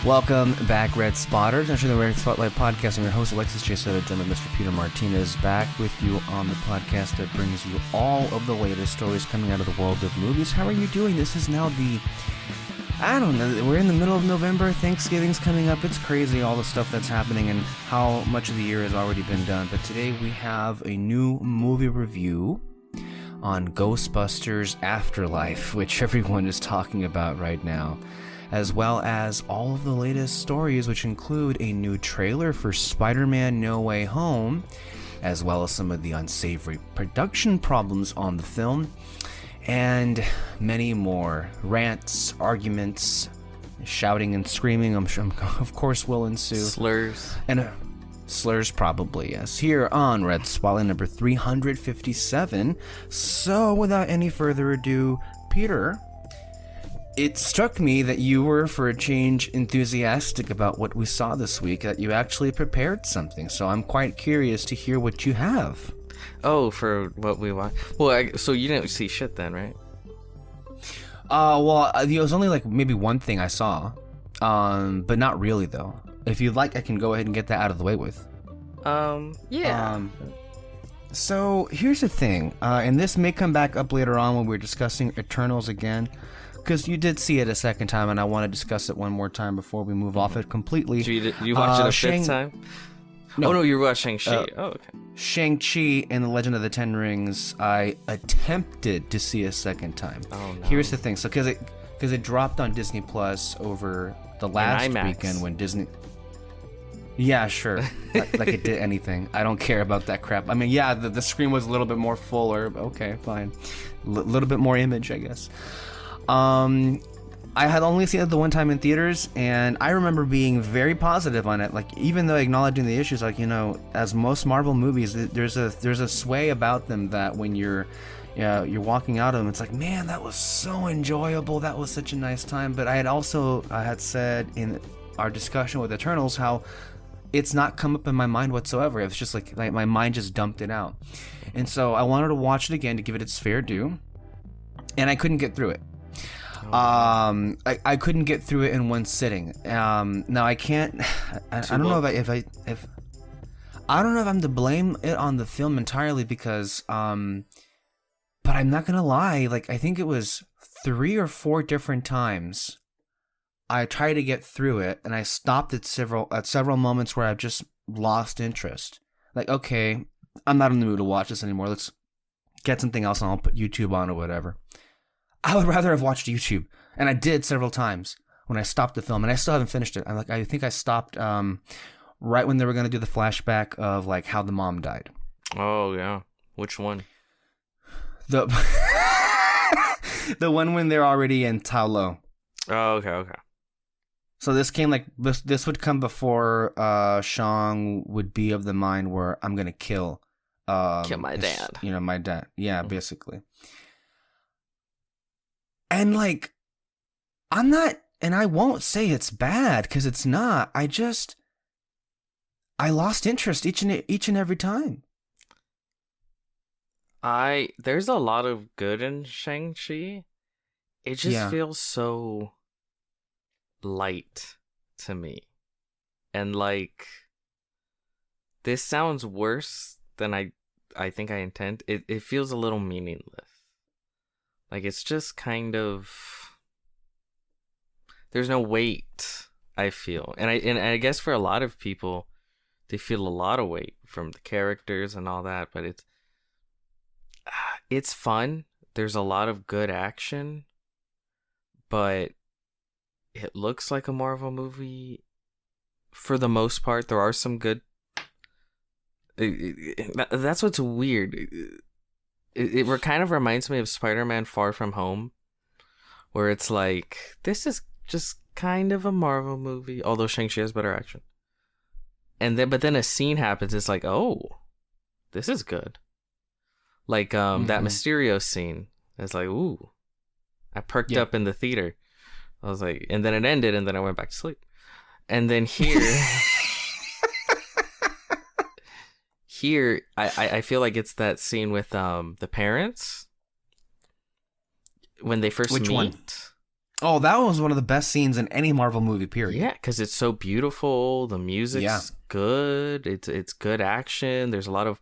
Welcome back, Red Spotters. Actually, the Red Spotlight Podcast. I'm your host, Alexis J. Soto, Mr. Peter Martinez, back with you on the podcast that brings you all of the latest stories coming out of the world of movies. How are you doing? This is now I don't know, we're in the middle of November. Thanksgiving's coming up. It's crazy, all the stuff that's happening and how much of the year has already been done. But today we have a new movie review on Ghostbusters Afterlife, which everyone is talking about right now, as well as all of the latest stories, which include a new trailer for Spider-Man No Way Home, as well as some of the unsavory production problems on the film, and many more. Rants, arguments, shouting and screaming, I'm sure, of course, will ensue. Slurs. And slurs, probably, yes. Here on Red Spotlight number 357. So, without any further ado, Peter, it struck me that you were, for a change, enthusiastic about what we saw this week, that you actually prepared something. So I'm quite curious to hear what you have. Oh, for what we watched. Well, so you didn't see shit then, right? It was only like maybe one thing I saw, but not really though. If you'd like, I can go ahead and get that out of the way with. Yeah. So here's the thing, and this may come back up later on when we're discussing Eternals again, because you did see it a second time, and I want to discuss it one more time before we move off it completely. You watched it a fifth time? No. Oh, no, you watched Shang-Chi. Okay. Shang-Chi and the Legend of the Ten Rings, I attempted to see a second time. Oh, no. Here's the thing. So, because it dropped on Disney Plus over the last weekend when Disney... Yeah, sure. like it did anything. I don't care about that crap. I mean, yeah, the screen was a little bit more fuller. Okay, fine. Little bit more image, I guess. I had only seen it the one time in theaters, and I remember being very positive on it. Like, even though acknowledging the issues, like, you know, as most Marvel movies, there's a sway about them that when you're walking out of them, it's like, man, that was so enjoyable. That was such a nice time. But I had said in our discussion with Eternals how it's not come up in my mind whatsoever. It's just like my mind just dumped it out. And so I wanted to watch it again to give it its fair due, and I couldn't get through it. I couldn't get through it in one sitting. Now I can't. I don't know if I don't know if I'm to blame it on the film entirely because, but I'm not gonna lie. Like, I think it was 3 or 4 different times I tried to get through it, and I stopped at several moments where I've just lost interest. Like, okay, I'm not in the mood to watch this anymore. Let's get something else, and I'll put YouTube on or whatever. I would rather have watched YouTube, and I did several times when I stopped the film, and I still haven't finished it. I think I stopped right when they were going to do the flashback of like how the mom died. Oh yeah, which one? The the one when they're already in Tao. Oh, okay. So this came this would come before Shang would be of the mind where I'm gonna kill my dad. You know, my dad. Yeah, basically. And like, I'm not, and I won't say it's bad because it's not. I lost interest each and every time. There's a lot of good in Shang-Chi. It just feels so light to me. And like, this sounds worse than I think I intend. It feels a little meaningless. Like, it's just kind of, there's no weight, I feel. And I guess for a lot of people, they feel a lot of weight from the characters and all that, but it's fun. There's a lot of good action, but it looks like a Marvel movie for the most part. There are some good, that's what's weird. It kind of reminds me of Spider-Man Far From Home, where it's like, this is just kind of a Marvel movie, although Shang-Chi has better action. But then a scene happens, it's like, oh, this is good. Like, that Mysterio scene, it's like, ooh, I perked up in the theater. I was like, and then it ended, and then I went back to sleep. And then here, I feel like it's that scene with the parents when they first meet. Which one? Oh, that was one of the best scenes in any Marvel movie, period. Yeah, because it's so beautiful. The music's good. It's good action. There's a lot of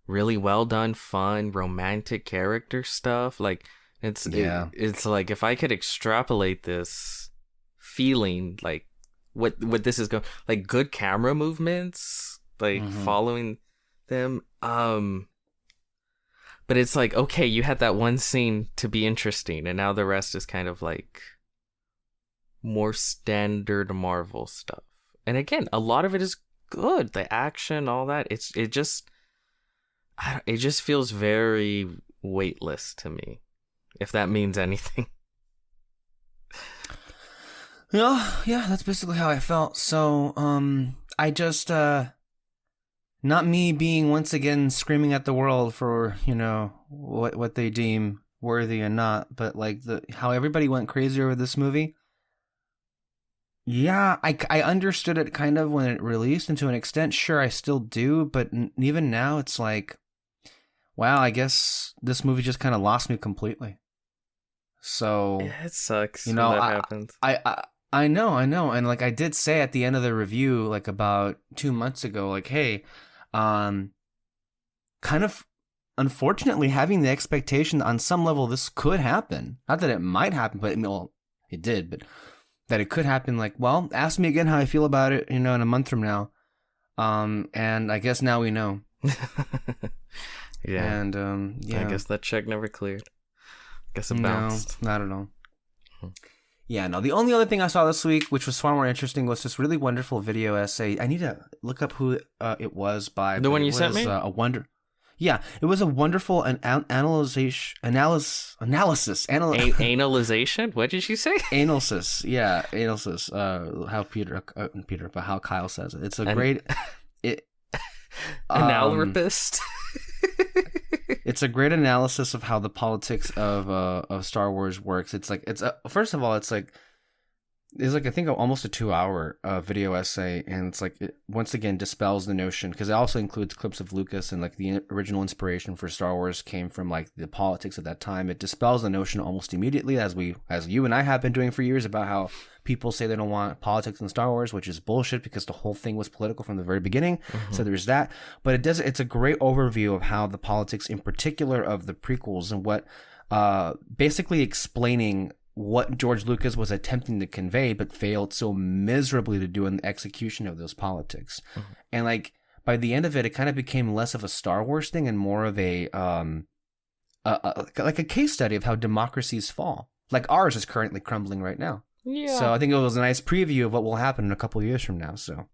really well done, fun, romantic character stuff. Like it's like if I could extrapolate this feeling, like what this is going, like good camera movements, like following them. But it's like, okay, you had that one scene to be interesting, and now the rest is kind of like more standard Marvel stuff. And again, a lot of it is good. The action, all that. It just feels very weightless to me, if that means anything. Yeah, that's basically how I felt. So, I just, not me being once again screaming at the world for, what they deem worthy and not, but like how everybody went crazy over this movie. Yeah, I understood it kind of when it released, and to an extent, sure, I still do, but even now it's like, wow, I guess this movie just kind of lost me completely. So yeah, it sucks when that happens. I know, and like I did say at the end of the review, like about 2 months ago, like, hey, kind of unfortunately having the expectation that on some level this could happen. Not that it might happen, but it did, but that it could happen. Like, well, ask me again how I feel about it, in a month from now. And I guess now we know. Yeah. And yeah. I guess that check never cleared. Guess it bounced. No, not at all. Yeah, no. The only other thing I saw this week, which was far more interesting, was this really wonderful video essay. I need to look up who it was by. The one you sent me? Yeah, it was a wonderful analysis. Analyzation? What did you say? Analysis. Yeah, analysis. How but how Kyle says it. It's a great. Analrapist. It's a great analysis of how the politics of Star Wars works. First of all, it's like I think almost a 2-hour video essay, and it's like it once again dispels the notion, because it also includes clips of Lucas, and like the original inspiration for Star Wars came from like the politics of that time. It dispels the notion almost immediately, as you and I have been doing for years, about how people say they don't want politics in Star Wars, which is bullshit, because the whole thing was political from the very beginning. So there's that. But it's a great overview of how the politics in particular of the prequels, and what basically explaining what George Lucas was attempting to convey but failed so miserably to do in the execution of those politics. And like by the end of it kind of became less of a Star Wars thing and more of a like a case study of how democracies fall. Like ours is currently crumbling right now. Yeah. So I think it was a nice preview of what will happen in a couple of years from now. So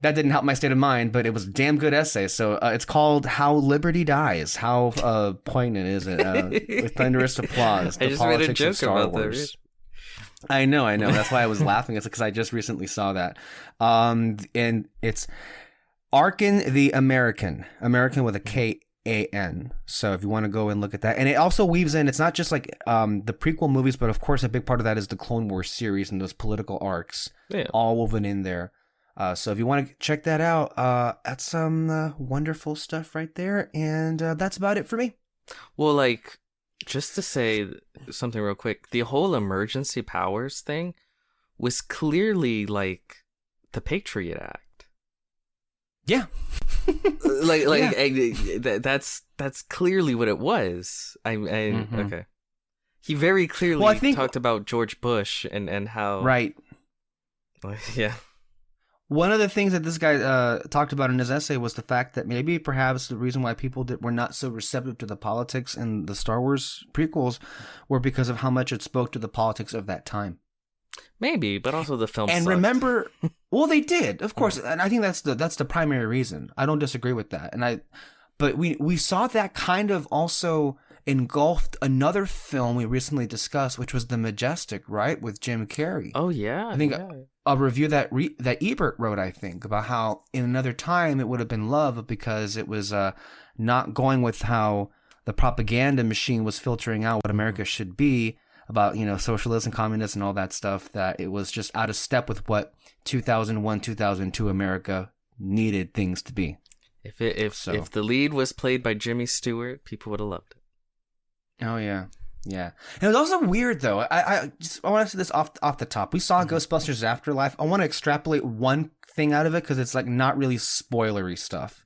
that didn't help my state of mind, but it was a damn good essay. So it's called "How Liberty Dies." How poignant is it? With thunderous applause. I just made a joke about that. I know. That's why I was laughing. It's because I just recently saw that. And it's Arkin the American with a K-A-N. So if you want to go and look at that. And it also weaves in, it's not just like the prequel movies, but of course a big part of that is the Clone Wars series and those political arcs all woven in there. So if you want to check that out, that's some wonderful stuff right there. And that's about it for me. Well, like, just to say something real quick, the whole emergency powers thing was clearly like the Patriot Act. Yeah. That's clearly what it was. Okay. He very clearly talked about George Bush and how. Right. Yeah. One of the things that this guy talked about in his essay was the fact that maybe perhaps the reason why people were not so receptive to the politics in the Star Wars prequels were because of how much it spoke to the politics of that time. Maybe, but also the film and sucked. Remember, well, they did, of course, and I think that's the primary reason. I don't disagree with that, but we saw that kind of also engulfed another film we recently discussed, which was The Majestic, right, with Jim Carrey. Oh yeah, I think a review that Ebert wrote, I think, about how in another time it would have been love because it was not going with how the propaganda machine was filtering out what America should be about, socialism, communism, and all that stuff, that it was just out of step with what 2001, 2002 America needed things to be. If the lead was played by Jimmy Stewart, people would have loved it. Oh yeah. Yeah. And it was also weird, though. I want to say this off the top. We saw Ghostbusters Afterlife. I want to extrapolate one thing out of it because it's like not really spoilery stuff.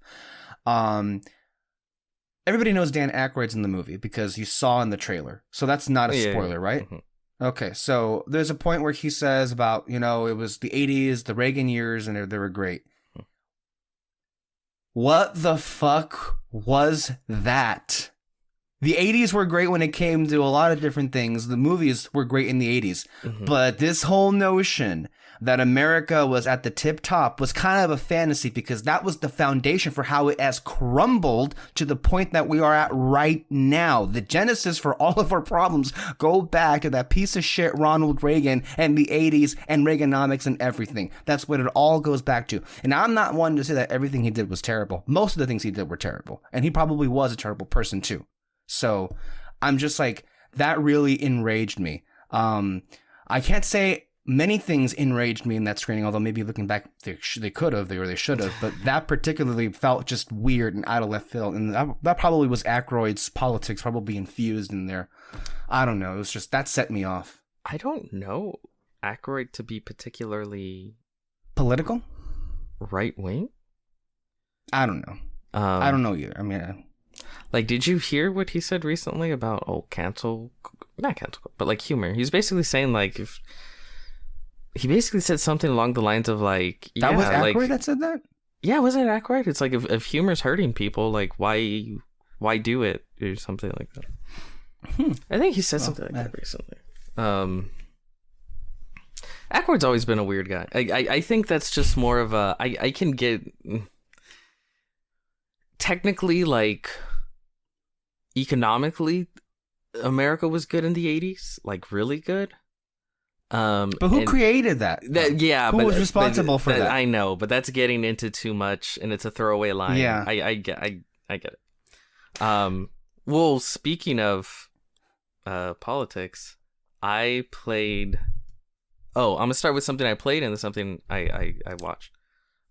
Everybody knows Dan Aykroyd's in the movie because you saw in the trailer. So that's not a spoiler, right? Mm-hmm. Okay, so there's a point where he says about, it was the 80s, the Reagan years, and they were great. What the fuck was that? The 80s were great when it came to a lot of different things. The movies were great in the 80s. Mm-hmm. But this whole notion that America was at the tip top was kind of a fantasy because that was the foundation for how it has crumbled to the point that we are at right now. The genesis for all of our problems go back to that piece of shit Ronald Reagan and the 80s and Reaganomics and everything. That's what it all goes back to. And I'm not one to say that everything he did was terrible. Most of the things he did were terrible. And he probably was a terrible person too. So I'm just like, that really enraged me. I can't say many things enraged me in that screening, although maybe looking back, they could have, or they should have. But that particularly felt just weird and out of left field. And that probably was Aykroyd's politics probably infused in there. I don't know. It was just, that set me off. I don't know Aykroyd to be particularly... political? Right-wing? I don't know. I don't know either. I mean... like, did you hear what he said recently about, not cancel, but like humor? He's basically saying like, if he basically said something along the lines of like, that was Aykroyd that said that? Yeah, wasn't it Aykroyd? It's like, if humor's hurting people, like why do it or something like that? I think he said something like that recently. Aykroyd's always been a weird guy. I think that's just more of a, I can get technically, like, economically, America was good in the 80s, like really good. But who created that? Who was responsible for that? I know, but that's getting into too much, and it's a throwaway line. Yeah, I get it. Well, speaking of politics, I played. Oh, I'm gonna start with something I played and then something I watched.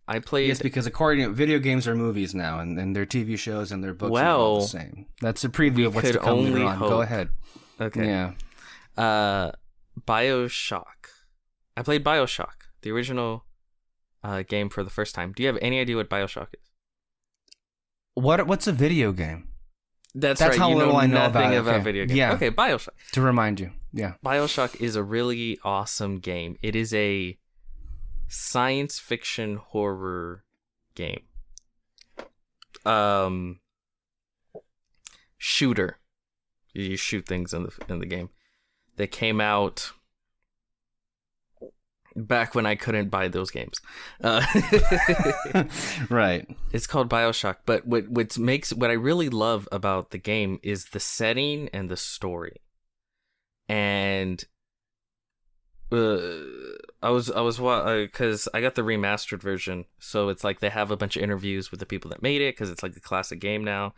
I played. Yes, because according to video games are movies now, and their TV shows and their books are all the same. That's a preview of what's to come later on. Go ahead. Okay. Yeah. BioShock. I played BioShock, the original game, for the first time. Do you have any idea what BioShock is? What's a video game? That's right. How little I know about video games. Yeah. Okay, BioShock. To remind you. Yeah. BioShock is a really awesome game. It is a science fiction horror game. Shooter. You shoot things in the game. They came out back when I couldn't buy those games. Right. It's called BioShock, but what I really love about the game is the setting and the story. And I was because I got the remastered version, so it's like they have a bunch of interviews with the people that made it because it's like a classic game now,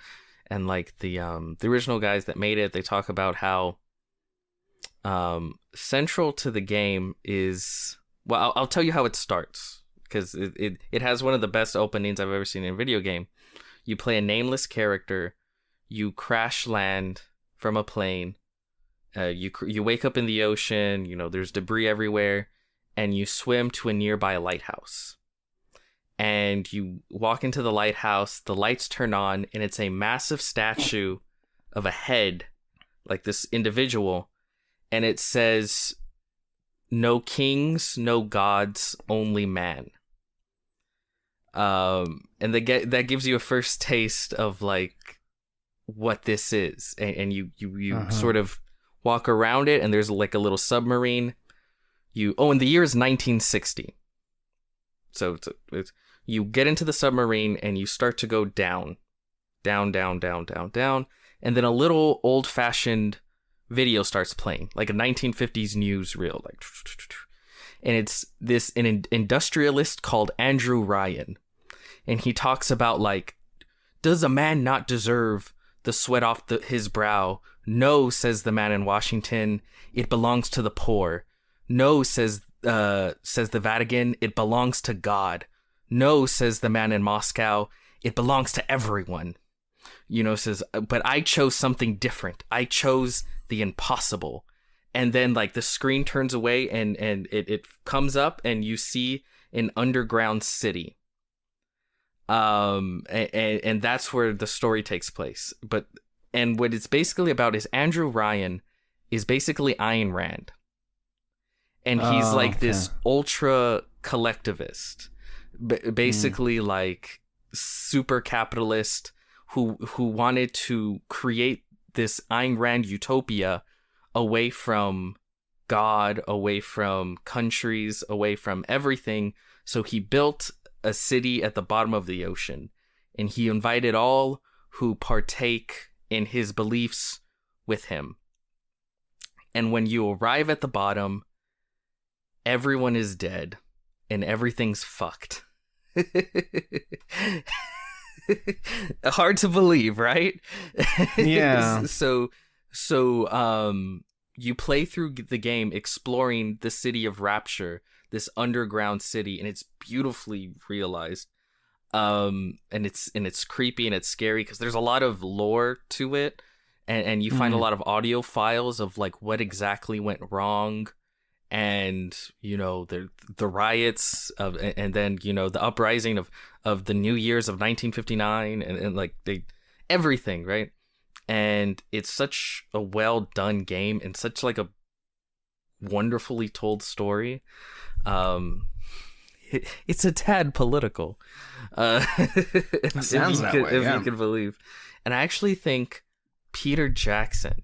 and like the original guys that made it, they talk about how central to the game is, well, I'll tell you how it starts because it has one of the best openings I've ever seen in a video game. You play a nameless character, you crash land from a plane. You wake up in the ocean, there's debris everywhere, and you swim to a nearby lighthouse. And you walk into the lighthouse, the lights turn on, and it's a massive statue of a head, like this individual, and it says, "No kings, no gods, only man." And that gives you a first taste of like what this is, and you sort of walk around it, and there's like a little submarine. And the year is 1960. So you get into the submarine and you start to go down, down, down, down, down, down, and then a little old-fashioned video starts playing, like a 1950s newsreel, like, and it's an industrialist called Andrew Ryan, and he talks about like, does a man not deserve the sweat off his brow? No, says the man in Washington, it belongs to the poor. No, says the Vatican, it belongs to God. No, says the man in Moscow, it belongs to everyone. says, but I chose something different. I chose the impossible. And then like the screen turns away and it comes up and you see an underground city. And that's where the story takes place. And what it's basically about is Andrew Ryan is basically Ayn Rand. And he's like this ultra collectivist, basically like super capitalist who wanted to create this Ayn Rand utopia away from God, away from countries, away from everything. So he built a city at the bottom of the ocean, and he invited all who partake in his beliefs with him. And when you arrive at the bottom, everyone is dead and everything's fucked. Hard to believe, right? Yeah. So you play through the game exploring the city of Rapture, this underground city, and it's beautifully realized. And it's creepy and it's scary because there's a lot of lore to it, and you find a lot of audio files of like what exactly went wrong, and the riots of, and then the uprising of the New Year's of 1959, and like everything, right? And it's such a well done game and such like a wonderfully told story. It's a tad political. Sounds that way, if you can believe. And I actually think Peter Jackson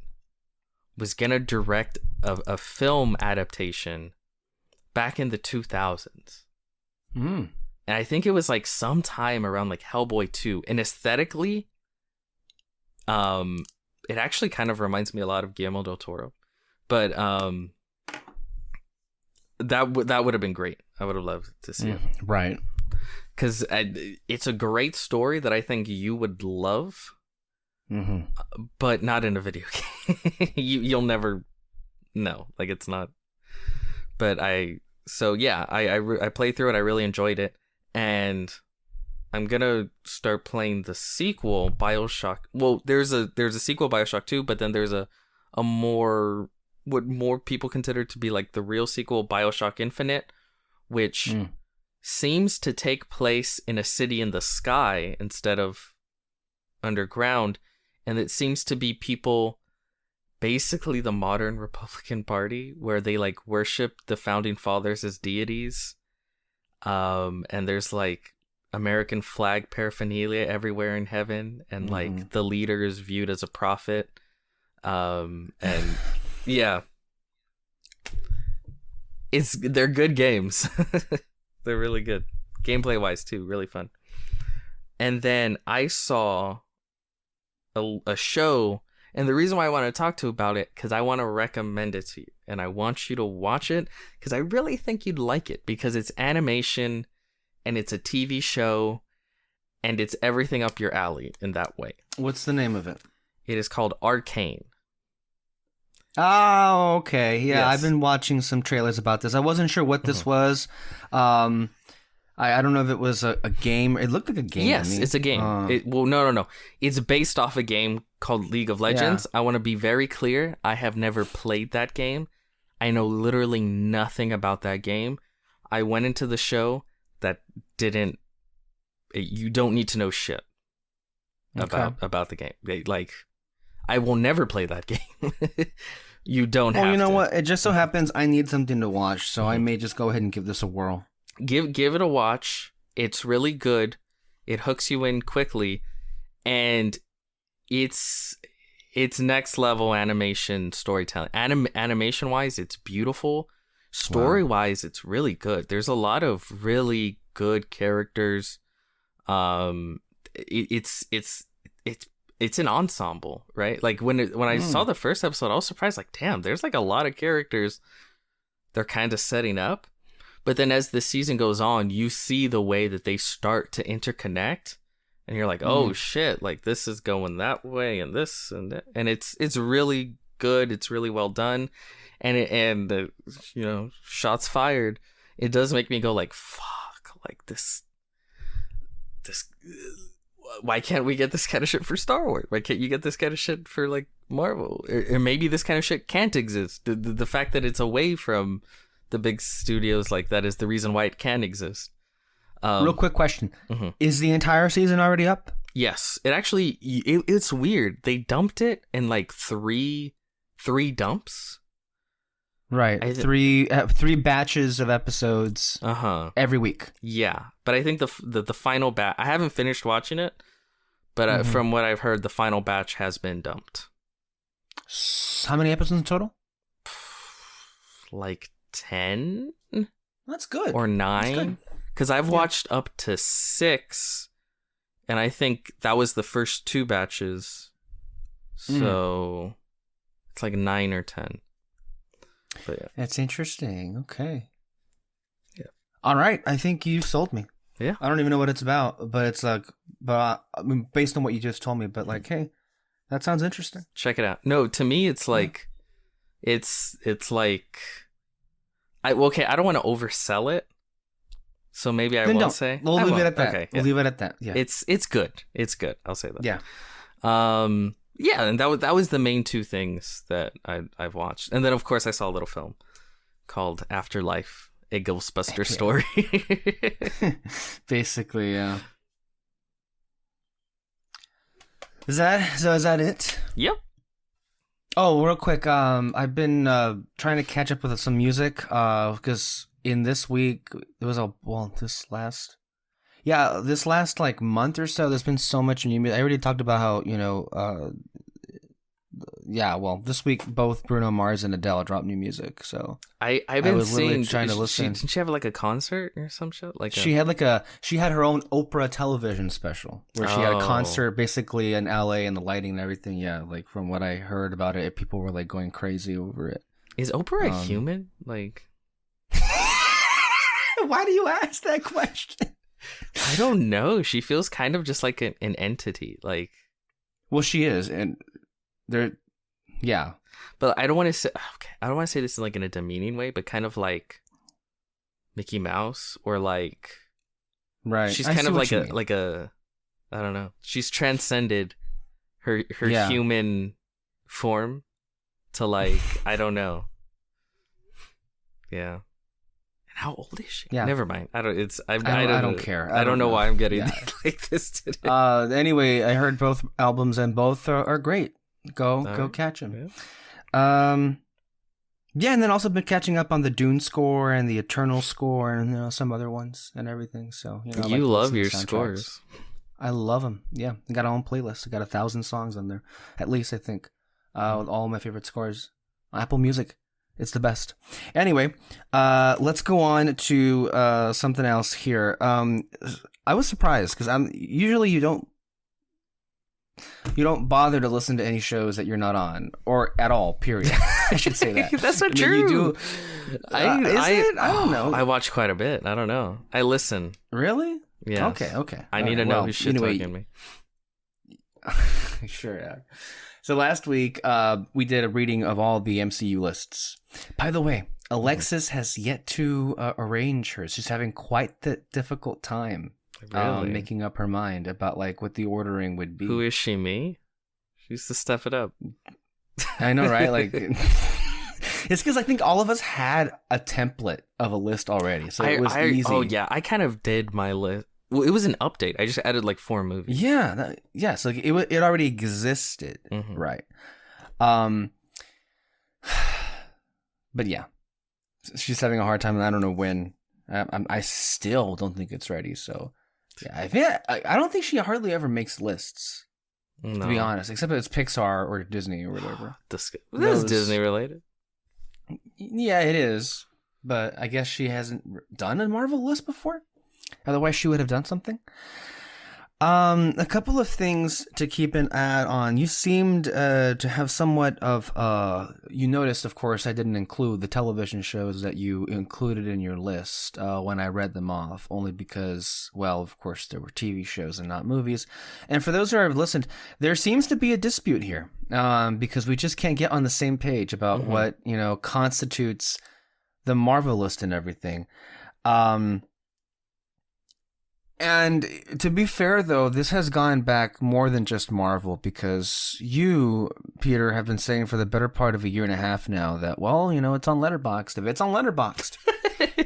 was gonna direct a film adaptation back in the 2000s. And I think it was like sometime around like Hellboy 2. And aesthetically, it actually kind of reminds me a lot of Guillermo del Toro. But that would have been great. I would have loved to see it. Right. Because it's a great story that I think you would love, but not in a video game. You'll never know. Like, it's not. But I played through it. I really enjoyed it. And I'm going to start playing the sequel, BioShock. Well, there's a sequel, BioShock 2, but then there's a more, what more people consider to be like the real sequel, BioShock Infinite, which seems to take place in a city in the sky instead of underground. And it seems to be people, basically the modern Republican Party, where they like worship the founding fathers as deities. And there's like American flag paraphernalia everywhere in heaven, and like the leader is viewed as a prophet. And yeah, they're good games. They're really good, gameplay wise too, really fun. And then I saw a show, and the reason why I want to talk to you about it, because I want to recommend it to you, and I want you to watch it because I really think you'd like it, because it's animation and it's a TV show and it's everything up your alley in that way. What's the name of it? It is called Arcane. Oh, okay. Yeah, Yes. I've been watching some trailers about this. I wasn't sure what this was. I don't know if it was a game. It looked like a game. Yes, to me. it's a game. No. It's based off a game called League of Legends. Yeah. I want to be very clear. I have never played that game. I know literally nothing about that game. I went into the show that didn't... You don't need to know shit about the game. I will never play that game. You don't have to. Well, you know what? It just so happens I need something to watch, so I may just go ahead and give this a whirl. Give it a watch. It's really good. It hooks you in quickly, and it's next level animation storytelling. Animation wise, it's beautiful. Story wise, it's really good. There's a lot of really good characters. It's an ensemble, right? Like when I saw the first episode, I was surprised. Like, damn, there's like a lot of characters they're kind of setting up. But then as the season goes on, you see the way that they start to interconnect, and you're like, oh shit, like this is going that way, and this and that. And it's really good. It's really well done, and shots fired. It does make me go like, fuck, like this. why can't we get this kind of shit for Star Wars? Why can't you get this kind of shit for like Marvel? Or maybe this kind of shit can't exist. The fact that it's away from the big studios like that is the reason why it can exist. Real quick question. Mm-hmm. Is the entire season already up? Yes. It actually, it's weird. They dumped it in like three dumps. Right. Three batches of episodes every week. Yeah. But I think the final batch, I haven't finished watching it, but from what I've heard, the final batch has been dumped. How many episodes in total? Like 10? That's good. Or 9? Because I've watched up to 6, and I think that was the first 2 batches. So it's like 9 or 10. But yeah. That's interesting. Okay. Yeah. All right. I think you sold me. Yeah. I don't even know what it's about, but it's like, I mean, based on what you just told me, but like, hey, that sounds interesting. Check it out. No, to me, it's like, it's like, I don't want to oversell it. So maybe I won't say. We'll leave it at that. Okay, we'll leave it at that. Yeah. It's good. It's good. I'll say that. Yeah. Yeah, and that was the main 2 things that I've watched. And then of course I saw a little film called Afterlife, a Ghostbuster story. Basically, yeah. Is that it? Yep. Oh, real quick, I've been trying to catch up with some music because in this week there was this last like month or so, there's been so much new music. I already talked about how, this week both Bruno Mars and Adele dropped new music. So I've been seeing, trying to listen. Didn't she have like a concert or some shit? She had her own Oprah television special where she had a concert basically in LA and the lighting and everything. Yeah, like from what I heard about it, people were like going crazy over it. Is Oprah a human? Like, why do you ask that question? I don't know. She feels kind of just like an entity. Like, well, she is, and yeah. But I don't want to say. Okay, I don't want to say this in like in a demeaning way, but kind of like Mickey Mouse or like. Right. She's kind of like a. I don't know. She's transcended her human form to like, I don't know. Yeah. How old is she? Yeah. Never mind. I don't care. I don't know why I'm getting like this today. Anyway, I heard both albums and both are great. Go catch them. Yeah. And then also been catching up on the Dune score and the Eternal score and some other ones and everything. So you love your scores. I love them. Yeah, I got my own playlist. I got 1,000 songs on there, at least I think, with all my favorite scores. Apple Music. It's the best. Anyway, let's go on to something else here. I was surprised because usually you don't bother to listen to any shows that you're not on or at all. Period. I should say that. That's not true. You do. I don't know. I watch quite a bit. I don't know. I listen. Really? Yeah. Okay. I need to know who's shit talking me. Sure. Yeah. So last week, we did a reading of all the MCU lists. By the way, Alexis has yet to arrange hers. She's having quite the difficult time making up her mind about like what the ordering would be. Who is she, me? She used to step it up. I know, right? Like, it's because I think all of us had a template of a list already, so it was easy. Oh yeah, I kind of did my list. Well, it was an update. I just added like 4 movies. Yeah, so it already existed, right? But yeah, she's having a hard time, and I don't know when. I still don't think it's ready. So yeah, I don't think she hardly ever makes lists. No. To be honest, except if it's Pixar or Disney or whatever. This is Disney related. Yeah, it is. But I guess she hasn't done a Marvel list before. Otherwise, she would have done something. A couple of things to keep an eye on. You seemed to have somewhat of you noticed, of course, I didn't include the television shows that you included in your list when I read them off, only because, well, of course, there were TV shows and not movies. And for those who have listened, there seems to be a dispute here because we just can't get on the same page about what constitutes the Marvel list and everything. And to be fair, though, this has gone back more than just Marvel, because you, Peter, have been saying for the better part of a year and a half now that, well, it's on Letterboxd. If it's on Letterboxd,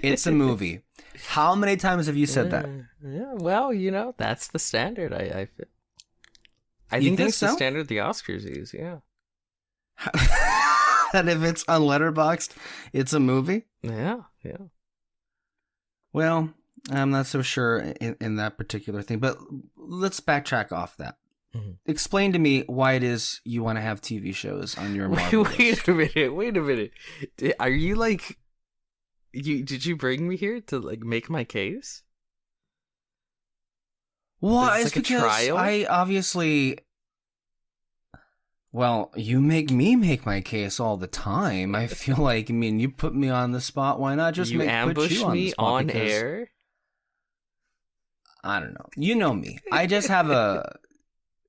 it's a movie. How many times have you said that? Yeah, well, that's the standard. I You think think that's so? the standard the Oscars use, yeah. That if it's on Letterboxd, it's a movie? Yeah. Well, I'm not so sure in that particular thing, but let's backtrack off that. Mm-hmm. Explain to me why it is you want to have TV shows on your Marvel list. Wait a minute. Are you like... Did you bring me here to like make my case? Well, Is it's this like a because trial? I obviously... Well, you make me make my case all the time. I feel like, you put me on the spot. Why not just you put ambush you on the me spot? on Because, air? I don't know. You know me. I just have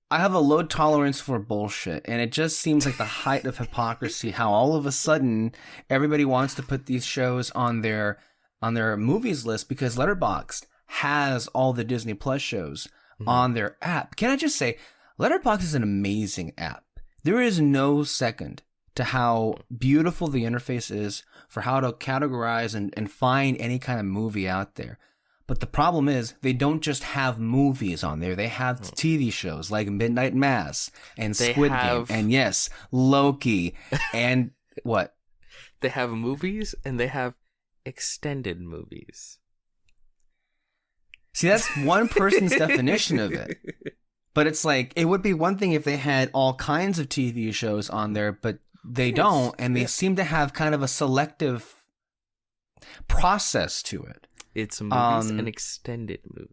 I have a low tolerance for bullshit, and it just seems like the height of hypocrisy how all of a sudden everybody wants to put these shows on their movies list because Letterboxd has all the Disney Plus shows on their app. Can I just say, Letterboxd is an amazing app. There is no second to how beautiful the interface is for how to categorize and find any kind of movie out there. But the problem is they don't just have movies on there. They have TV shows like Midnight Mass and Squid Game. And yes, Loki and what? They have movies and they have extended movies. See, that's one person's definition of it. But it's like, it would be one thing if they had all kinds of TV shows on there, but they don't. And they seem to have kind of a selective process to it. It's movies and extended movies.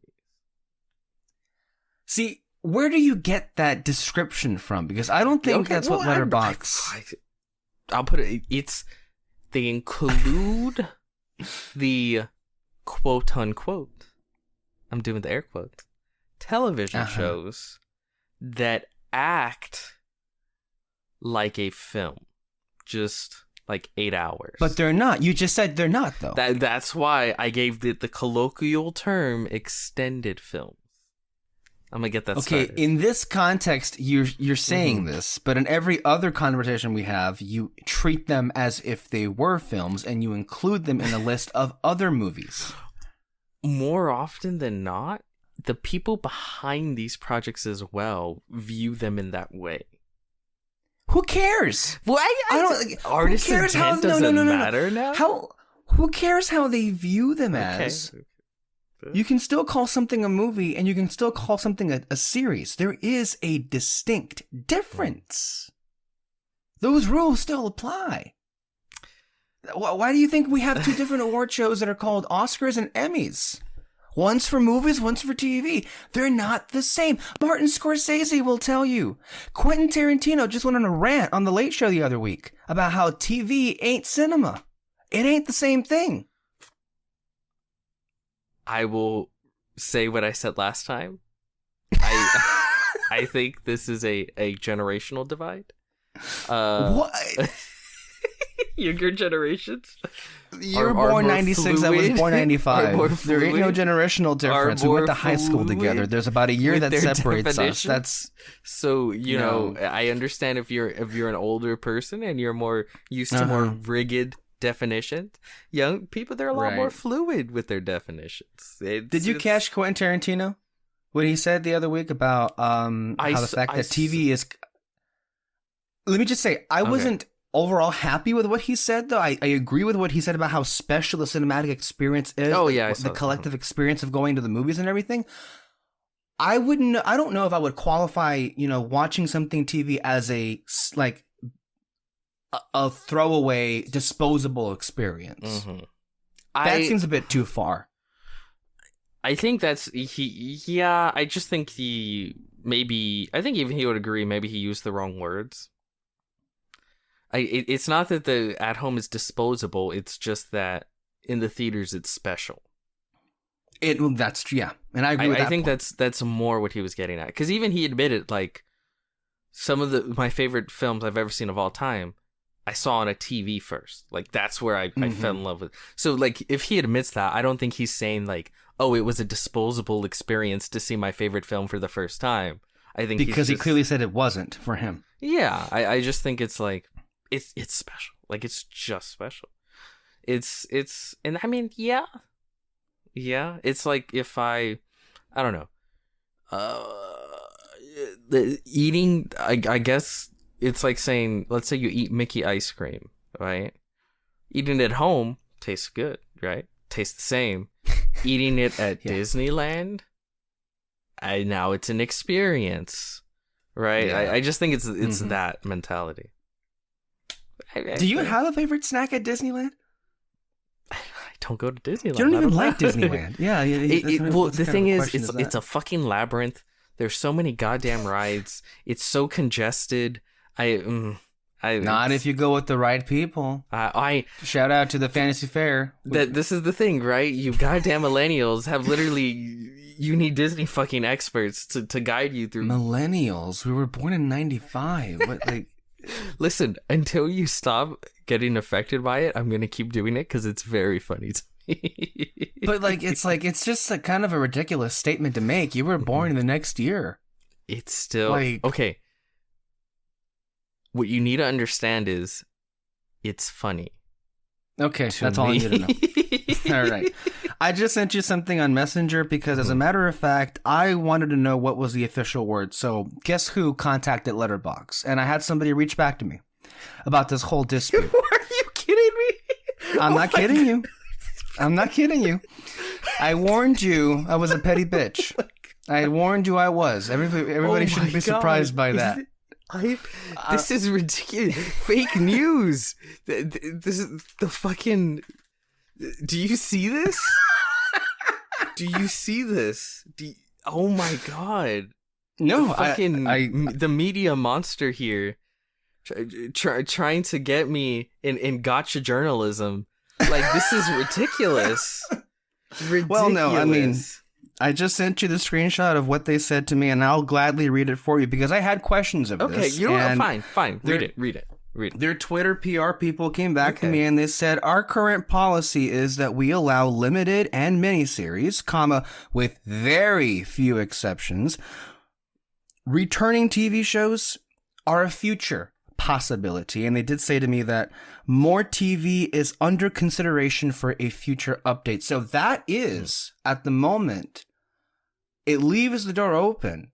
See, where do you get that description from? Because I don't think that's what Letterboxd... I'll put it... They include the quote-unquote, I'm doing the air quotes, television shows that act like a film. Just... like 8 hours. But they're not. You just said they're not, though. That's why I gave the colloquial term extended films. I'm gonna get that started. Okay, in this context, you're saying this, but in every other conversation we have, you treat them as if they were films, and you include them in a list of other movies. More often than not, the people behind these projects as well view them in that way. Who cares? Well, I don't. Artist intent doesn't matter now. Who cares how they view them as? Okay. You can still call something a movie, and you can still call something a series. There is a distinct difference. Those rules still apply. Why do you think we have two different award shows that are called Oscars and Emmys? One's for movies, one's for TV. They're not the same. Martin Scorsese will tell you. Quentin Tarantino just went on a rant on The Late Show the other week about how TV ain't cinema. It ain't the same thing. I will say what I said last time. I think this is a generational divide. What? Younger generations. You're born 96, I was born 95. There ain't no generational difference. We went to high school together. There's about a year that separates us. That's so know. I understand if you're an older person and you're more used to more rigid definitions. Young people, they're a lot more fluid with their definitions. Did you catch Quentin Tarantino? What he said the other week about how the fact that TV is... Let me just say, I wasn't overall happy with what he said, though. I agree with what he said about how special the cinematic experience is. Oh, yeah. The collective experience of going to the movies and everything. I don't know if I would qualify, watching something TV as a throwaway, disposable experience. Mm-hmm. That seems a bit too far. I think that's I just think I think even he would agree, maybe he used the wrong words. It's not that the at home is disposable, it's just that in the theaters it's special. That's and I agree with that. I think that's more what he was getting at, because even he admitted, like, some of my favorite films I've ever seen of all time I saw on a TV first. Like, that's where I fell in love with. So, like, if he admits that, I don't think he's saying, like, oh, it was a disposable experience to see my favorite film for the first time. I think because he clearly said it wasn't for him. Yeah, I just think it's like it's special. Like it's just special. It's and I mean, yeah. It's like if I don't know. The eating, I guess it's like saying, let's say you eat Mickey ice cream, right? Eating it at home tastes good, right? Tastes the same. Eating it at Disneyland, now it's an experience, right? Yeah. I just think it's that mentality. Do you have a favorite snack at Disneyland? I don't go to Disneyland. You don't even like Disneyland. Yeah. Well, the thing is, it's a fucking labyrinth. There's so many goddamn rides. It's so congested. Not if you go with the right people. Shout out to the Fantasy Fair. This is the thing, right? You goddamn millennials have literally. You need Disney fucking experts to guide you through. Millennials? We were born in '95. What, like? Listen, until you stop getting affected by it, I'm gonna keep doing it because it's very funny to me. But it's just a kind of a ridiculous statement to make. You were born in the next year. It's still okay. What you need to understand is, it's funny. Okay, that's all I need to know. All right. I just sent you something on Messenger because, as a matter of fact, I wanted to know what was the official word. So, guess who contacted Letterboxd? And I had somebody reach back to me about this whole dispute. Are you kidding me? I'm not kidding you. I'm not kidding you. I warned you I was a petty bitch. I warned you I was. Everybody shouldn't be surprised by that. This is ridiculous. Fake news. This is the fucking. Do you see this? Do you see this? Oh my god! No, the media monster here, trying to get me in gotcha journalism. Like, this is ridiculous. Ridiculous. Well, no, I mean, I just sent you the screenshot of what they said to me, and I'll gladly read it for you because I had questions of this. Okay, you know what? Fine. Read it. Their Twitter PR people came back to me and they said, our current policy is that we allow limited and miniseries, with very few exceptions. Returning TV shows are a future possibility. And they did say to me that more TV is under consideration for a future update. So that is, at the moment, it leaves the door open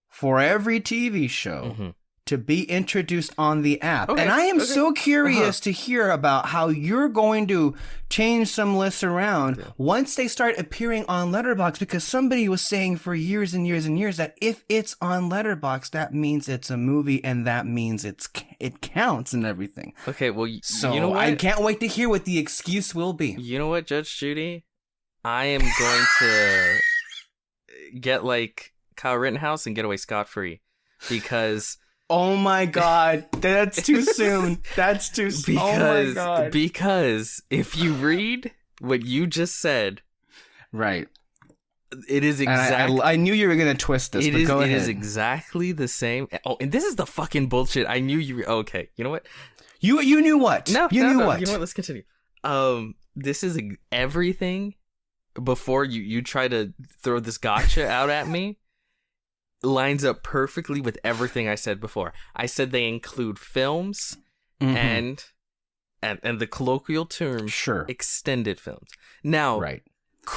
for every TV show to be introduced on the app. Okay, and I am so curious to hear about how you're going to change some lists around once they start appearing on Letterboxd, because somebody was saying for years and years and years that if it's on Letterboxd, that means it's a movie and that means it counts and everything. Okay, well, so you know what? I can't wait to hear what the excuse will be. You know what, Judge Judy? I am going to get like Kyle Rittenhouse and get away scot-free because... Oh my god, that's too soon. That's too soon. Oh my god. Because if you read what you just said, right, it is exactly. I knew you were gonna twist this. But go ahead. It is exactly the same. Oh, and this is the fucking bullshit. I knew you. Okay, you know what? You knew what? No, you knew what? You know what? Let's continue. This is everything. Before you try to throw this gotcha out at me. Lines up perfectly with everything I said before. I said they include films and the colloquial term extended films. Now,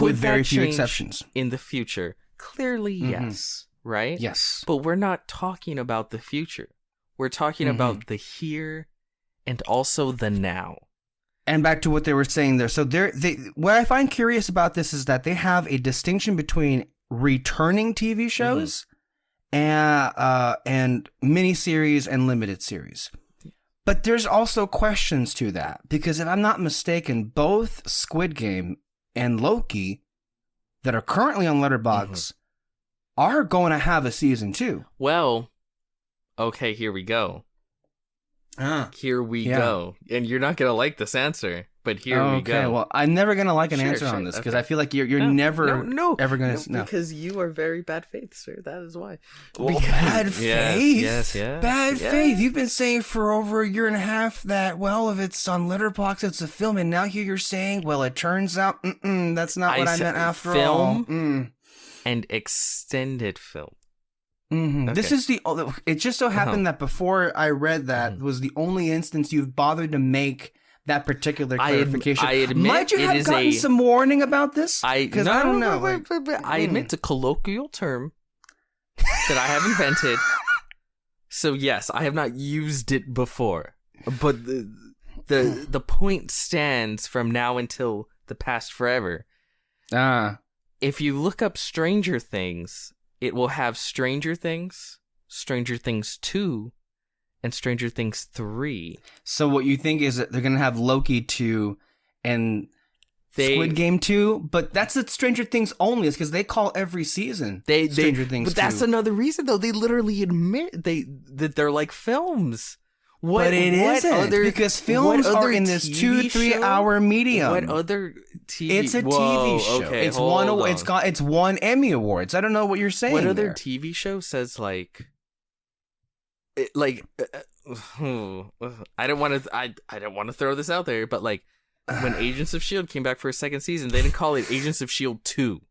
with very few exceptions in the future. Clearly, yes, right? Yes. But we're not talking about the future. We're talking about the here and also the now. And back to what they were saying there. So what I find curious about this is that they have a distinction between returning TV shows and miniseries and limited series. But there's also questions to that, because if I'm not mistaken, both Squid Game and Loki that are currently on Letterboxd are going to have a season 2. Well, okay, here we go. Here we go. And you're not going to like this answer, But here we go. Okay, well, I'm never gonna like an Sure, answer sure, on this because okay. I feel like you're never ever gonna no. Because you are very bad faith, sir. That is why. Well, bad faith. Yes. Bad faith. You've been saying for over a year and a half that, well, if it's on Letterboxd, it's a film, and now here you're saying, well, it turns out, that's not what I meant after all. Film and extended film. Mm-hmm. Okay. This is it just so happened that before I read that was the only instance you've bothered to make that particular clarification. I admit might you have gotten some warning about this? Because I don't know. I admit it's a colloquial term that I have invented. So yes, I have not used it before, but the point stands from now until the past forever. If you look up Stranger Things, it will have Stranger Things, Stranger Things 2, and Stranger Things 3. So what you think is that they're going to have Loki 2 and Squid Game 2? But that's the Stranger Things only. It's because they call every season Stranger Things 2. But that's another reason, though. They literally admit that they're like films. But it isn't, because films are in this 2-3 hour medium. What other TV? It's a TV show. Okay, it's won Emmy Awards. I don't know what you're saying. What other TV show says I don't want to throw this out there, but like when Agents of S.H.I.E.L.D. came back for a second season, they didn't call it Agents of S.H.I.E.L.D. 2.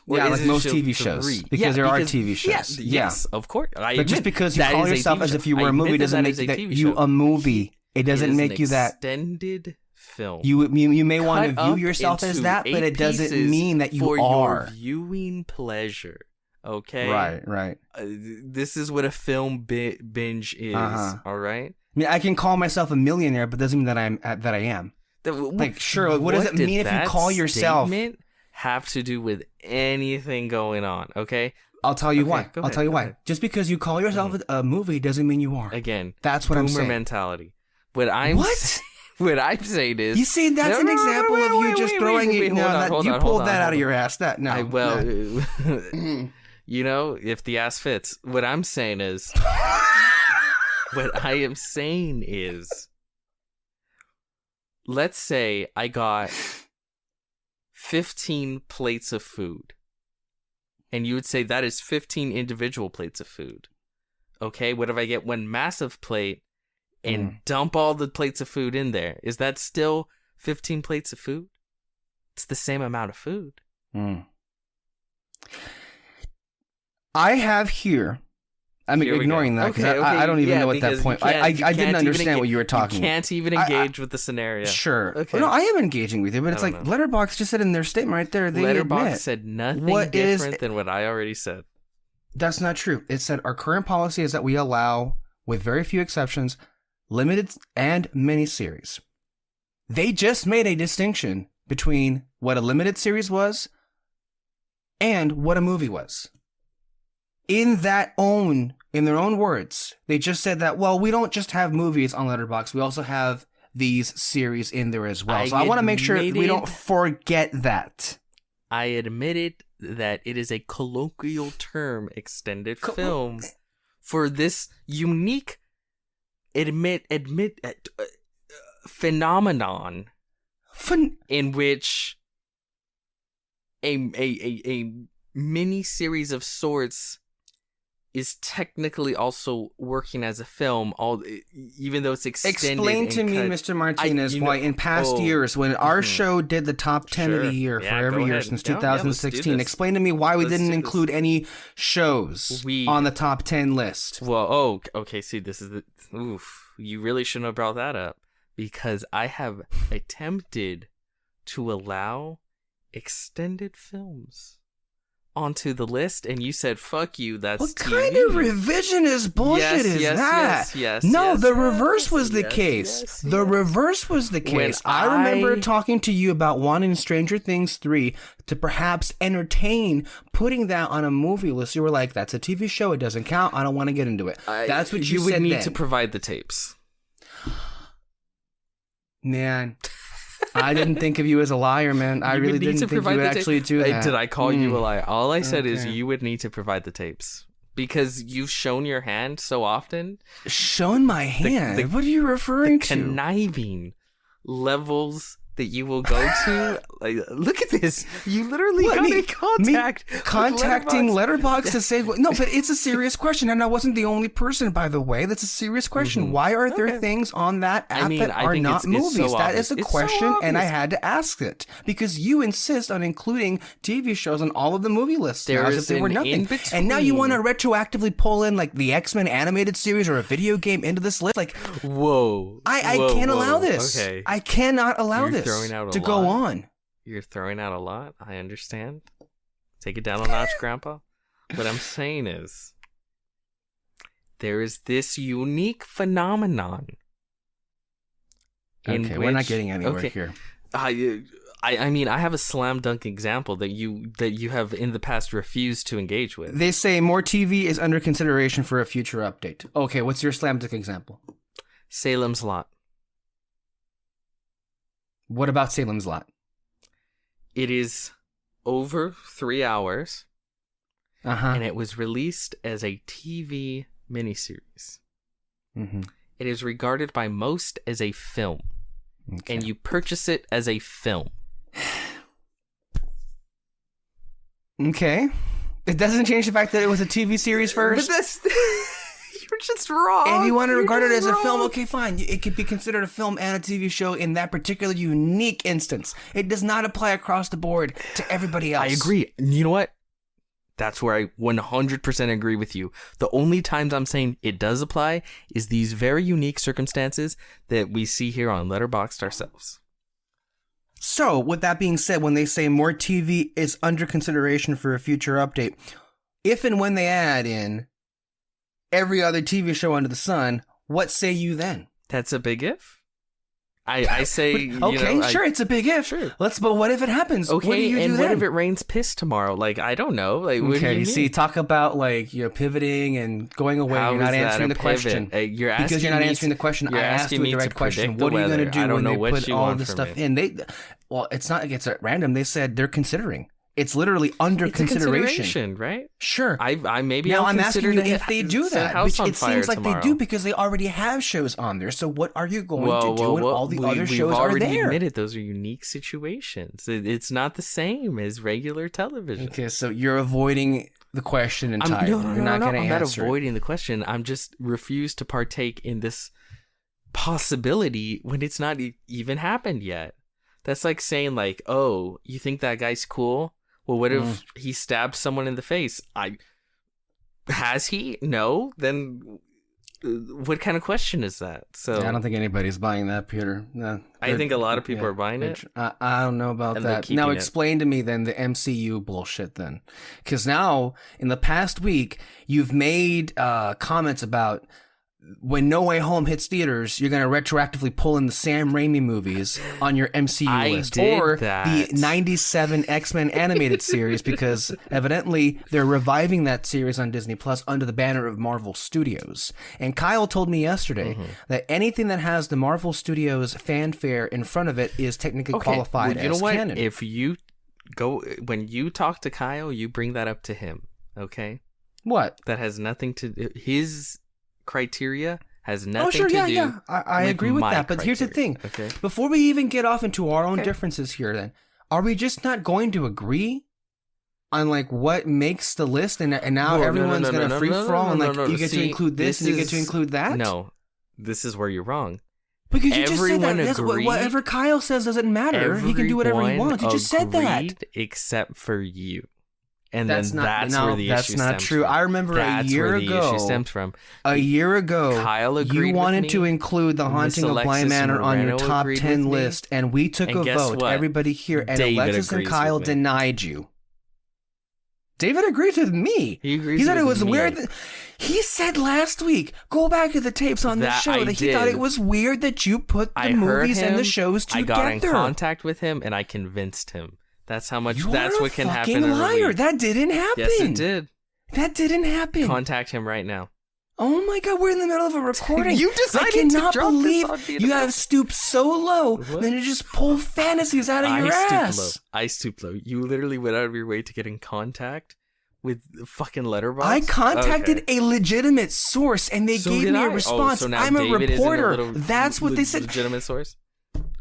Yeah, like most TV shows. Because there are TV shows. Yes, of course. But just because you call yourself as if you were a movie doesn't make that you a movie. It doesn't make you that. Extended film. You may want to view yourself as that, but it doesn't mean that you are. For your viewing pleasure. Okay? Right. This is what a film binge is. All right? I mean, I can call myself a millionaire, but doesn't mean that I am. Like, sure, what does it mean if you call yourself... have to do with anything going on, okay? I'll tell you why. I'll tell you why. Just because you call yourself a movie doesn't mean you are. Again, that's what I'm saying. Boomer mentality. What I'm saying is... You see, that's an example of you just throwing it... You pulled that out of your ass. You know, if the ass fits. What I'm saying is... What I am saying is... Let's say I got 15 plates of food. And you would say that is 15 individual plates of food. Okay, what if I get one massive plate and dump all the plates of food in there? Is that still 15 plates of food? It's the same amount of food. I have here... I'm ignoring that because I don't even know at that point. I didn't understand what you were talking about. You can't even engage with the scenario. Sure. Okay. No, I am engaging with you, but it's like Letterboxd just said in their statement right there. Letterboxd said nothing different than what I already said. That's not true. It said our current policy is that we allow, with very few exceptions, limited and miniseries. They just made a distinction between what a limited series was and what a movie was. In their own words, they just said that, well, we don't just have movies on Letterboxd, we also have these series in there as well. So I want to make sure we don't forget that. I admitted that it is a colloquial term, extended film, for this unique phenomenon in which a mini series of sorts is technically also working as a film, even though it's extended. Explain to me, Mr. Martinez, why in past years, when our show did the top 10 of the year for every year since 2016, explain to me why we didn't include any shows on the top 10 list. Well, okay, see, this is you really shouldn't have brought that up, because I have attempted to allow extended films onto the list, and you said, fuck you, that's what TV. Kind of revisionist bullshit is that? The reverse was the case. The reverse was the case. I remember talking to you about wanting Stranger Things 3 to perhaps entertain putting that on a movie list. You were like, that's a TV show, it doesn't count, I don't want to get into it. That's what you said. You would need to provide the tapes. Man, I didn't think of you as a liar, man. I really didn't think you would actually do that. Did I call you a liar? All I said is you would need to provide the tapes. Because you've shown your hand so often. Shown my hand? What are you referring to? Conniving levels that you will go to? Like, look at this. You literally got in contact. Contacting Letterboxd to say no, but it's a serious question, and I wasn't the only person, by the way. That's a serious question. Why are there things on that app that are not movies? It's so that is a question, and I had to ask it because you insist on including TV shows on all of the movie lists now as if they were nothing. And now you want to retroactively pull in like the X-Men animated series or a video game into this list. Like, whoa, I can't allow this. Okay. I cannot allow this to go on. You're throwing out a lot. I understand. Take it down a notch, Grandpa. What I'm saying is, there is this unique phenomenon. Okay, we're not getting anywhere here. I mean, I have a slam dunk example that you have in the past refused to engage with. They say more TV is under consideration for a future update. Okay, what's your slam dunk example? Salem's Lot. What about Salem's Lot? It is over 3 hours, and it was released as a TV miniseries. It is regarded by most as a film, and you purchase it as a film. Okay. It doesn't change the fact that it was a TV series first. But that's... You're just wrong. And you want to regard it as a film? Okay, fine. It could be considered a film and a TV show in that particular unique instance. It does not apply across the board to everybody else. I agree. You know what? That's where I 100% agree with you. The only times I'm saying it does apply is these very unique circumstances that we see here on Letterboxd ourselves. So, with that being said, when they say more TV is under consideration for a future update, if and when they add in every other TV show under the sun, what say you then? That's a big if. I say, okay, sure, it's a big if. Sure. But what if it happens? Okay, what do you do what if it rains piss tomorrow? Like, I don't know. Like, what do you mean? See, talk about like pivoting and going away. How you're not is that answering the question. You're asking because you're not answering the question. I asked you a direct question. What are you going to do when they put all this stuff in? Well, it's not like it's at random. They said they're considering. It's literally under consideration, right? Sure. I'm asking you if they do that, which it seems like tomorrow. they do because they already have shows on there. So what are you going to do when all the other shows are there? We've already admitted those are unique situations. It's not the same as regular television. Okay, so you're avoiding the question entirely. You're not going to answer. I'm not avoiding the question. I'm just refused to partake in this possibility when it's not even happened yet. That's like saying like, oh, you think that guy's cool? Well, what if he stabbed someone in the face? Has he? No? Then what kind of question is that? So I don't think anybody's buying that, Peter. No, I think a lot of people are buying it. I don't know about that. Now explain to me then the MCU bullshit then. Because now, in the past week, you've made comments about when No Way Home hits theaters, you're going to retroactively pull in the Sam Raimi movies on your MCU list. Or the 97 X-Men animated series, because evidently they're reviving that series on Disney Plus under the banner of Marvel Studios. And Kyle told me yesterday that anything that has the Marvel Studios fanfare in front of it is technically qualified as canon. If you when you talk to Kyle, you bring that up to him, okay? What? That has nothing to do... His criteria has nothing to do. Yeah. I agree with that. But here's the thing. Okay. Before we even get off into our own differences here, then, are we just not going to agree on like what makes the list, and now everyone's going to free for all, and like you get to include this and you get to include that? No, this is where you're wrong. Because you just said that. Whatever Kyle says doesn't matter. He can do whatever he wants. You just said that. Except for you. And that's then that's where the issue stems from. That's not true. I remember a year ago. The issue stems from. A year ago, Kyle agreed you wanted to include The Haunting of Bly Manor on your top 10 list, and we took a vote. What? Everybody here, and Alexis and Kyle denied you. David agrees with me. He said it was weird. He said last week, go back to the tapes on the show, that he thought it was weird that you put the movies and the shows together. I got in contact with him, and I convinced him. That's how much. That's what can happen. You're a fucking liar. That didn't happen. Yes, it did. That didn't happen. Contact him right now. Oh my God, we're in the middle of a recording. You decided to drop this on me. You have stooped so low, then you just pull fantasies out of your ass. I stooped low. You literally went out of your way to get in contact with fucking Letterboxd. I contacted a legitimate source, and they gave me a response. So now I'm David a reporter. Is in a That's what they said. Legitimate source.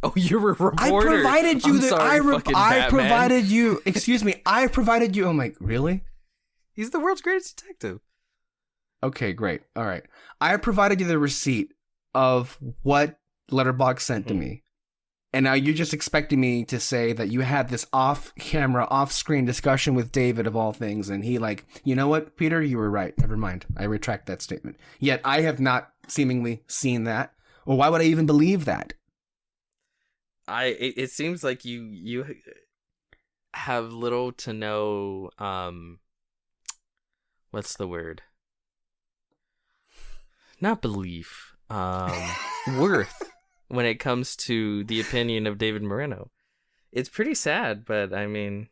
Oh, you're a reporter. I provided you I provided you. Excuse me. I provided you. I'm like, really? He's the world's greatest detective. Okay, great. All right. I provided you the receipt of what Letterboxd sent to me. And now you're just expecting me to say that you had this off-camera, off-screen discussion with David of all things, and he like, you know what, Peter, you were right. Never mind. I retract that statement. Yet I have not seemingly seen that. Or why would I even believe that? It seems like you have little to no what's the word? Not belief. Worth. When it comes to the opinion of David Moreno. It's pretty sad, but I mean,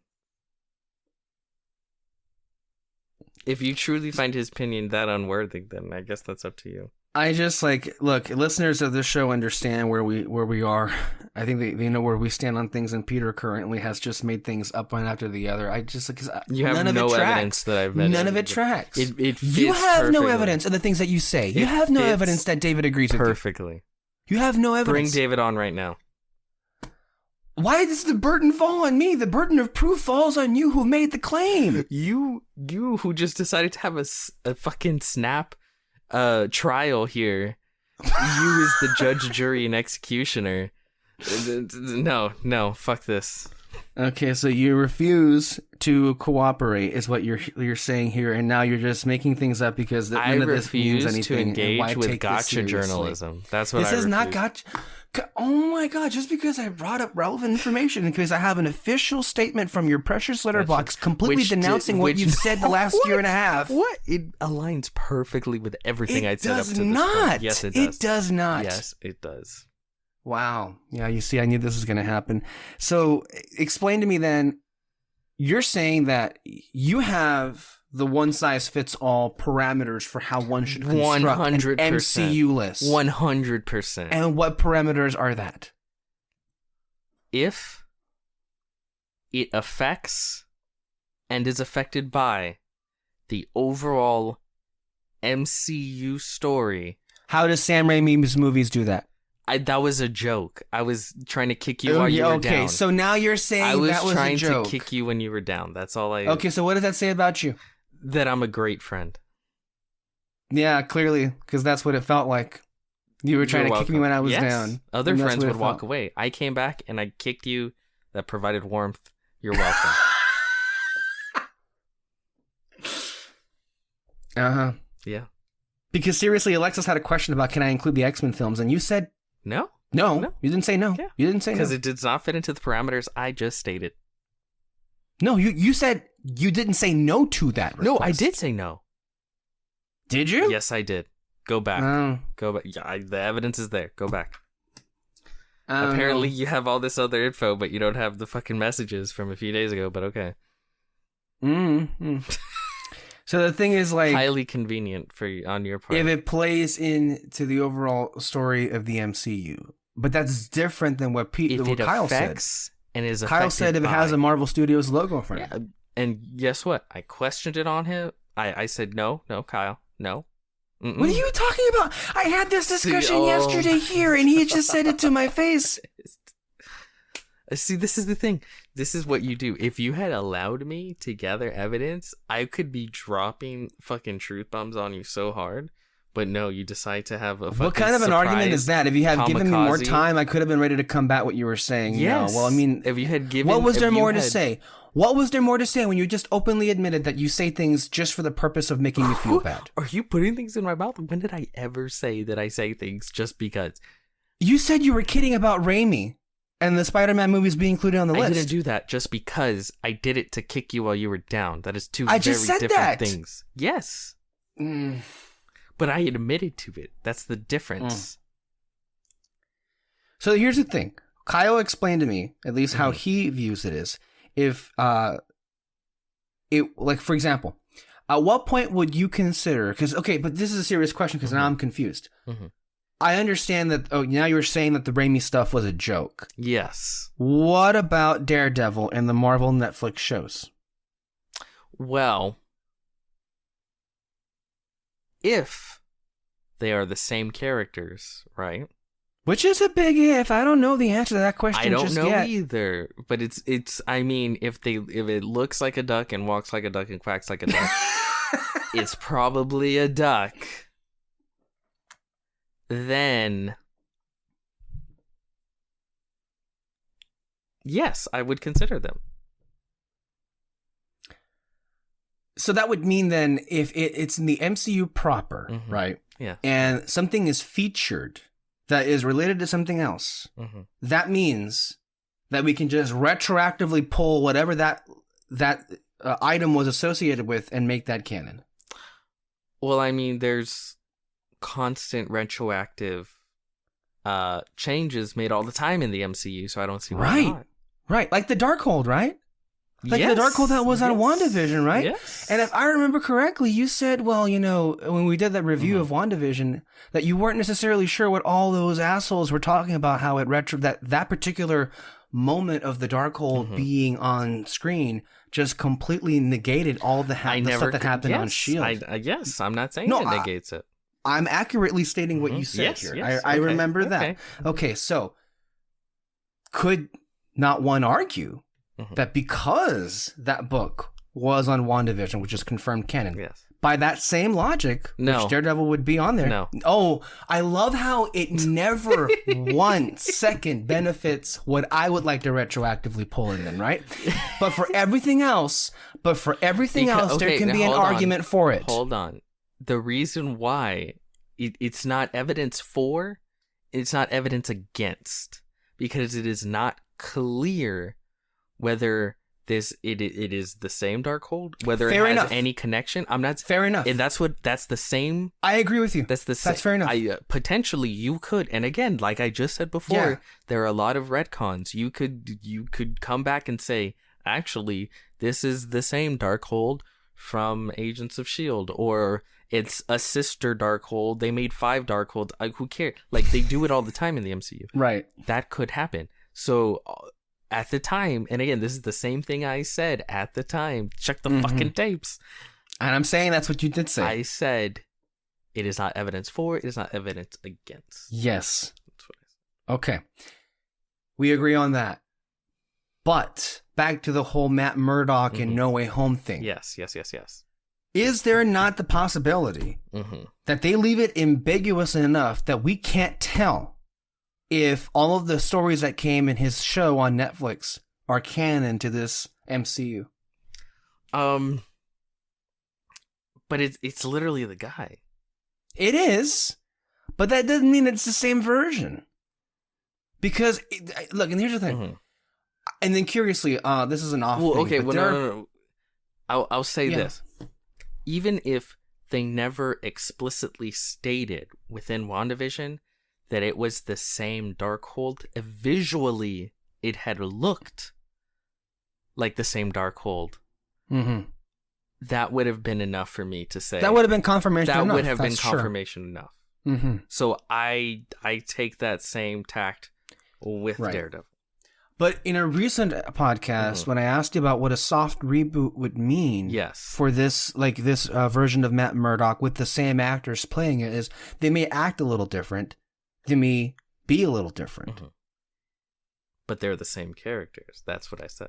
if you truly find his opinion that unworthy, then I guess that's up to you. I just look, listeners of this show understand where we are. I think they know where we stand on things, and Peter currently has just made things up one after the other. I just, because you have no evidence that I've met. None of it tracks. It fits you have perfectly. No evidence of the things that you say. You have no evidence that David agrees with you. Perfectly. You have no evidence. Bring David on right now. Why does the burden fall on me? The burden of proof falls on you who made the claim. You who just decided to have a fucking snap trial here. You as the judge, jury, and executioner. No, fuck this. Okay, so you refuse to cooperate is what you're saying here, and now you're just making things up because none of this means anything. I refuse to engage with gotcha journalism. That's what this I refuse. This is not gotcha. Oh my god, just because I brought up relevant information and because I have an official statement from your precious letterbox completely denouncing what you've said the last year and a half. What? It aligns perfectly with everything I'd said up to this point. Yes, it does. It does not. Yes, it does. Wow. Yeah, you see, I knew this was going to happen. So explain to me then, you're saying that you have the one-size-fits-all parameters for how one should construct 100%. an MCU list. 100%. And what parameters are that? If it affects and is affected by the overall MCU story. How does Sam Raimi's movies do that? That was a joke. I was trying to kick you while you were down. Okay, so now you're saying that was a joke. I was trying to kick you when you were down. That's all I... Okay, so what does that say about you? That I'm a great friend. Yeah, clearly, because that's what it felt like. You were trying to kick me when I was down. Other friends would walk away. I came back and I kicked you. That provided warmth. You're welcome. Uh-huh. Yeah. Because seriously, Alexis had a question about can I include the X-Men films, and you said... No. No. You didn't say no. Yeah. You didn't say no. Because it does not fit into the parameters I just stated. No, you said you didn't say no to that request. No, I did say no. Did you? Yes, I did. Go back. Oh. Go back. Yeah, the evidence is there. Go back. Apparently, you have all this other info, but you don't have the fucking messages from a few days ago, but okay. Mm-hmm. So the thing is, like... highly convenient on your part. If it plays into the overall story of the MCU. But that's different than what Kyle said. And is Kyle said if it has a Marvel Studios logo for it. Yeah, and guess what? I questioned it on him. I said, no, Kyle, no. Mm-mm. What are you talking about? I had this discussion yesterday here, and he just said it to my face. See, this is the thing. This is what you do. If you had allowed me to gather evidence, I could be dropping fucking truth bombs on you so hard. But no, you decide to have a fucking What kind of an argument is that? If you had given me more time, I could have been ready to combat what you were saying. Yes. No. Well, I mean, if you had given, what was there more to say? What was there more to say when you just openly admitted that you say things just for the purpose of making me feel bad? Are you putting things in my mouth? When did I ever say that I say things just because? You said you were kidding about Raimi and the Spider-Man movies being included on the list. I didn't do that just because I did it to kick you while you were down. That is two very different things. Yes. Mm. But I admitted to it. That's the difference. So here's the thing. Kyle explained to me, at least how he views it is, if, like, for example, at what point would you consider, because, okay, but this is a serious question because now I'm confused. Mm-hmm. I understand that, now you're saying that the Raimi stuff was a joke. Yes. What about Daredevil and the Marvel Netflix shows? Well, if they are the same characters, right? Which is a big if. I don't know the answer to that question. I don't just know yet. either. But it's. I mean, if it looks like a duck and walks like a duck and quacks like a duck, it's probably a duck. Then, yes, I would consider them. So that would mean then if it's in the MCU proper, right? Yeah. And something is featured that is related to something else, that means that we can just retroactively pull whatever that item was associated with and make that canon. Well, I mean, there's constant retroactive changes made all the time in the MCU, so I don't see why not. Right. Like the Darkhold, right? Like yes. the Darkhold that was on WandaVision, right? Yes. And if I remember correctly, you said, well, you know, when we did that review of WandaVision, that you weren't necessarily sure what all those assholes were talking about, how it that particular moment of the Darkhold being on screen just completely negated all the stuff that happened on S.H.I.E.L.D. Yes, I'm not saying it negates it. I'm accurately stating what you said here. Yes, I remember that. Okay, so could not one argue that because that book was on WandaVision, which is confirmed canon, by that same logic, which Daredevil would be on there. No. Oh, I love how it never 1 second benefits what I would like to retroactively pull in then, right? But for everything else, there can be an argument for it. Hold on. The reason why it's not evidence for, it's not evidence against, because it is not clear whether it is the same Darkhold, whether fair it has enough. any connection. I'm not fair enough, and that's the same. I agree with you. That's fair enough. Potentially you could, and again, like I just said before, there are a lot of retcons. You could come back and say, actually, this is the same Darkhold from Agents of S.H.I.E.L.D., or it's a sister Darkhold. They made 5 Darkholds. Who cares? Like, they do it all the time in the MCU. Right. That could happen. So at the time, and again, this is the same thing I said at the time. Check the fucking tapes. And I'm saying that's what you did say. I said it is not evidence for, it is not evidence against. Yes. That's what I said. Okay. We agree on that. But back to the whole Matt Murdock and No Way Home thing. Yes. Is there not the possibility that they leave it ambiguous enough that we can't tell if all of the stories that came in his show on Netflix are canon to this MCU? But it's literally the guy. It is, but that doesn't mean it's the same version. Because look, and here's the thing. And then curiously, this is an off. Well, thing, okay, but no. I'll say this. Even if they never explicitly stated within WandaVision that it was the same Darkhold, visually it had looked like the same Darkhold. That would have been enough for me to say. That would have been confirmation enough. That would have been That's confirmation enough. So I take that same tact with Daredevil. But in a recent podcast, when I asked you about what a soft reboot would mean for this version of Matt Murdock with the same actors playing it, is they may act a little different. They may be a little different. But they're the same characters. That's what I said.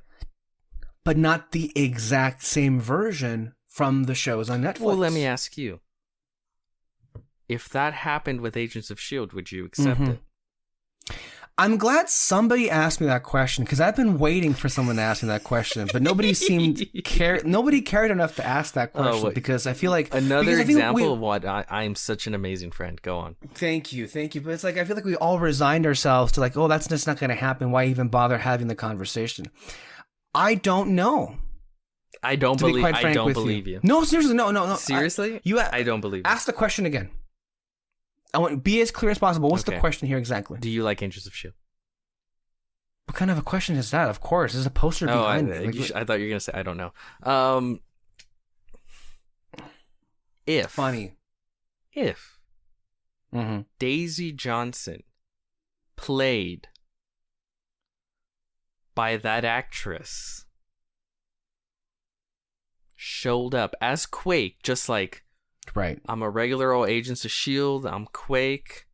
But not the exact same version from the shows on Netflix. Well, let me ask you. If that happened with Agents of S.H.I.E.L.D., would you accept it? I'm glad somebody asked me that question, because I've been waiting for someone to ask me that question, but nobody nobody cared enough to ask that question, because I feel like another example of what I'm such an amazing friend. Go on. Thank you. But it's like I feel like we all resigned ourselves to like, oh, that's just not going to happen. Why even bother having the conversation? I don't know. I don't believe you. No, seriously, no. Seriously, I don't believe you. Ask the question again. I want to be as clear as possible. What's the question here exactly? Do you like Agents of S.H.I.E.L.D.? What kind of a question is that? Of course. There's a poster behind it. I thought you were going to say, I don't know. If Daisy Johnson played by that actress showed up as Quake, just like, right, I'm a regular old Agents of S.H.I.E.L.D., I'm Quake,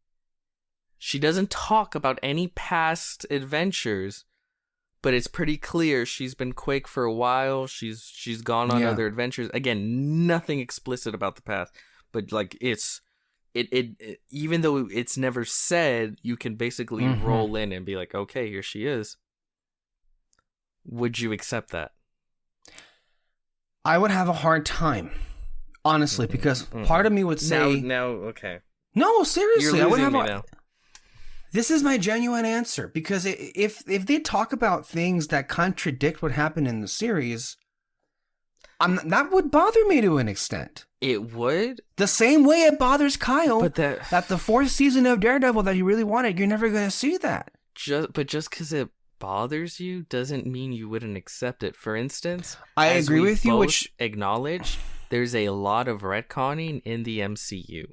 She doesn't talk about any past adventures, but it's pretty clear she's been Quake for a while. She's gone on other adventures. Again, nothing explicit about the past, but like it even though it's never said, you can basically roll in and be like, okay, here she is. Would you accept that? I would have a hard time, honestly, because part of me would say okay. No, seriously, I would have now. This is my genuine answer, because if they talk about things that contradict what happened in the series, that would bother me to an extent. It would? The same way it bothers Kyle but that the fourth season of Daredevil that he really wanted, you're never going to see that. Just because it bothers you doesn't mean you wouldn't accept it. For instance, I agree with you, which acknowledge there's a lot of retconning in the MCU.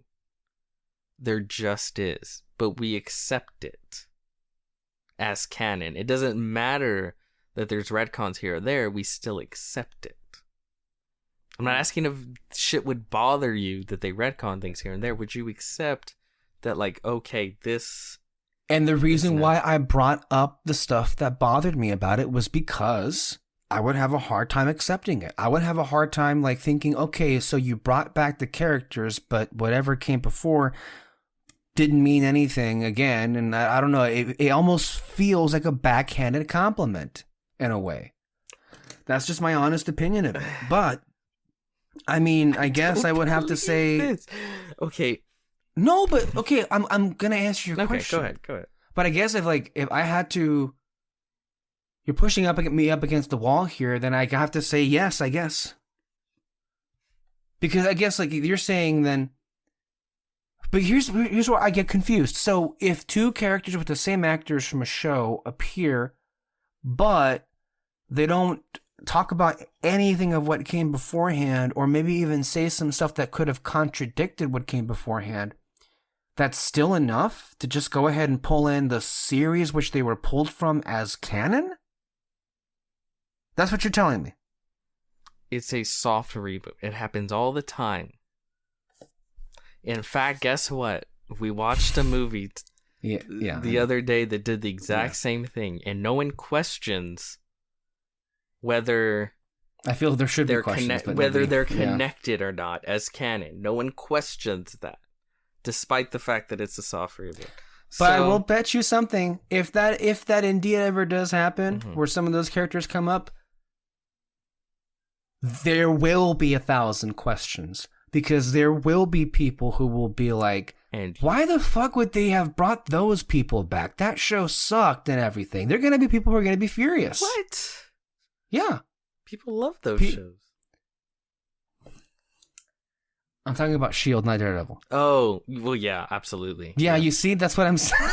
There just is. But we accept it as canon. It doesn't matter that there's retcons here or there, we still accept it. I'm not asking if shit would bother you that they retcon things here and there. Would you accept that, like, okay, this... And the reason why I brought up the stuff that bothered me about it was because I would have a hard time accepting it. I would have a hard time, like, thinking, okay, so you brought back the characters, but whatever came before didn't mean anything again. And I don't know, it almost feels like a backhanded compliment in a way. That's just my honest opinion of it. But, I mean, I guess I would have to say... This. Okay. No, but, okay, I'm going to answer your question. Okay, go ahead. But I guess if I had to... You're pushing me up against the wall here, then I have to say yes, I guess. Because I guess, like, you're saying then... But here's where I get confused. So if two characters with the same actors from a show appear, but they don't talk about anything of what came beforehand, or maybe even say some stuff that could have contradicted what came beforehand, that's still enough to just go ahead and pull in the series which they were pulled from as canon? That's what you're telling me. It's a soft reboot. It happens all the time. In fact, guess what? We watched a movie the other day that did the exact same thing, and no one questions whether I feel there should be questions, but whether they're connected or not as canon. No one questions that, despite the fact that it's a soft reboot. But I will bet you something. If that indeed ever does happen, where some of those characters come up, there will be 1,000 questions. Because there will be people who will be like, why the fuck would they have brought those people back? That show sucked and everything. There are going to be people who are going to be furious. What? Yeah. People love those shows. I'm talking about S.H.I.E.L.D., not Daredevil. Oh, well, yeah, absolutely. Yeah, you see, that's what I'm saying.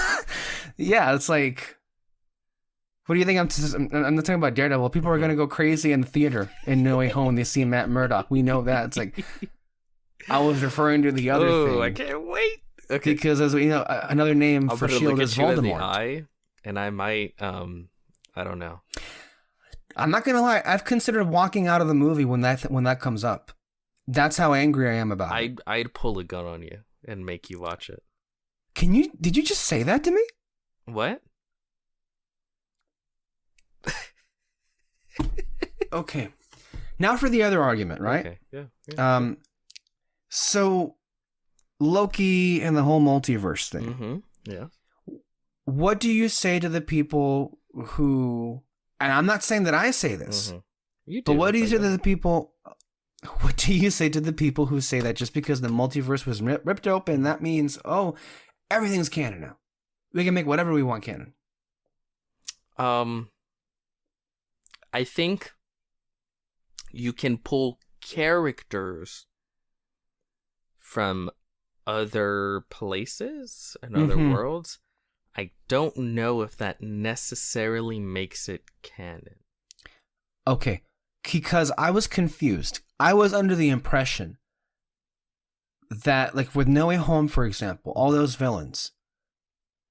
Yeah, it's like, what do you think? I'm not talking about Daredevil. People are going to go crazy in the theater in No Way Home when they see Matt Murdock. We know that. It's like... I was referring to the other thing. I can't wait. Okay. Because, as we know, another name for S.H.I.E.L.D. is Voldemort. In the eye, and I might, I don't know. I'm not going to lie. I've considered walking out of the movie when that comes up. That's how angry I am about it. I'd pull a gun on you and make you watch it. Did you just say that to me? What? Okay. Now for the other argument, right? Okay. Yeah. So, Loki and the whole multiverse thing. Mm-hmm. Yeah. What do you say to the people who... And I'm not saying that I say this. You do, but what do you say to the people... What do you say to the people who say that just because the multiverse was ripped open, that means, oh, everything's canon now. We can make whatever we want canon. I think you can pull characters from other places and other worlds. I don't know if that necessarily makes it canon. Okay, because I was confused. I was under the impression that, like with No Way Home, for example, all those villains,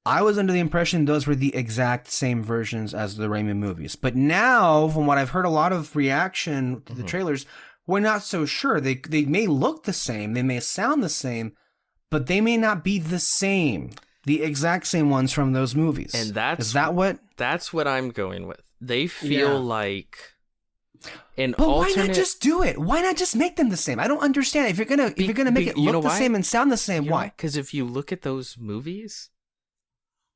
I was under the impression those were the exact same versions as the Raimi movies. But now, from what I've heard, a lot of reaction to the trailers, we're not so sure. They may look the same, they may sound the same, but they may not be the same. The exact same ones from those movies. And is that what? That's what I'm going with. They feel like an but alternate. why not just do it? Why not just make them the same? I don't understand. If you're gonna make it look the same and sound the same, why? Because if you look at those movies,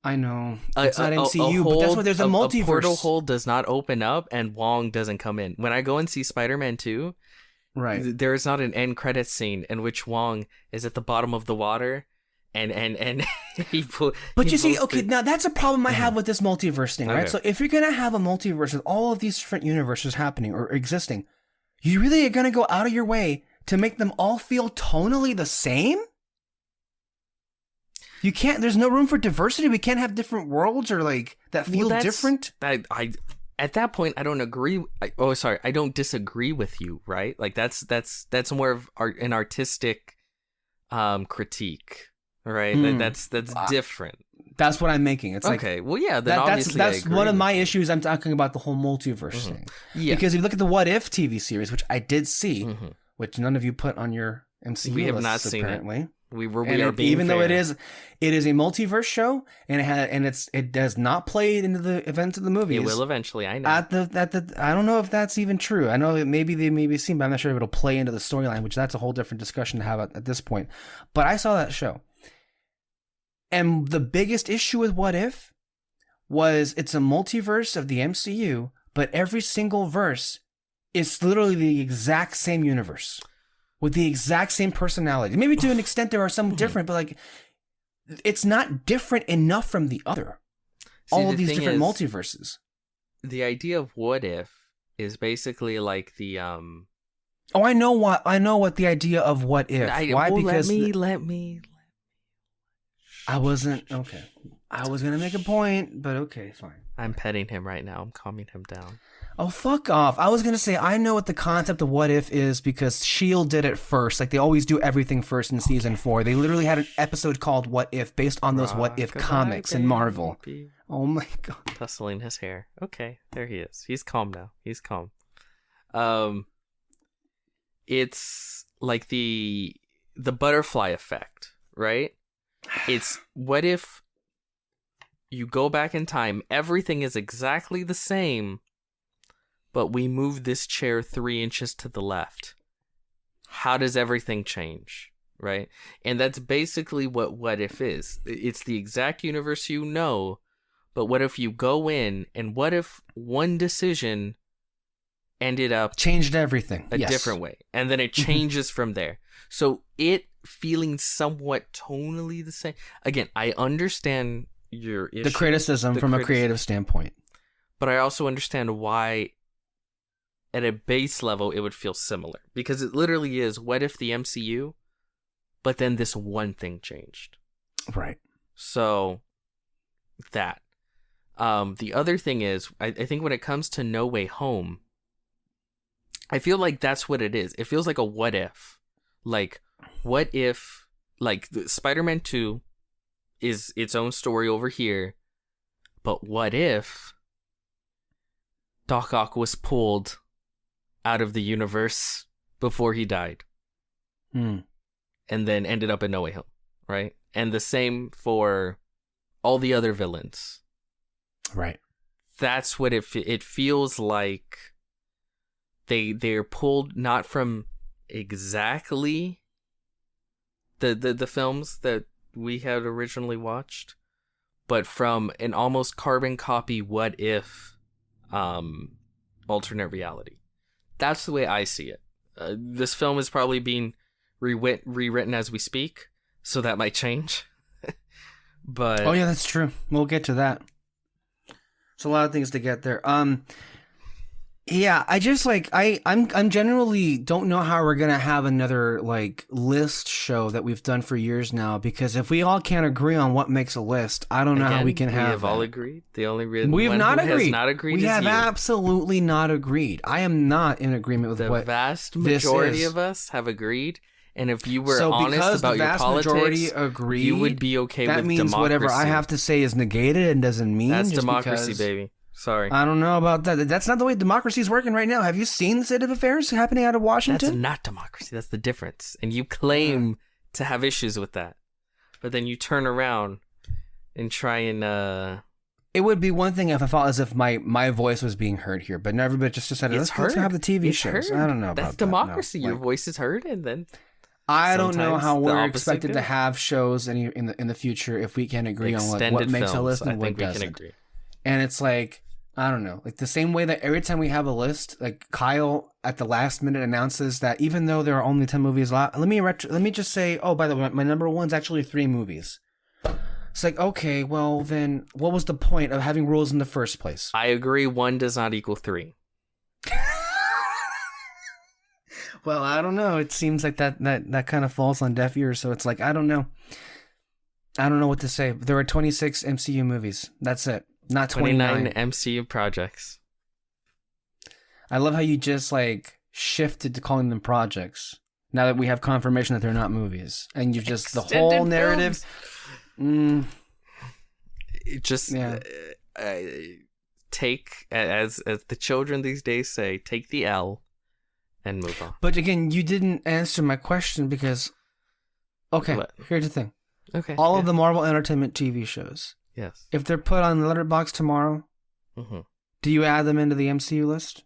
I know it's not MCU, but that's why there's a multiverse. A portal hole does not open up, and Wong doesn't come in. When I go and see Spider-Man 2, right, there is not an end credits scene in which Wong is at the bottom of the water. And But you see, okay, now that's a problem I have with this multiverse thing, right? Okay. So if you're gonna have a multiverse with all of these different universes happening or existing, you really are gonna go out of your way to make them all feel tonally the same? You can't. There's no room for diversity. We can't have different worlds or like that feel different. I at that point I don't agree. I don't disagree with you, right? Like that's more of an artistic critique. Right, that's different. That's what I'm making. It's okay. Well, yeah. Then obviously that's one of my issues. I'm talking about the whole multiverse thing. Yeah. Because if you look at the What If TV series, which I did see, which none of you put on your MCU we have lists, not seen apparently. It. We are being even fair. though it is a multiverse show, and it does not play into the events of the movies. It will eventually. I know. I don't know if that's even true. I know maybe they may be seen, but I'm not sure if it'll play into the storyline, which that's a whole different discussion to have at this point. But I saw that show. And the biggest issue with What If was it's a multiverse of the MCU, but every single verse is literally the exact same universe with the exact same personality. Maybe to an extent there are some different, but like it's not different enough from the other. All of these different multiverses. The idea of What If is basically like the Oh, I know what the idea of What If. Why? Because let me. I wasn't okay. I was gonna make a point, but okay, fine. I'm petting him right now. I'm calming him down. Oh, fuck off. I was gonna say I know what the concept of What If is because S.H.I.E.L.D. did it first. Like they always do everything first in season 4. They literally had an episode called What If based on those What If comics in Marvel. Oh my god. Tussling his hair. Okay, there he is. He's calm now. He's calm. It's like the butterfly effect, right? It's what if you go back in time, everything is exactly the same, but we move this chair 3 inches to the left. How does everything change, right? And that's basically what if is. It's the exact universe you know, but what if you go in, and what if one decision ended up changed everything a different way, and then it changes from there. So it feeling somewhat tonally the same. Again, I understand your issue, the criticism from a creative standpoint, but I also understand why at a base level it would feel similar, because it literally is what if the MCU, but then this one thing changed, right? So that the other thing is I think when it comes to No Way Home, I feel like that's what it is. It feels like a what if. Like, what if, like, Spider-Man 2 is its own story over here, but what if Doc Ock was pulled out of the universe before he died? And then ended up in No Way Home, right? And the same for all the other villains. Right. That's what it feels like. They're pulled not from exactly the films that we had originally watched, but from an almost carbon copy what if alternate reality. That's the way I see it. This film is probably being rewritten as we speak, so that might change. But oh yeah, that's true. We'll get to that. It's a lot of things to get there. Yeah, I just like I'm generally don't know how we're gonna have another like list show that we've done for years now, because if we all can't agree on what makes a list, I don't know how we can have. We have all agreed. The only reason we have not agreed. Has not agreed. We is have you. Absolutely not agreed. I am not in agreement with the what vast majority of us have agreed. And if you were so honest about your politics, agreed, you would be okay with democracy. That means whatever I have to say is negated and doesn't mean that's just democracy, because... baby. Sorry. I don't know about that. That's not the way democracy is working right now. Have you seen the state of affairs happening out of Washington? That's not democracy. That's the difference. And you claim to have issues with that. But then you turn around and try and It would be one thing if I felt as if my voice was being heard here, but everybody just decided, let's have the TV shows. I don't know about That's democracy. Your voice is heard, and then I don't know how we're expected to have shows in the future if we can't agree on what makes a list and what doesn't. And it's like, I don't know, like the same way that every time we have a list, like Kyle at the last minute announces that even though there are only 10 movies left, let me just say, oh, by the way, my number one's actually 3 movies. It's like, okay, well then what was the point of having rules in the first place? I agree, 1 does not equal 3. Well, I don't know. It seems like that kind of falls on deaf ears, so it's like, I don't know. I don't know what to say. There are 26 MCU movies. That's it. Not 29 MCU projects. I love how you just like shifted to calling them projects now that we have confirmation that they're not movies, and you've just Extended the whole narrative. Take as the children these days say, take the L and move on. But again, you didn't answer my question because. Okay, here's the thing. Okay, all of the Marvel Entertainment TV shows. Yes. If they're put on Letterboxd tomorrow, do you add them into the MCU list?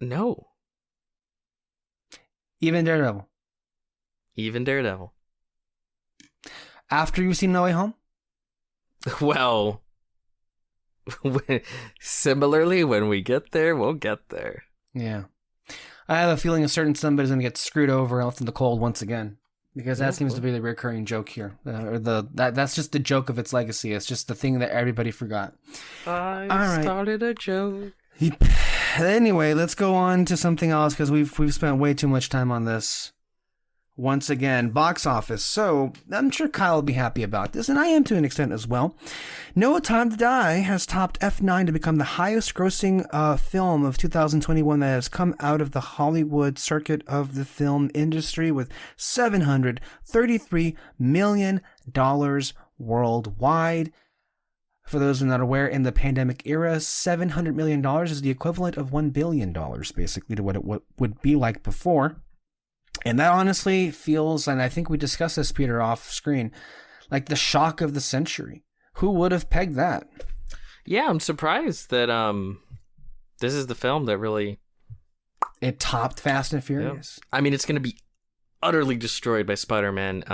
No. Even Daredevil? Even Daredevil. After you've seen No Way Home? Well, similarly, when we get there, we'll get there. Yeah. I have a feeling a certain somebody's going to get screwed over and left in the cold once again. Because that seems to be the recurring joke here. That's just the joke of its legacy. It's just the thing that everybody forgot. I started a joke. Anyway, let's go on to something else because we've spent way too much time on this. Once again, box office. So I'm sure Kyle will be happy about this, and I am to an extent as well. No Time to Die has topped F9 to become the highest grossing film of 2021 that has come out of the Hollywood circuit of the film industry with $733 million worldwide. For those who are not aware, in the pandemic era, $700 million is the equivalent of $1 billion, basically, to what it would be like before. And that honestly feels, and I think we discussed this, Peter, off screen, like the shock of the century. Who would have pegged that? Yeah, I'm surprised that this is the film that really... It topped Fast and Furious. Yeah. I mean, it's going to be utterly destroyed by Spider-Man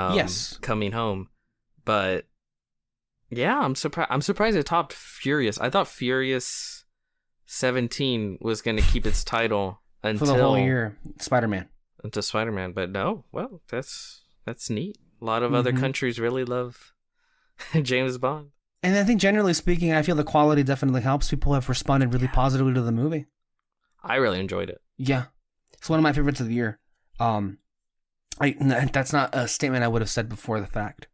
coming home. But yeah, I'm surprised it topped Furious. I thought Furious 17 was going to keep its title until... For the whole year, Spider-Man. Into Spider-Man, but no, well, that's neat. A lot of other countries really love James Bond. And I think generally speaking, I feel the quality definitely helps. People have responded really positively to the movie. I really enjoyed it. Yeah. It's one of my favorites of the year. That's not a statement I would have said before the fact.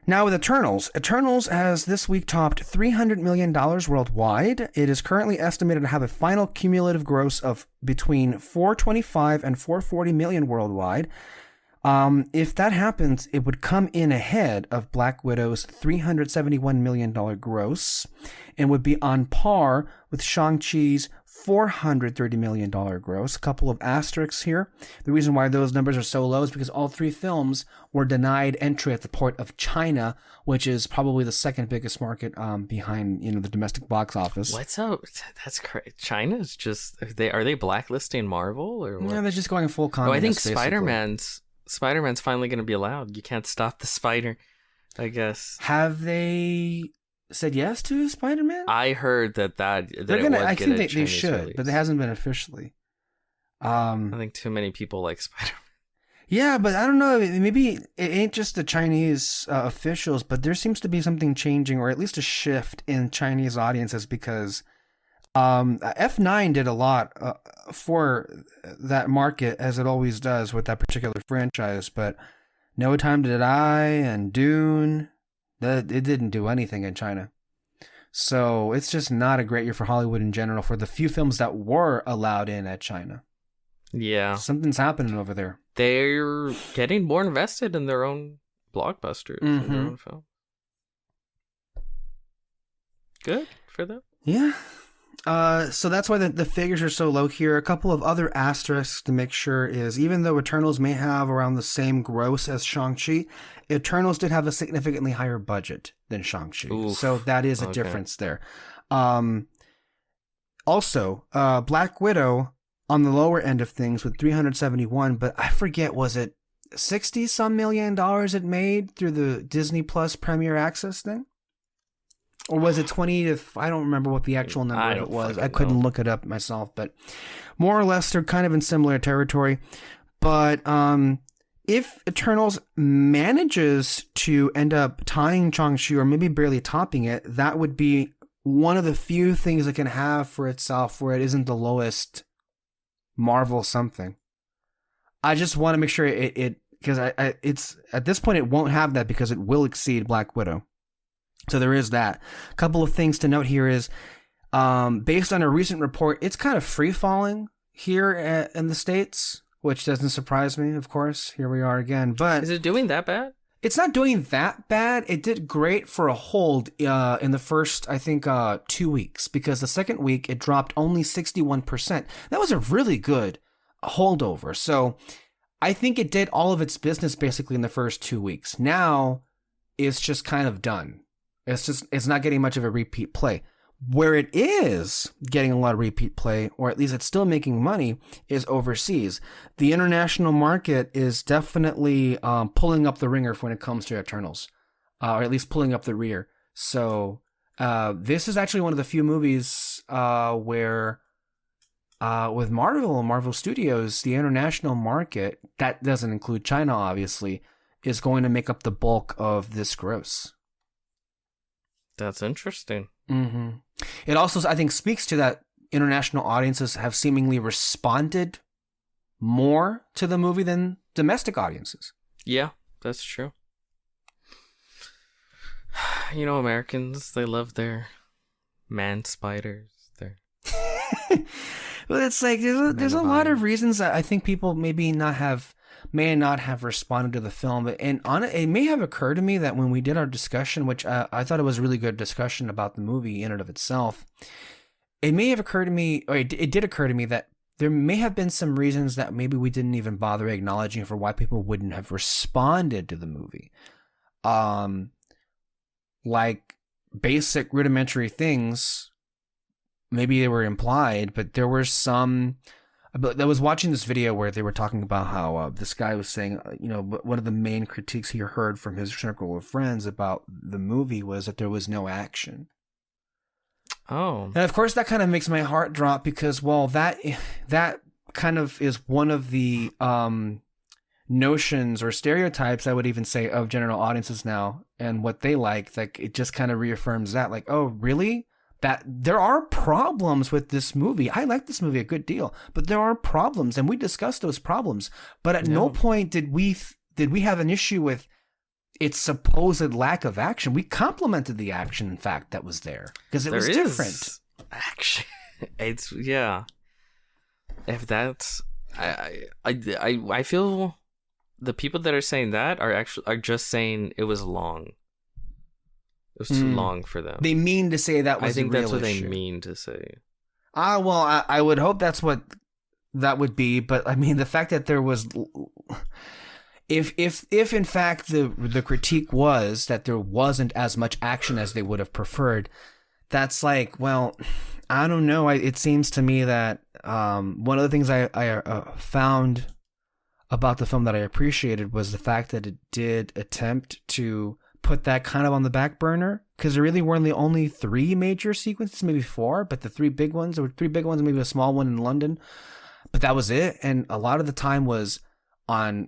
Now with Eternals has this week topped $300 million worldwide. It is currently estimated to have a final cumulative gross of between $425 and $440 million worldwide. If that happens, it would come in ahead of Black Widow's $371 million gross and would be on par with Shang-Chi's $430 million gross. A couple of asterisks here. The reason why those numbers are so low is because all 3 films were denied entry at the port of China, which is probably the second biggest market behind the domestic box office. What's up? That's crazy. China's just are they blacklisting Marvel or what? Yeah, they're just going full communist. I think Spider-Man's finally going to be allowed. You can't stop the spider, I guess. Have they said yes to Spider-Man? I heard that they're gonna. I think they should, release. But it hasn't been officially. I think too many people like Spider-Man. Yeah, but I don't know. Maybe it ain't just the Chinese officials, but there seems to be something changing, or at least a shift in Chinese audiences, because F9 did a lot for that market, as it always does with that particular franchise. But No Time to Die and Dune, it didn't do anything in China. So it's just not a great year for Hollywood in general for the few films that were allowed in at China. Yeah. Something's happening over there. They're getting more invested in their own blockbusters, in their own film. Good for them. Yeah. So that's why the figures are so low here. A couple of other asterisks to make sure is, even though Eternals may have around the same gross as Shang-Chi, Eternals did have a significantly higher budget than Shang-Chi. Oof. So that is a Okay. difference there. Also, Black Widow on the lower end of things with 371, but I forget, was it 60 some million dollars it made through the Disney Plus Premier Access thing? Or was it 20 to... I don't remember what the actual number of it was. I couldn't look it up myself, but more or less they're kind of in similar territory. But if Eternals manages to end up tying Shang-Chi or maybe barely topping it, that would be one of the few things it can have for itself where it isn't the lowest Marvel something. I just want to make sure it because it's at this point it won't have that because it will exceed Black Widow. So there is that. A couple of things to note here is, based on a recent report, it's kind of free-falling here in the States, which doesn't surprise me, of course. Here we are again. But Is it doing that bad? it's not doing that bad. It did great for a hold in the first, I think, 2 weeks, because the second week it dropped only 61%. That was a really good holdover. So I think it did all of its business basically in the first 2 weeks. Now it's just kind of done. It's not getting much of a repeat play. Where it is getting a lot of repeat play, or at least it's still making money, is overseas. The international market is definitely pulling up the ringer when it comes to Eternals, or at least pulling up the rear. So this is actually one of the few movies where, with Marvel Studios, the international market, that doesn't include China obviously, is going to make up the bulk of this gross. That's interesting. Mm-hmm. It also, I think, speaks to that international audiences have seemingly responded more to the movie than domestic audiences. Yeah, that's true. You know, Americans, they love their man spiders. Well, it's like there's a lot of reasons that I think people may not have responded to the film, and it may have occurred to me that when we did our discussion, which I thought it was a really good discussion about the movie in and of itself, it may have occurred to me, or it did occur to me, that there may have been some reasons that maybe we didn't even bother acknowledging for why people wouldn't have responded to the movie, like basic rudimentary things. Maybe they were implied, but there were some. I was watching this video where they were talking about how this guy was saying, one of the main critiques he heard from his circle of friends about the movie was that there was no action. Oh. And of course, that kind of makes my heart drop because, well, that kind of is one of the notions or stereotypes, I would even say, of general audiences now and what they like. Like, it just kind of reaffirms that, like, oh, really? That there are problems with this movie. I like this movie a good deal, but there are problems, and we discussed those problems. But at no point did we have an issue with its supposed lack of action. We complimented the action, in fact, that was there because it was different. Action, it's If that's, I feel the people that are saying that are just saying it was long. It was too long for them. They mean to say that was. I think the real that's what issue. they mean to say. Well, I would hope that's what that would be. But I mean, the fact that there was, if in fact the critique was that there wasn't as much action as they would have preferred, that's like, well, I don't know. It seems to me that one of the things I found about the film that I appreciated was the fact that it did attempt to put that kind of on the back burner, because there really were only 3 major sequences, maybe 4, but the 3 big ones, there were 3 big ones, maybe a small one in London, but that was it. And a lot of the time was on,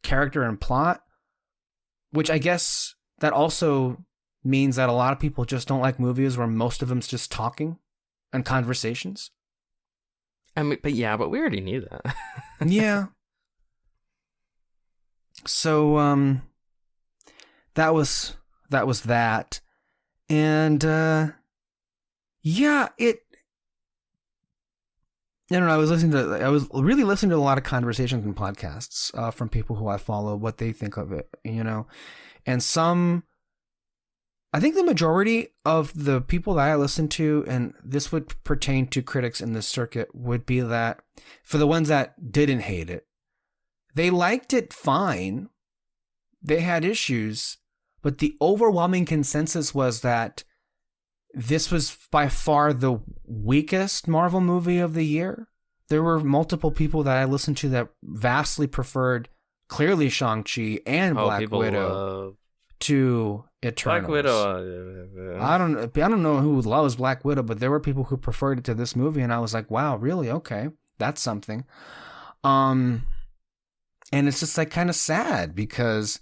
character and plot, which I guess that also means that a lot of people just don't like movies where most of them's just talking and conversations. I mean, but we already knew that. Yeah. So, that was that. And, I don't know, I was really listening to a lot of conversations and podcasts, from people who I follow, what they think of it, and some, I think the majority of the people that I listen to, and this would pertain to critics in this circuit, would be that for the ones that didn't hate it, they liked it fine. They had issues, but the overwhelming consensus was that this was by far the weakest Marvel movie of the year. There were multiple people that I listened to that vastly preferred clearly Shang-Chi and Black Widow to Eternals. Black Widow. I don't know who loves Black Widow, but there were people who preferred it to this movie, and I was like, wow, really? Okay, that's something. And it's just like kind of sad because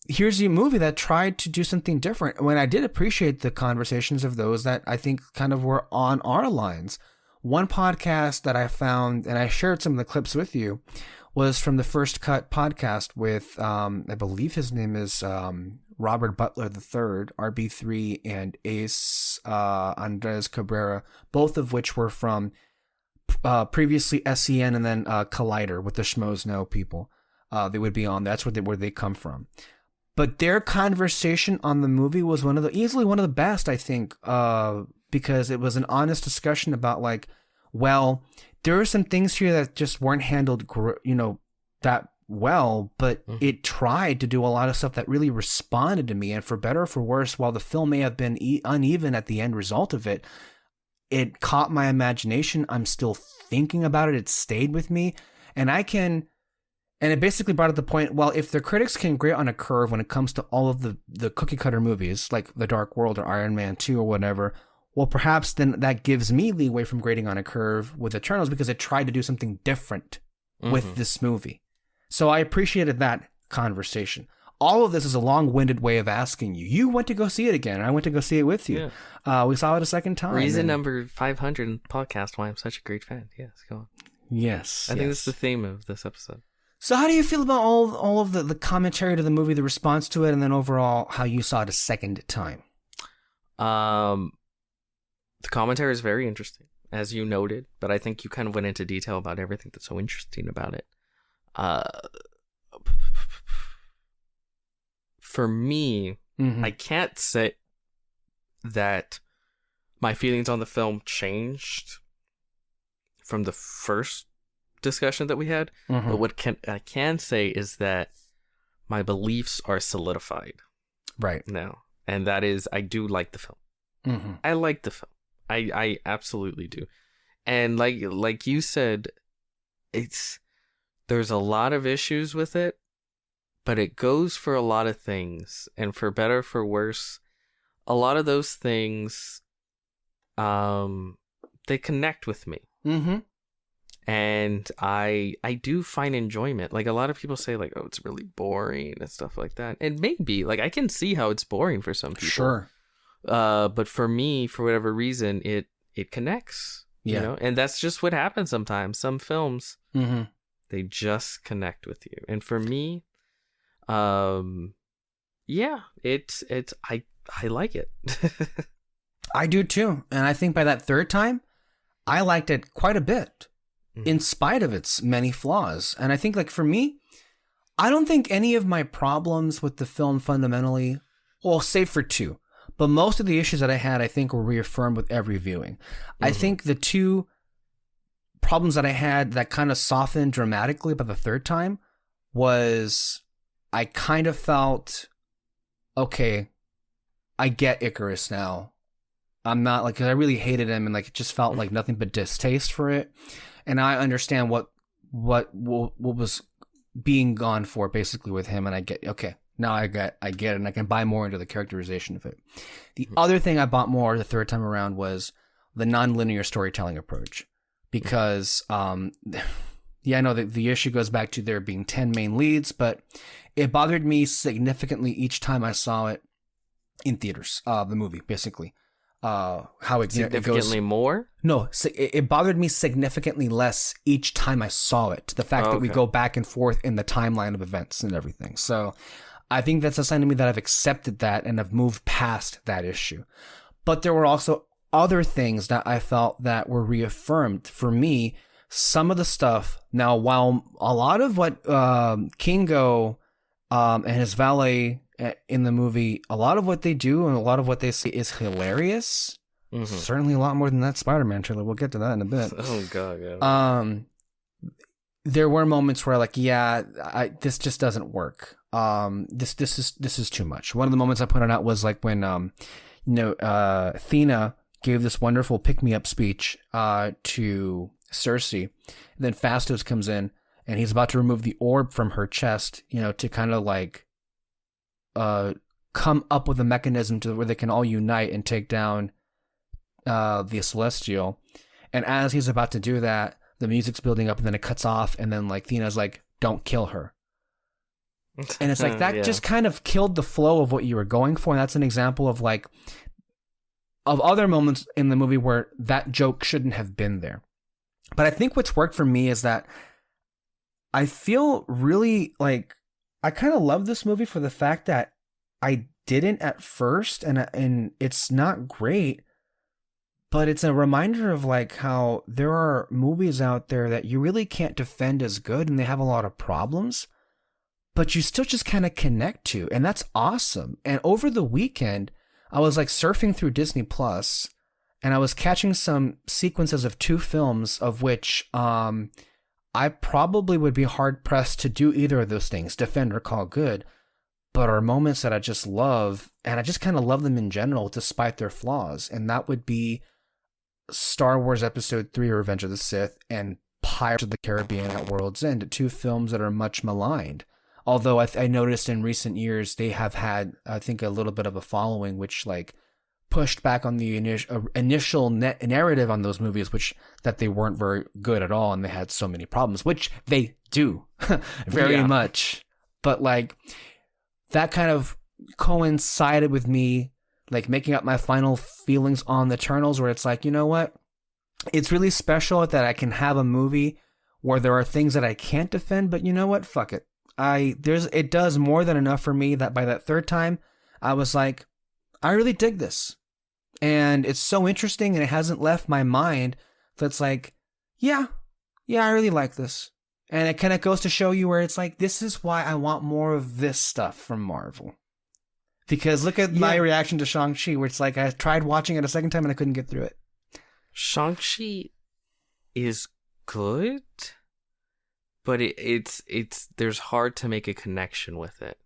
here's a movie that tried to do something different. When I did appreciate the conversations of those that I think kind of were on our lines. One podcast that I found, and I shared some of the clips with you, was from the First Cut podcast with, I believe his name is Robert Butler III, RB3, and Ace Andres Cabrera, both of which were from previously SEN and then Collider with the Schmoes Know people. They would be on. That's where they come from. But their conversation on the movie was easily one of the best, I think, because it was an honest discussion about like, well, there are some things here that just weren't handled, that well, but it tried to do a lot of stuff that really responded to me. And for better or for worse, while the film may have been uneven at the end result of it, it caught my imagination. I'm still thinking about it. It stayed with me. And it basically brought up the point, well, if the critics can grade on a curve when it comes to all of the cookie cutter movies, like The Dark World or Iron Man 2 or whatever, well, perhaps then that gives me leeway from grading on a curve with Eternals because it tried to do something different with this movie. So I appreciated that conversation. All of this is a long-winded way of asking you. You went to go see it again, and I went to go see it with you. Yeah. We saw it a second time. Reason number 500 in podcast why I'm such a great fan. Yes, go on. Yes. I think that's the theme of this episode. So how do you feel about all of the commentary to the movie, the response to it, and then overall how you saw it a second time? The commentary is very interesting, as you noted, but I think you kind of went into detail about everything that's so interesting about it. For me, I can't say that my feelings on the film changed from the first discussion that we had, but what I can say is that my beliefs are solidified right now, and that is I do like the film. I like the film. I absolutely do. And like you said, there's a lot of issues with it, but it goes for a lot of things, and for better or for worse, a lot of those things they connect with me. And I do find enjoyment. Like a lot of people say like, oh, it's really boring and stuff like that. It may be. Like I can see how it's boring for some people. Sure. But for me, for whatever reason, it connects. Yeah. You know? And that's just what happens sometimes. Some films, they just connect with you. And for me, yeah, I like it. I do too. And I think by that third time, I liked it quite a bit. In spite of its many flaws. And I think like for me, I don't think any of my problems with the film fundamentally, well, save for two, but most of the issues that I had, I think were reaffirmed with every viewing. I think the two problems that I had that kind of softened dramatically by the third time was I kind of felt, okay, I get Icarus now. I'm not like, cause I really hated him and like, it just felt like nothing but distaste for it. And I understand what was being gone for basically with him. And I get, okay, now I get it. And I can buy more into the characterization of it. The other thing I bought more the third time around was the non-linear storytelling approach. Because, yeah, I know that the issue goes back to there being 10 main leads, but it bothered me significantly each time I saw it in theaters, the movie, basically. How it significantly it goes, more? No, it bothered me significantly less each time I saw it. The fact that we go back and forth in the timeline of events and everything. So I think that's a sign to me that I've accepted that and have moved past that issue. But there were also other things that I felt that were reaffirmed. For me, some of the stuff, now while a lot of what Kingo and his valet in the movie, a lot of what they do and a lot of what they say is hilarious. Mm-hmm. Certainly a lot more than that Spider-Man trailer. We'll get to that in a bit. Oh god, yeah. There were moments where like, yeah, this just doesn't work. This is too much. One of the moments I pointed out was like when Athena gave this wonderful pick-me-up speech to Cersei. And then Phastos comes in and he's about to remove the orb from her chest, to kind of like come up with a mechanism to where they can all unite and take down the Celestial. And as he's about to do that, the music's building up and then it cuts off and then like Athena's like, don't kill her. And it's like that just kind of killed the flow of what you were going for. And that's an example of like of other moments in the movie where that joke shouldn't have been there. But I think what's worked for me is that I feel really like I kind of love this movie for the fact that I didn't at first, and it's not great, but it's a reminder of like how there are movies out there that you really can't defend as good and they have a lot of problems, but you still just kind of connect to, and that's awesome. And over the weekend, I was like surfing through Disney Plus, and I was catching some sequences of 2 films of which I probably would be hard pressed to do either of those things, defend or call good, but are moments that I just love, and I just kind of love them in general despite their flaws. And that would be Star Wars Episode 3, Revenge of the Sith, and Pirates of the Caribbean at World's End, 2 films that are much maligned. Although I noticed in recent years they have had, I think, a little bit of a following, which like pushed back on the initial narrative on those movies, which that they weren't very good at all and they had so many problems, which they do very much. But like that kind of coincided with me like making up my final feelings on the Eternals, where it's like, you know what? It's really special that I can have a movie where there are things that I can't defend, but you know what? Fuck it. It does more than enough for me that by that 3rd time, I was like, I really dig this. And it's so interesting and it hasn't left my mind. That's like, yeah, I really like this. And it kind of goes to show you where it's like, this is why I want more of this stuff from Marvel. Because look at my reaction to Shang-Chi, where it's like, I tried watching it a second time and I couldn't get through it. Shang-Chi is good, but it's there's hard to make a connection with it.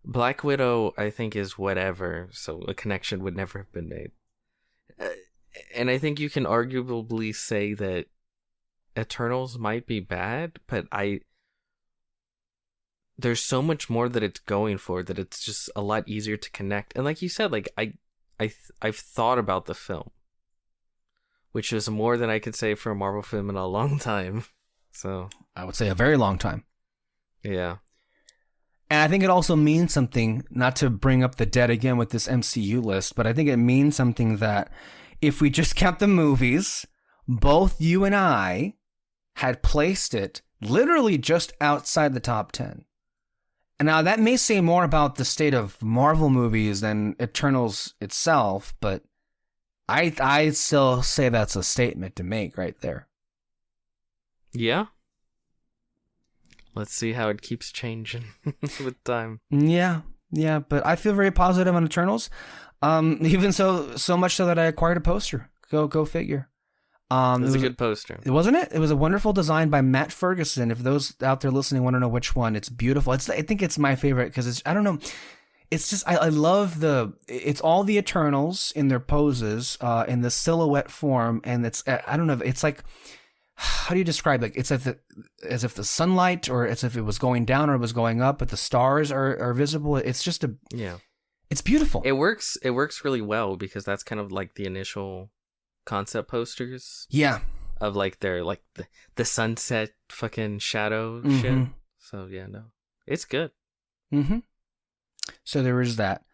Black Widow, I think, is whatever, so a connection would never have been made. And I think you can arguably say that Eternals might be bad, but there's so much more that it's going for that it's just a lot easier to connect. And like you said, like I've thought about the film, which is more than I could say for a Marvel film in a long time. So I would say a very long time. Yeah. And I think it also means something, not to bring up the dead again with this MCU list, but I think it means something that if we just count the movies, both you and I had placed it literally just outside the top 10. And now that may say more about the state of Marvel movies than Eternals itself, but I still say that's a statement to make right there. Yeah. Let's see how it keeps changing with time. Yeah, but I feel very positive on Eternals. Even so much so that I acquired a poster. Go figure. It was a good poster. Wasn't it? It was a wonderful design by Matt Ferguson. If those out there listening want to know which one, it's beautiful. I think it's my favorite because it's, I don't know. It's just, I love it's all the Eternals in their poses, in the silhouette form. And it's, I don't know, it's like, how do you describe it? It's as if the sunlight, or as if it was going down or it was going up, but the stars are visible. It's just it's beautiful. It works really well because that's kind of like the initial concept posters. Yeah. Of like their, like the sunset fucking shadow shit. So yeah, no. It's good. Mm-hmm. So there is that.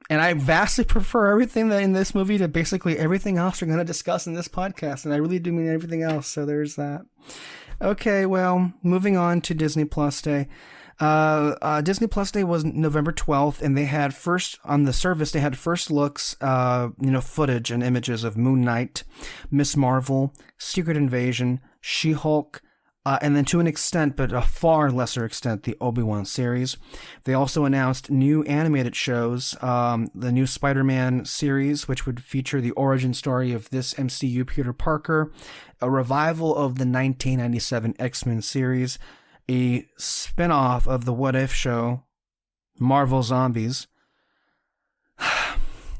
And I vastly prefer everything that in this movie to basically everything else we're going to discuss in this podcast. And I really do mean everything else. So there's that. Okay, well, moving on to Disney Plus Day. Disney Plus Day was November 12th, and they had on the service, they had first looks, footage and images of Moon Knight, Miss Marvel, Secret Invasion, She-Hulk, And then to an extent, but a far lesser extent, the Obi-Wan series. They also announced new animated shows, the new Spider-Man series, which would feature the origin story of this MCU Peter Parker, a revival of the 1997 X-Men series, a spin-off of the What If show, Marvel Zombies.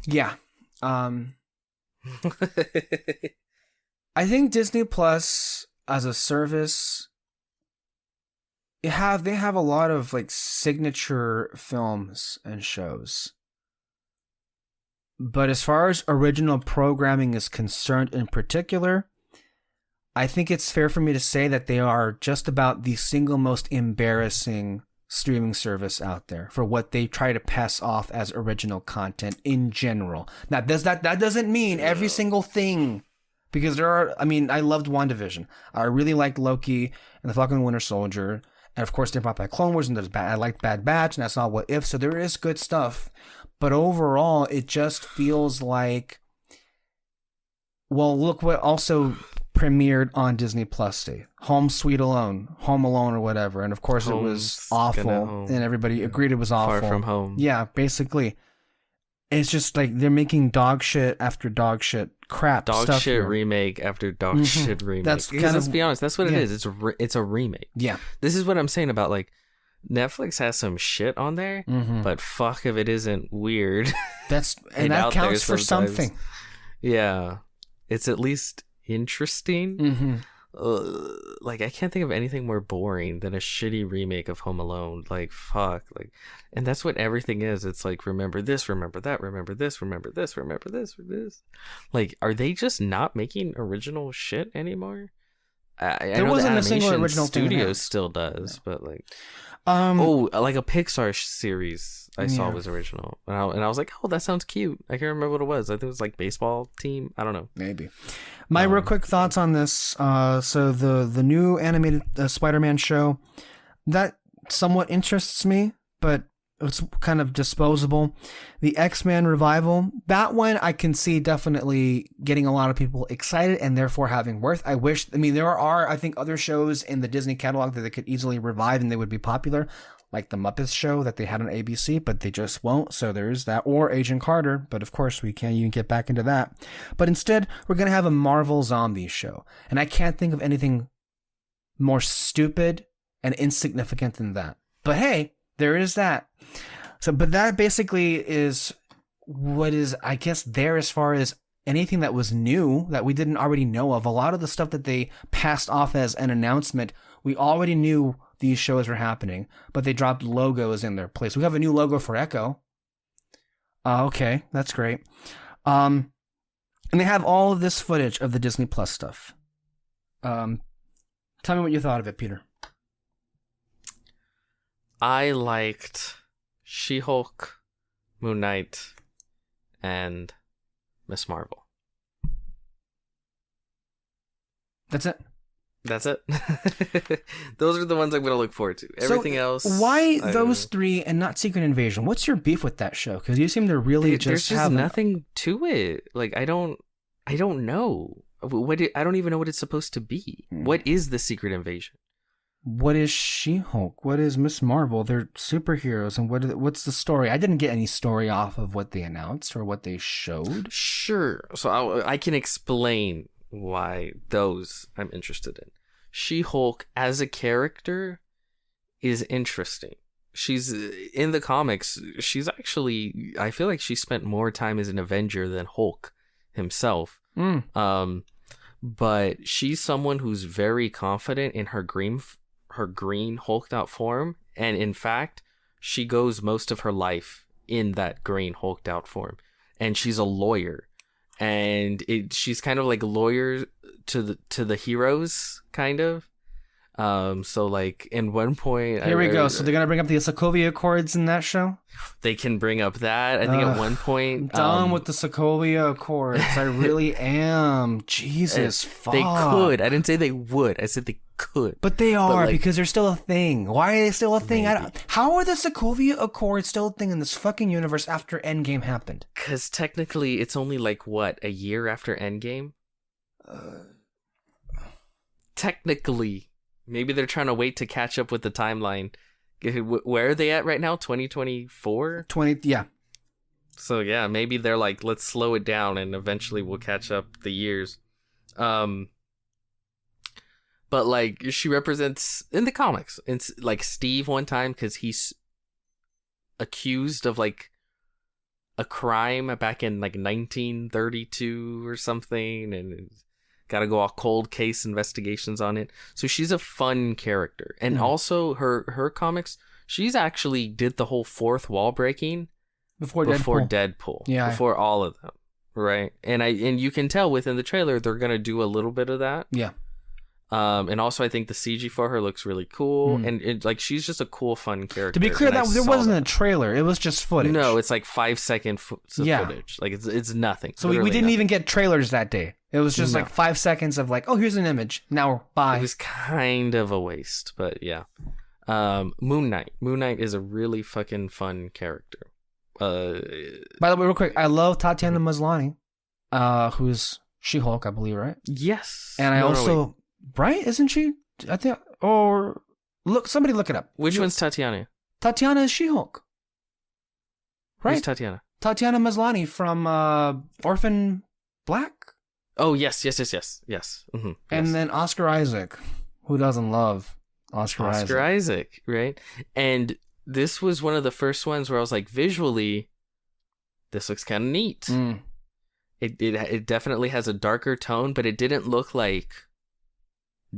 Yeah. I think Disney Plus as a service, they have a lot of like signature films and shows. But as far as original programming is concerned in particular, I think it's fair for me to say that they are just about the single most embarrassing streaming service out there for what they try to pass off as original content in general. Now, that doesn't mean every single thing, because I loved WandaVision. I really liked Loki and the Falcon and Winter Soldier, and of course they brought back Clone Wars, and I liked Bad Batch, and that's not What If, so there is good stuff. But overall, it just feels like, well, look what also premiered on Disney Plus Day. Home Alone or whatever. And of course it was awful, and everybody agreed it was awful. Far From Home. Yeah, basically. It's just like they're making dog shit after dog shit crap dog stuff shit here. remake after dog shit remake. Let's be honest, that's what it is. It's a remake. Yeah. This is what I'm saying about like Netflix has some shit on there, but fuck if it isn't weird. And that counts for something. Yeah. It's at least interesting. Like I can't think of anything more boring than a shitty remake of Home Alone. Like fuck, like, and that's what everything is. It's like remember this, remember that, remember this, remember this, remember this, this. Like, are they just not making original shit anymore? I know wasn't a single original studio still does, but like, like a Pixar series I saw was original, and I was like, oh, that sounds cute. I can't remember what it was. I think it was like baseball team. I don't know. Maybe. My real quick thoughts on this. So the new animated Spider-Man show, that somewhat interests me, but it's kind of disposable. The X-Men revival, that one I can see definitely getting a lot of people excited and therefore having worth. There are, I think, other shows in the Disney catalog that they could easily revive and they would be popular, like the Muppets show that they had on ABC, but they just won't. So there is that, or Agent Carter, but of course we can't even get back into that. But instead, we're going to have a Marvel Zombies show. And I can't think of anything more stupid and insignificant than that. But hey, there is that. So, but that basically is what is, I guess, there as far as anything that was new that we didn't already know of. A lot of the stuff that they passed off as an announcement, we already knew these shows were happening, but they dropped logos in their place. We have a new logo for Echo. Okay, that's great. And they have all of this footage of the Disney Plus stuff. Tell me what you thought of it, Peter. I liked She-Hulk, Moon Knight, and Miss Marvel. That's it? That's it. Those are the ones I'm going to look forward to. Everything else... Why those three and not Secret Invasion? What's your beef with that show? Because you seem to really there's just nothing to it. Like, I don't know. I don't even know what it's supposed to be. What is the Secret Invasion? What is She-Hulk? What is Miss Marvel? They're superheroes, and what's the story? I didn't get any story off of what they announced or what they showed. Sure. So I can explain why those I'm interested in. She-Hulk as a character is interesting. She's in the comics. She's actually, I feel like she spent more time as an Avenger than Hulk himself. But she's someone who's very confident in her green hulked out form, and in fact she goes most of her life in that green hulked out form, and she's a lawyer, and she's kind of like a lawyer to the heroes, kind of. So like in one point, here we go. So they're gonna bring up the Sokovia Accords in that show. They can bring up that. I think at one point, I'm done with the Sokovia Accords. I really am. Jesus, fuck. They could. I didn't say they would. I said they could. But they are, because they're still a thing. Why are they still a thing? How are the Sokovia Accords still a thing in this fucking universe after Endgame happened? Because technically, it's only like what, a year after Endgame. Technically. Maybe they're trying to wait to catch up with the timeline. Where are they at right now? 2024? Yeah. So yeah, maybe they're like, let's slow it down and eventually we'll catch up the years. But like she represents in the comics, it's like Steve one time because he's accused of like a crime back in like 1932 or something, and got to go all cold case investigations on it. So she's a fun character, and also her comics, she's actually did the whole fourth wall breaking before Deadpool. Yeah, before all of them, right? And you can tell within the trailer they're gonna do a little bit of that. Yeah. And also I think the CG for her looks really cool, and it, like she's just a cool, fun character. To be clear, that there wasn't a trailer; it was just footage. No, it's like 5 second footage. Like it's nothing. So we didn't even get trailers that day. It was just like 5 seconds of like, oh, here's an image. Now bye. It was kind of a waste, but yeah. Moon Knight. Moon Knight is a really fucking fun character. By the way, real quick, I love Tatiana Maslany, who's She-Hulk, I believe, right? Yes. And I also. Right? Isn't she? I think. Or somebody look it up. Which one's Tatiana? Tatiana is She-Hulk. Right? Who's Tatiana? Tatiana Maslany from Orphan Black. Oh yes. Mm-hmm. And then Oscar Isaac. Who doesn't love Oscar Isaac, right? And this was one of the first ones where I was like, visually, this looks kind of neat. It definitely has a darker tone, but it didn't look like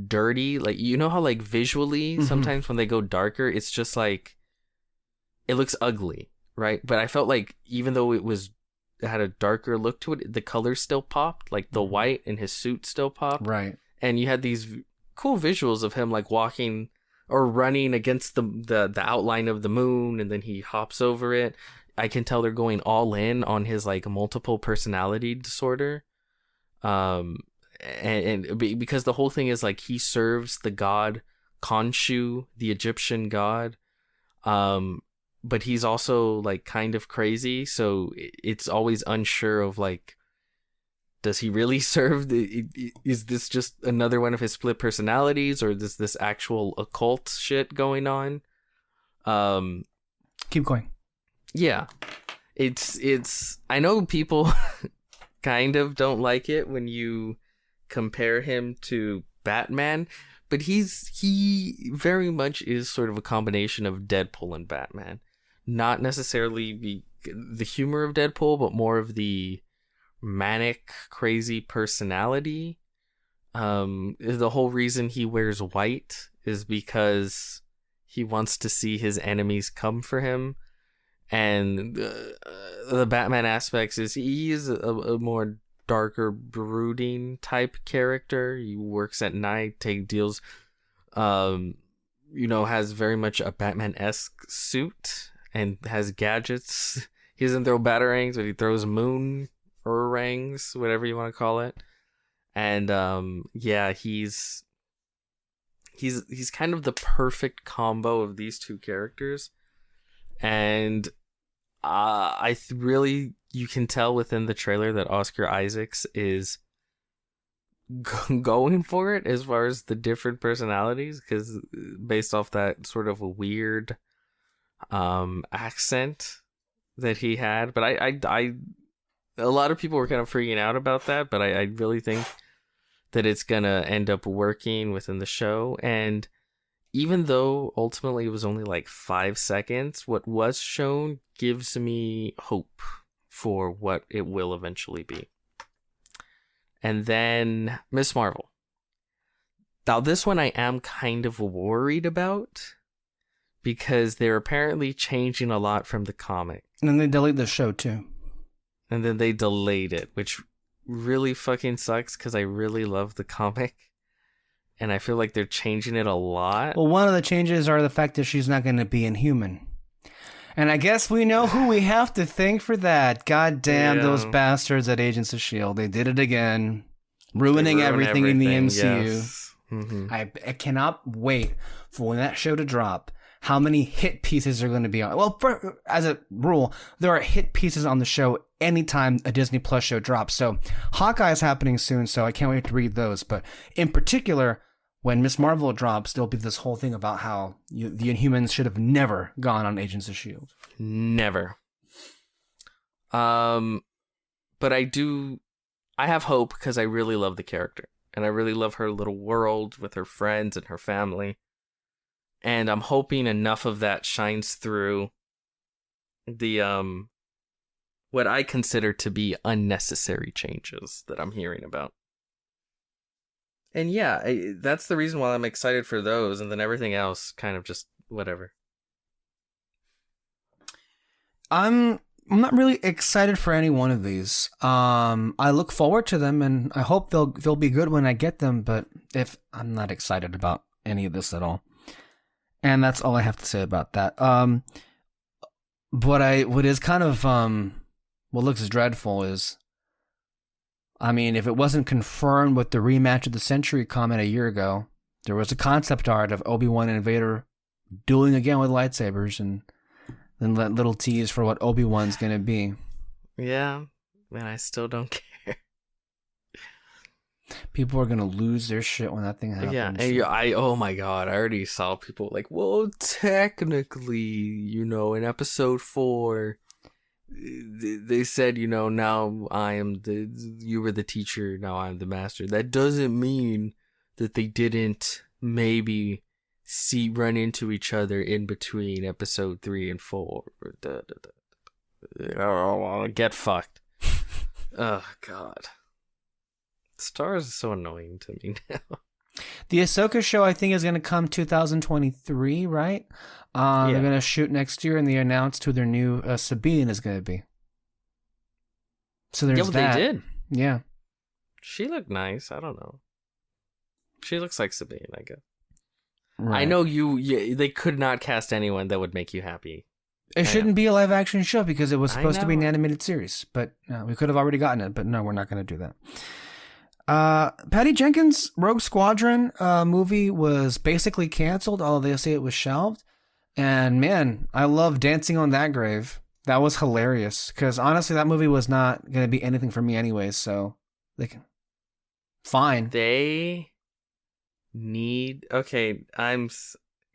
dirty. Like, you know how like visually sometimes when they go darker, it's just like it looks ugly, right? But I felt like even though it had a darker look to it, the colors still popped, like the white in his suit still popped, right? And you had these cool visuals of him like walking or running against the outline of the moon, and then he hops over it. I can tell they're going all in on his like multiple personality disorder. And because the whole thing is like he serves the god Khonshu, the Egyptian god, but he's also like kind of crazy, so it's always unsure of like, does he really serve is this just another one of his split personalities, or is this actual occult shit going on? Keep going. Yeah, it's I know people kind of don't like it when you compare him to Batman, but he very much is sort of a combination of Deadpool and Batman. Not necessarily the humor of Deadpool, but more of the manic, crazy personality. The whole reason he wears white is because he wants to see his enemies come for him. And the Batman aspects is he is a more darker, brooding type character. He works at night, deals, has very much a Batman-esque suit and has gadgets. He doesn't throw batarangs, but he throws moon rangs, whatever you want to call it. And he's kind of the perfect combo of these two characters. And really, you can tell within the trailer that Oscar Isaacs is going for it as far as the different personalities, because based off that sort of a weird accent that he had. But I a lot of people were kind of freaking out about that, but I really think that it's gonna end up working within the show. And even though ultimately it was only like 5 seconds, what was shown gives me hope for what it will eventually be. And then Miss Marvel. Now this one I am kind of worried about, because they're apparently changing a lot from the comic. And then they delayed the show too. And then they delayed it, which really fucking sucks, because I really love the comic. And I feel like they're changing it a lot. Well, one of the changes are the fact that she's not going to be Inhuman. And I guess we know who we have to thank for that. God damn those bastards at Agents of S.H.I.E.L.D. They did it again. Ruining everything in the MCU. Yes. Mm-hmm. I cannot wait for when that show to drop. How many hit pieces are going to be on? Well, as a rule, there are hit pieces on the show anytime a Disney Plus show drops. So Hawkeye is happening soon, so I can't wait to read those. But in particular, when Miss Marvel drops, there'll be this whole thing about how the Inhumans should have never gone on Agents of S.H.I.E.L.D. Never. But I have hope because I really love the character. And I really love her little world with her friends and her family. And I'm hoping enough of that shines through the, what I consider to be unnecessary changes that I'm hearing about. And yeah, that's the reason why I'm excited for those, and then everything else kind of just whatever. I'm not really excited for any one of these. I look forward to them, and I hope they'll be good when I get them. But if I'm not excited about any of this at all, and that's all I have to say about that. What is kind of what looks dreadful is, I mean, if it wasn't confirmed with the rematch of the Century comment a year ago, there was a concept art of Obi-Wan and Vader dueling again with lightsabers, and then that little tease for what Obi-Wan's gonna be. Yeah, man, I still don't care. People are gonna lose their shit when that thing happens. Yeah, and oh my god, I already saw people like, well, technically, in episode 4, they said, now you were the teacher, now I'm the master. That doesn't mean that they didn't maybe run into each other in between episode 3 and 4. Get fucked. Oh god. Star Wars is so annoying to me now. The Ahsoka show, I think, is going to come 2023, right? They're going to shoot next year, and they announced who their new Sabine is going to be. So there's that. They did. Yeah. She looked nice. I don't know. She looks like Sabine, I guess. Right. I know they could not cast anyone that would make you happy. It shouldn't be a live-action show because it was supposed to be an animated series. But we could have already gotten it, but no, we're not going to do that. Patty Jenkins' Rogue Squadron movie was basically canceled, although they say it was shelved. And man, I love Dancing on That Grave. That was hilarious because honestly, that movie was not going to be anything for me anyways. So, fine. They need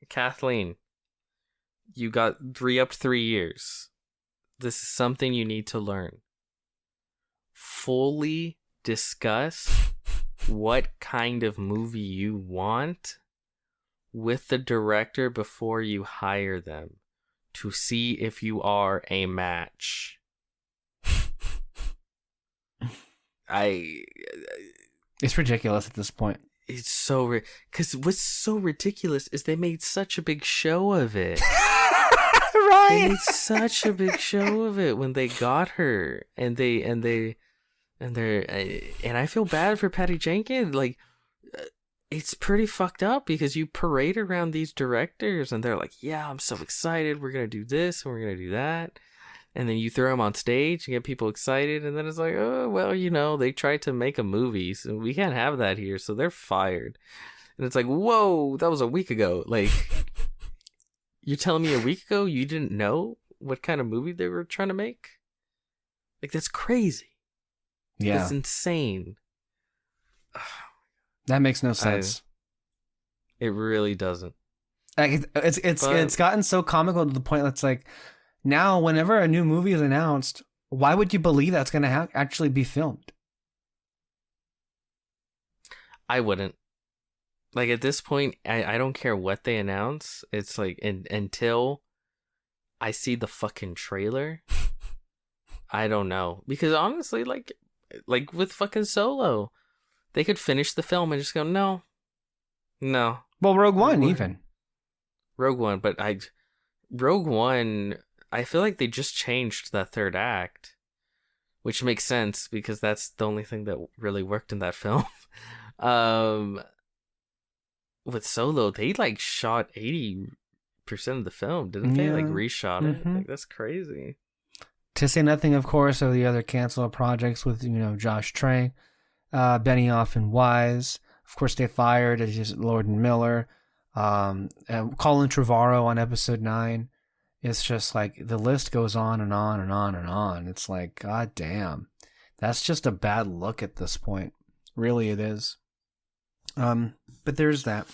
Kathleen. You got 3 years. This is something you need to learn. Fully discuss what kind of movie you want with the director before you hire them to see if you are a match. It's ridiculous at this point. It's so because what's so ridiculous is they made such a big show of it. Right? They made such a big show of it when they got her, and I feel bad for Patty Jenkins. It's pretty fucked up because you parade around these directors and they're like, yeah, I'm so excited. We're going to do this and we're going to do that. And then you throw them on stage and get people excited. And then it's like, oh, well, they tried to make a movie, so we can't have that here. So they're fired. And it's like, whoa, that was a week ago. You're telling me a week ago you didn't know what kind of movie they were trying to make? That's crazy. Yeah. That's insane. That makes no sense. It really doesn't. It's gotten so comical to the point that's now whenever a new movie is announced, why would you believe that's going to actually be filmed? I wouldn't. At this point, I don't care what they announce. It's until I see the fucking trailer, I don't know. Because honestly, with fucking Solo, they could finish the film and just go, no. Well, Rogue One, even. Rogue One, but Rogue One, I feel like they just changed that third act, which makes sense because that's the only thing that really worked in that film. With Solo, they shot 80% of the film, didn't they? Reshot it. That's crazy. To say nothing, of course, of the other canceled projects with Josh Trank, Benioff and Wise. Of course, they fired Lord and Miller. Colin Trevorrow on episode 9. It's just the list goes on and on and on and on. It's god damn, that's just a bad look at this point. Really, it is. But there's that.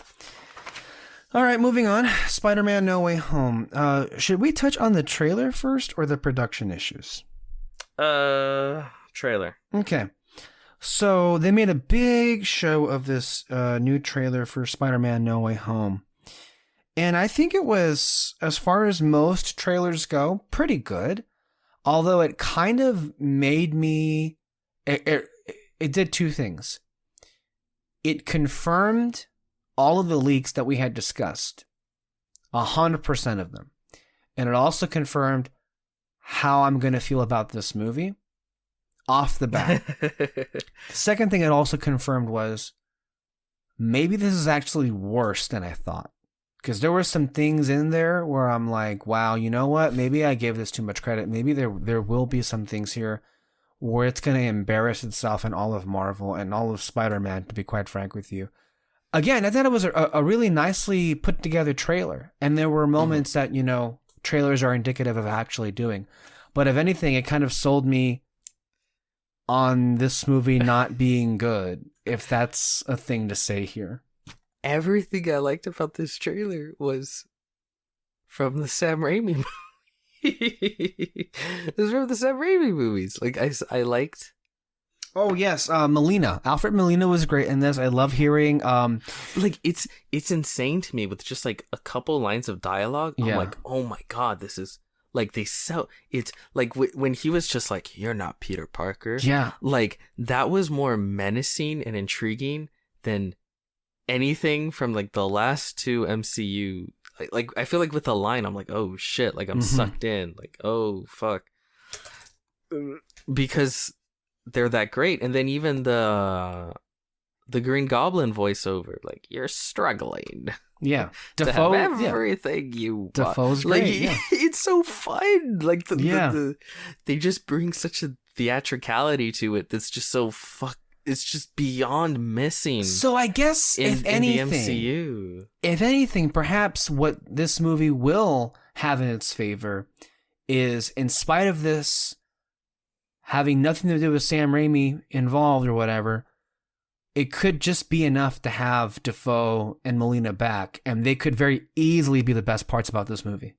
All right, moving on. Spider-Man No Way Home. Should we touch on the trailer first or the production issues? Trailer. Okay. So they made a big show of this new trailer for Spider-Man No Way Home. And I think it was, as far as most trailers go, pretty good. Although it kind of made me... It did two things. It confirmed all of the leaks that we had discussed. 100% of them. And it also confirmed how I'm going to feel about this movie off the bat. The second thing it also confirmed was maybe this is actually worse than I thought. Because there were some things in there where I'm like, wow, you know what? Maybe I gave this too much credit. Maybe there will be some things here where it's going to embarrass itself in all of Marvel and all of Spider-Man, to be quite frank with you. Again, I thought it was a really nicely put together trailer. And there were moments that, trailers are indicative of actually doing. But if anything, it kind of sold me on this movie not being good, if that's a thing to say here. Everything I liked about this trailer was from the Sam Raimi movie. It was from the Sam Raimi movies. Like, I liked... Oh, yes. Molina. Alfred Molina was great in this. I love hearing... Like, it's insane to me with just, like, a couple lines of dialogue. I'm like, oh my god, this is... Like, they sell... It's, like, when he was just like, you're not Peter Parker. Yeah. Like, that was more menacing and intriguing than anything from, like, the last two MCU... Like I feel like with the line, I'm like, oh shit, like I'm sucked in, like, oh fuck, because they're that great. And then even the Green Goblin voiceover, like, you're struggling, yeah, to Defoe, have everything you want. Defoe's Like, great. Yeah. It's so fun. Like they just bring such a theatricality to it that's just so it's just beyond missing. So I guess in the MCU. If anything, perhaps what this movie will have in its favor is, in spite of this having nothing to do with Sam Raimi involved or whatever, it could just be enough to have Defoe and Molina back, and they could very easily be the best parts about this movie.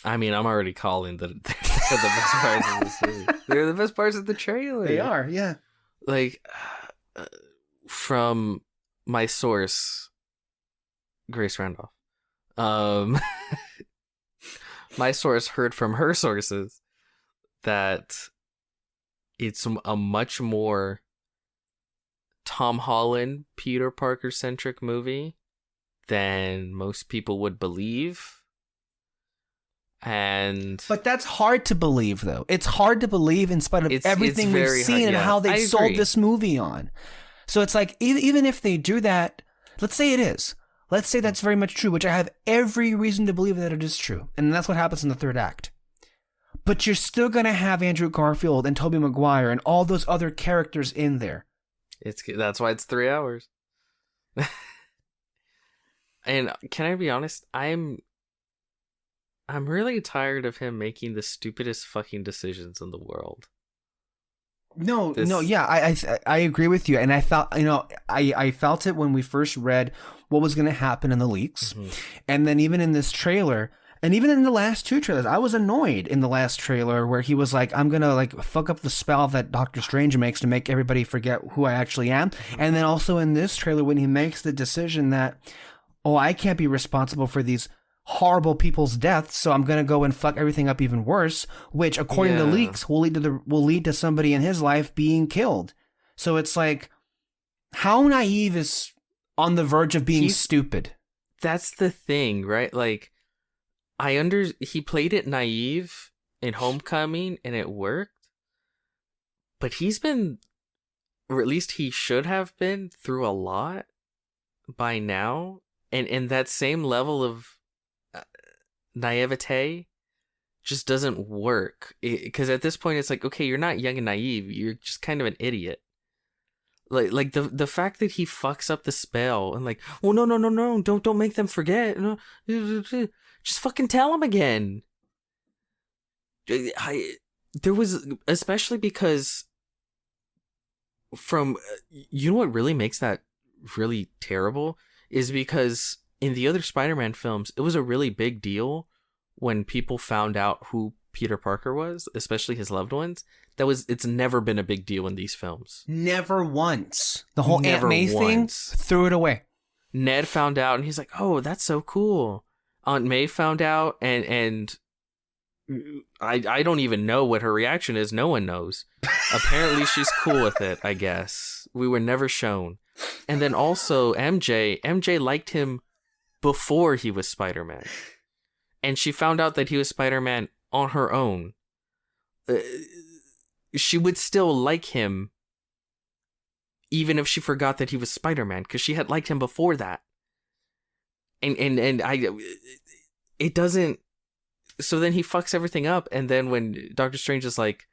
I mean, I'm already calling they're the best parts of this movie. They're the best parts of the trailer. They are, yeah. Like, from my source, Grace Randolph, my source heard from her sources that it's a much more Tom Holland, Peter Parker centric movie than most people would believe. But that's hard to believe, though. It's hard to believe in spite of everything we've seen and how they sold this movie on. So it's like, even if they do that, let's say it is. Let's say that's very much true, which I have every reason to believe that it is true. And that's what happens in the third act. But you're still going to have Andrew Garfield and Tobey Maguire and all those other characters in there. That's why it's 3 hours. And can I be honest? I'm really tired of him making the stupidest fucking decisions in the world. I agree with you. And I felt, I felt it when we first read what was going to happen in the leaks. Mm-hmm. And then even in this trailer, and even in the last two trailers, I was annoyed in the last trailer where he was like, I'm going to like fuck up the spell that Doctor Strange makes to make everybody forget who I actually am. Mm-hmm. And then also in this trailer, when he makes the decision that, oh, I can't be responsible for these horrible people's deaths, so I'm gonna go and fuck everything up even worse, which according to leaks will lead to somebody in his life being killed. So it's like, how naive is on the verge of being stupid? That's the thing, right? Like, he played it naive in Homecoming and it worked, but he's been, or at least he should have been, through a lot by now, and that same level of naivete just doesn't work, because at this point it's like, okay, you're not young and naive, you're just kind of an idiot. Like the fact that he fucks up the spell and like, well, no, don't make them forget, no, just fucking tell them again. There was, especially because from, you know what really makes that really terrible is because in the other Spider-Man films, it was a really big deal when people found out who Peter Parker was, especially his loved ones. It's never been a big deal in these films. Never once. The whole Aunt May thing, threw it away. Ned found out and he's like, oh, that's so cool. Aunt May found out and I don't even know what her reaction is. No one knows. Apparently she's cool with it, I guess. We were never shown. And then also MJ liked him before he was Spider-Man. And she found out that he was Spider-Man on her own. She would still like him even if she forgot that he was Spider-Man, because she had liked him before that. And it doesn't. So then he fucks everything up, and then when Doctor Strange is like,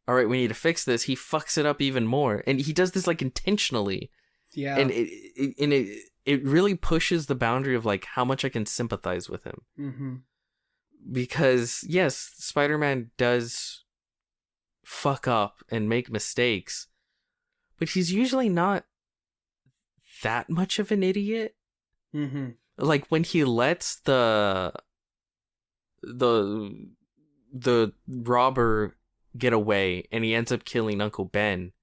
all right, we need to fix this, he fucks it up even more. And he does this like intentionally. Yeah. And it really pushes the boundary of like how much I can sympathize with him. Mm-hmm. Because yes, Spider-Man does fuck up and make mistakes, but he's usually not that much of an idiot. Mm-hmm. Like when he lets the robber get away and he ends up killing Uncle Ben,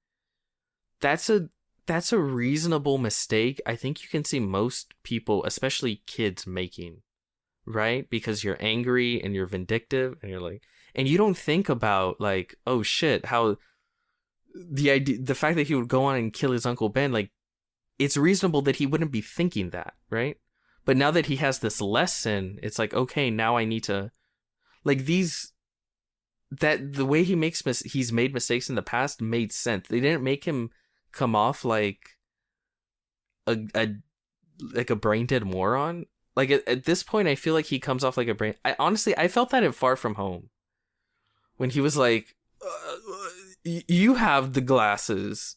that's a reasonable mistake. I think you can see most people, especially kids, making, right? Because you're angry and you're vindictive and you're like, and you don't think about like, oh shit, how the fact that he would go on and kill his Uncle Ben, like, it's reasonable that he wouldn't be thinking that, right? But now that he has this lesson, it's like, okay, now I need to, like, the way he's made mistakes in the past made sense. They didn't make him come off like a brain dead moron. Like at this point, I feel like he comes off like a brain. I felt that in Far From Home, when he was like, "You have the glasses."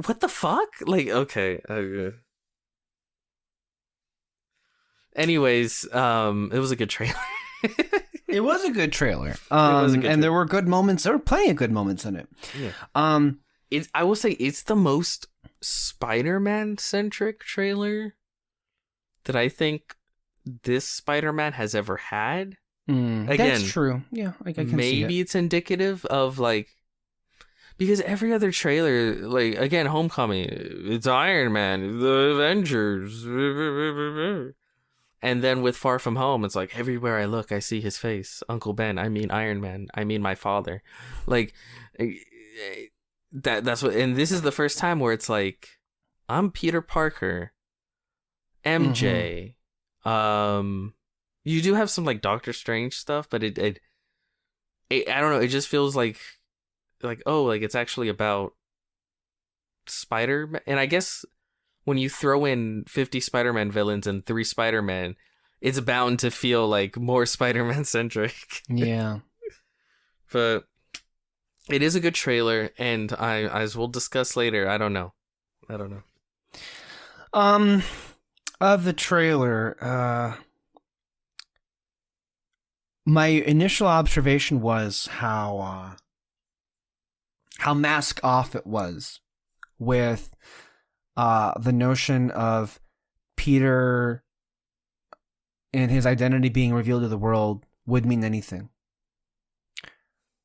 What the fuck? Like, okay. Anyways, it was a good trailer. It was a good trailer. And there were good moments. There were plenty of good moments in it. Yeah. I will say it's the most Spider-Man centric trailer that I think this Spider-Man has ever had. Again, that's true. Yeah, I can maybe see it. It's indicative of like, because every other trailer, like again, Homecoming, it's Iron Man, the Avengers, and then with Far From Home, it's like everywhere I look, I see his face. Uncle Ben, I mean Iron Man, I mean my father. Like that's what, and this is the first time where it's like, I'm Peter Parker, MJ. Mm-hmm. You do have some like Doctor Strange stuff, but it I don't know. It just feels like oh, like it's actually about Spider-Man. And I guess when you throw in 50 Spider-Man villains and 3 Spider-Man, it's bound to feel like more Spider-Man centric. Yeah. But it is a good trailer, and as we'll discuss later, I don't know. Of the trailer, my initial observation was how mask off it was with the notion of Peter and his identity being revealed to the world would mean anything.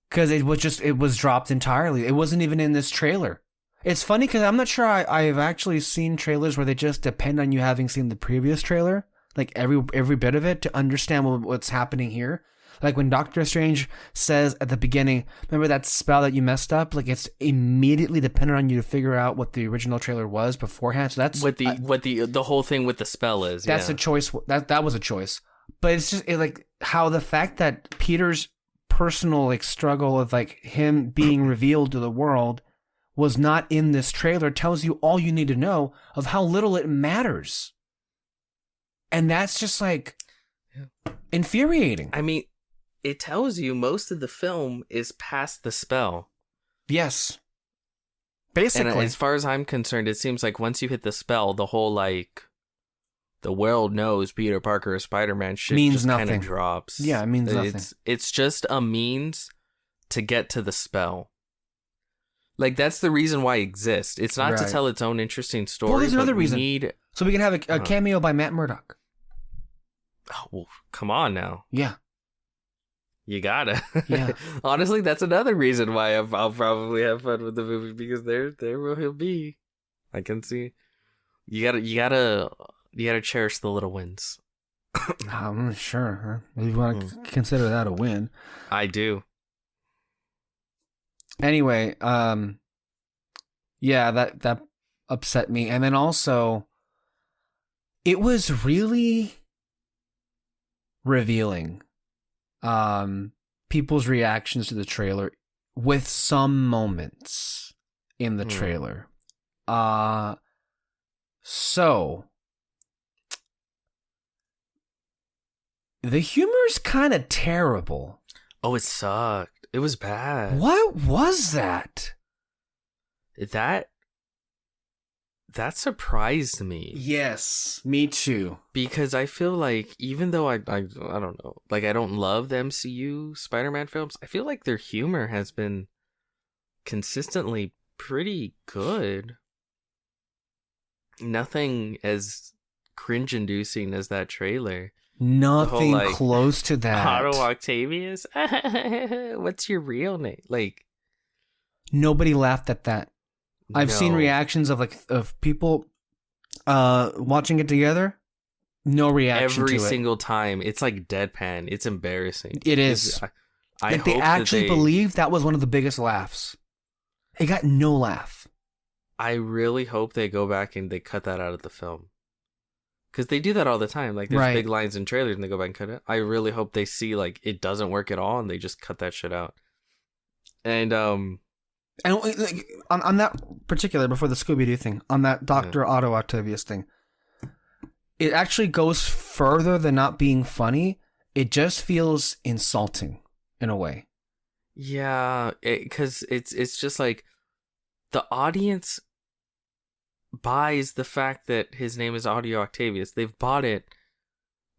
Because it was dropped entirely. It wasn't even in this trailer. It's funny because I'm not sure I've actually seen trailers where they just depend on you having seen the previous trailer, like every bit of it, to understand what's happening here. Like when Doctor Strange says at the beginning, remember that spell that you messed up? Like it's immediately dependent on you to figure out what the original trailer was beforehand. So that's what the whole thing with the spell is. That's a choice. That was a choice. But it's just like how the fact that Peter's personal like struggle of like him being revealed to the world was not in this trailer tells you all you need to know of how little it matters. And that's just like infuriating. I mean, it tells you most of the film is past the spell. Yes. Basically. And as far as I'm concerned, it seems like once you hit the spell, the whole like the world knows Peter Parker is Spider-Man shit means just nothing. Kind of drops. Yeah, it means nothing. It's just a means to get to the spell. Like, that's the reason why it exists. It's not to Right. tell its own interesting story. Well, there's but another we reason. Need... So we can have a cameo by Matt Murdock. Oh, well, come on now. Yeah. You gotta. Yeah. Honestly, that's another reason why I'll probably have fun with the movie, because there will he'll be. I can see. You gotta cherish the little wins. I'm not sure. Huh? You want to consider that a win? I do. Anyway, yeah, that upset me, and then also, it was really revealing. People's reactions to the trailer, with some moments in the trailer. So the humor's kind of terrible. Oh, it sucked. It was bad. What was that? That surprised me. Yes, me too. Because I feel like, even though I don't know, like, I don't love the MCU Spider-Man films, I feel like their humor has been consistently pretty good. Nothing as cringe-inducing as that trailer. Nothing whole, like, close to that. Otto Octavius? What's your real name? Like, nobody laughed at that. I've seen no. reactions of people watching it together. No reaction Every to single time. It's like deadpan. It's embarrassing. It is. I Like, hope they actually that believed that was one of the biggest laughs. It got no laugh. I really hope they go back and they cut that out of the film. Because they do that all the time. Like, there's Right. big lines in trailers and they go back and cut it. I really hope they see, like, it doesn't work at all and they just cut that shit out. And like, on that particular, before the Scooby-Doo thing, on that Dr. Otto Octavius thing, it actually goes further than not being funny. It just feels insulting in a way. yeah, because it's just like, the audience buys the fact that his name is Audio Octavius. They've bought it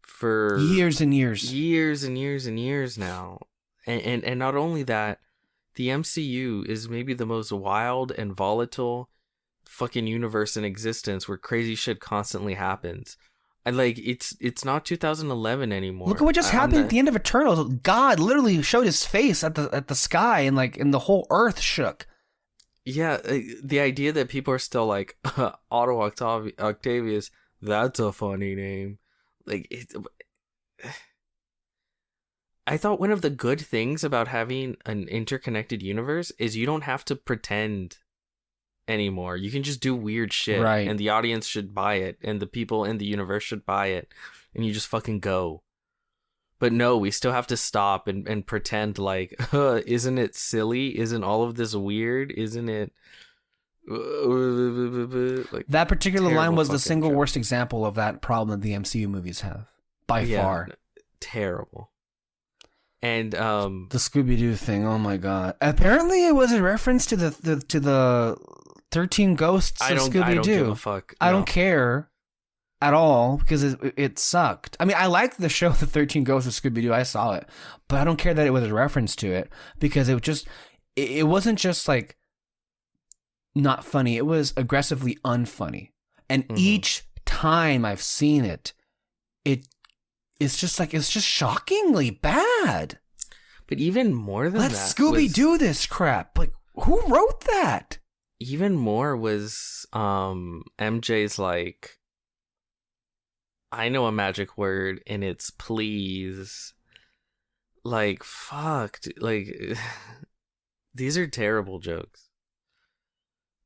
for Years and years. years and years and years now. And not only that, the MCU is maybe the most wild and volatile fucking universe in existence, where crazy shit constantly happens. And, like, it's not 2011 anymore. Look at what just happened at the end of Eternals. God literally showed his face at the sky, and the whole earth shook. Yeah, the idea that people are still like, Otto Octavius, that's a funny name. Like, I thought one of the good things about having an interconnected universe is you don't have to pretend anymore. You can just do weird shit, Right. and the audience should buy it, and the people in the universe should buy it, and you just fucking go. But no, we still have to stop and pretend like, isn't it silly? Isn't all of this weird? Isn't it... like, That particular line was the fucking single joke. worst example of that problem that the MCU movies have. By far. Terrible. And The Scooby-Doo thing, oh my god. Apparently it was a reference to the 13 Ghosts of Scooby-Doo. I don't give a fuck. I No. don't care at all, because it sucked. I mean, I liked the show The 13 Ghosts of Scooby-Doo. I saw it. But I don't care that it was a reference to it, because it wasn't just like not funny. It was aggressively unfunny. And each time I've seen it, it's just shockingly bad. But even more than Let that, Scooby do this crap. Like, who wrote that? even more was MJ's like, I know a magic word and it's please. Like, fuck, like, these are terrible jokes.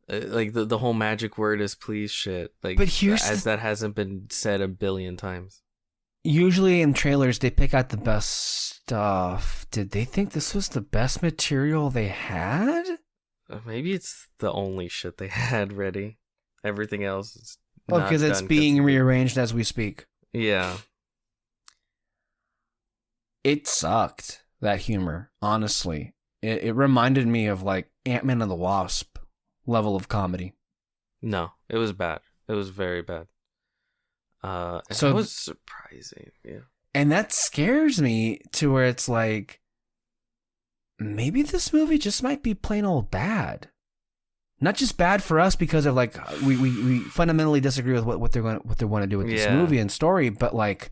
Like, the whole magic word is please shit. Like, But here's as that hasn't been said a billion times. Usually in trailers, they pick out the best stuff. Did they think this was the best material they had? Maybe it's the only shit they had ready. Everything else is Oh, because it's being rearranged as we speak. Yeah. It sucked, that humor, honestly. It reminded me of, like, Ant-Man and the Wasp level of comedy. No, it was bad. It was very bad. So it was surprising, yeah. And that scares me to where it's like, maybe this movie just might be plain old bad. Not just bad for us because of like we fundamentally disagree with what they want to do with this movie and story, but like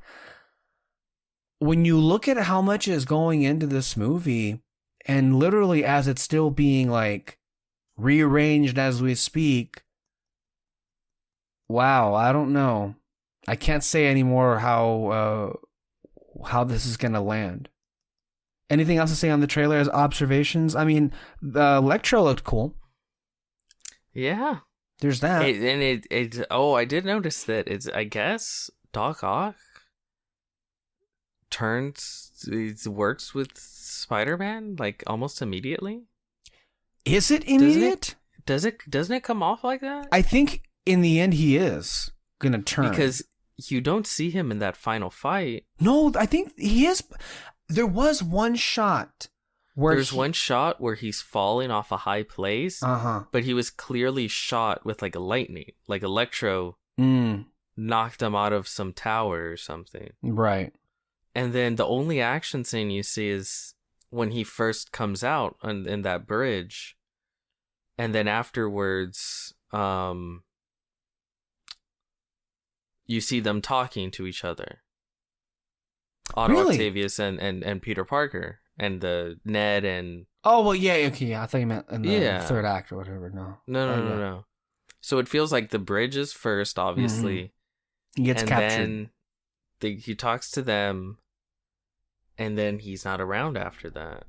when you look at how much is going into this movie, and literally as it's still being like rearranged as we speak, wow, I don't know. I can't say anymore how this is gonna land. Anything else to say on the trailer as observations? I mean, the Electro looked cool. Yeah. There's that. I did notice that I guess Doc Ock works with Spider-Man like almost immediately. Is it immediate? Doesn't it come off like that? I think in the end he is gonna turn. Because you don't see him in that final fight. No, I think he is. There was one shot where one shot where he's falling off a high place, but he was clearly shot with like a lightning, like Electro knocked him out of some tower or something. Right. And then the only action scene you see is when he first comes out in that bridge, and then afterwards, you see them talking to each other. Otto Octavius and Peter Parker and the Ned and... Oh, well, yeah, okay, yeah. I thought you meant in the third act or whatever. No. So it feels like the bridge is first, obviously. He gets captured. And then he talks to them, and then he's not around after that.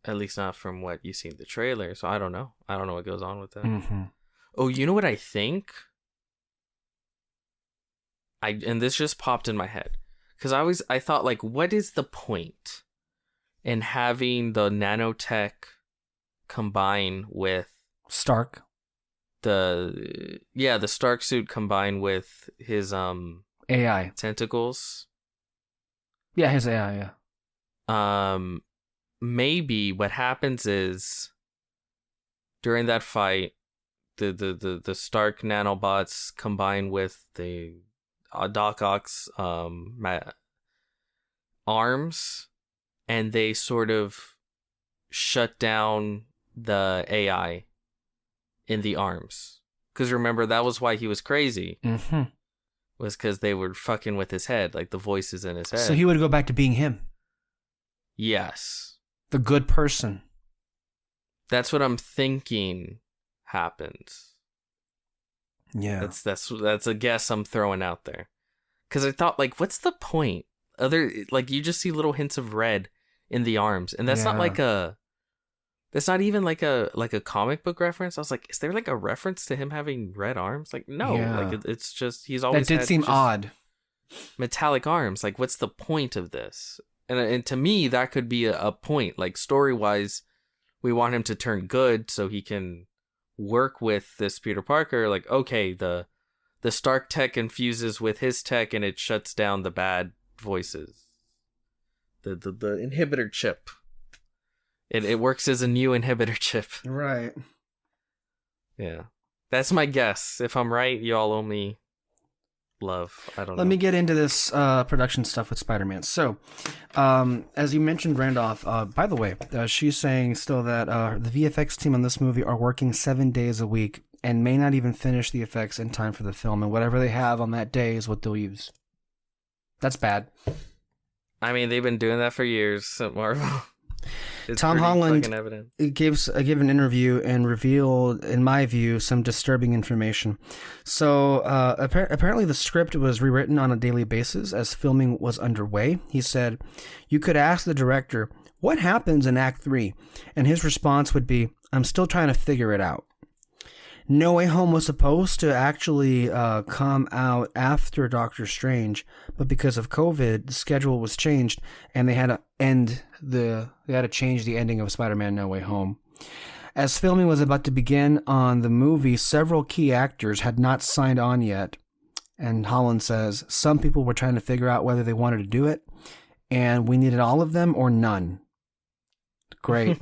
At least not from what you see in the trailer. So I don't know. I don't know what goes on with that. Mm-hmm. Oh, you know what I think? And this just popped in my head. Because I thought, like, what is the point in having the nanotech combine with Stark? The Stark suit combine with his AI tentacles. Yeah, his AI. Yeah. Maybe what happens is during that fight, the Stark nanobots combine with the Doc Ock's arms, and they sort of shut down the AI in the arms. Because remember, that was why he was crazy. Mm-hmm. Was because they were fucking with his head, like the voices in his head. So he would go back to being him. Yes. The good person. That's what I'm thinking happens. Yeah. That's a guess I'm throwing out there. Because I thought, like, what's the point? You just see little hints of red in the arms, and that's not that's not even like a comic book reference. I was like, is there like a reference to him having red arms? Like, no, like it's just he's always that did seem odd. Metallic arms. Like, what's the point of this? And to me, that could be a point. Like, story wise, we want him to turn good so he can work with this Peter Parker. Like, okay, the Stark tech infuses with his tech and it shuts down the bad voices. The inhibitor chip. It works as a new inhibitor chip. Right. Yeah. That's my guess. If I'm right, y'all owe me love. I don't know. Let me get into this production stuff with Spider-Man. So, as you mentioned, Randolph, by the way, she's saying still that the VFX team on this movie are working 7 days a week and may not even finish the effects in time for the film, and whatever they have on that day is what they'll use. That's bad. I mean, they've been doing that for years at Marvel. Tom Holland gave an interview and revealed, in my view, some disturbing information. So apparently the script was rewritten on a daily basis as filming was underway. He said, "You could ask the director, what happens in Act 3? And his response would be, I'm still trying to figure it out." No Way Home was supposed to actually come out after Doctor Strange, but because of COVID, the schedule was changed, and they had to change the ending of Spider-Man No Way Home. As filming was about to begin on the movie, several key actors had not signed on yet, and Holland says some people were trying to figure out whether they wanted to do it, and we needed all of them or none. Great.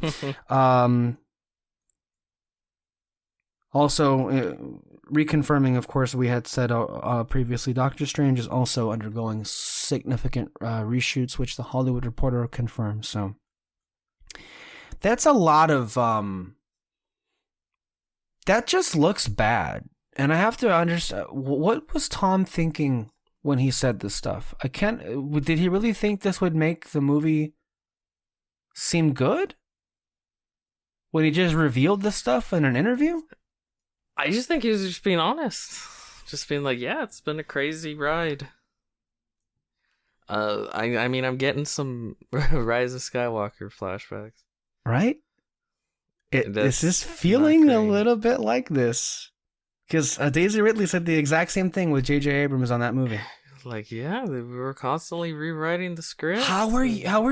Also, reconfirming, of course, we had said previously, Doctor Strange is also undergoing significant reshoots, which the Hollywood Reporter confirmed. So that's a lot of that just looks bad. And I have to understand, what was Tom thinking when he said this stuff? Did he really think this would make the movie seem good? When he just revealed this stuff in an interview? I just think he was just being honest. Just being like, yeah, it's been a crazy ride. I mean, I'm getting some Rise of Skywalker flashbacks. Right? This is feeling a little bit like this. Because Daisy Ridley said the exact same thing with J.J. Abrams on that movie. Like, yeah, we were constantly rewriting the script. How are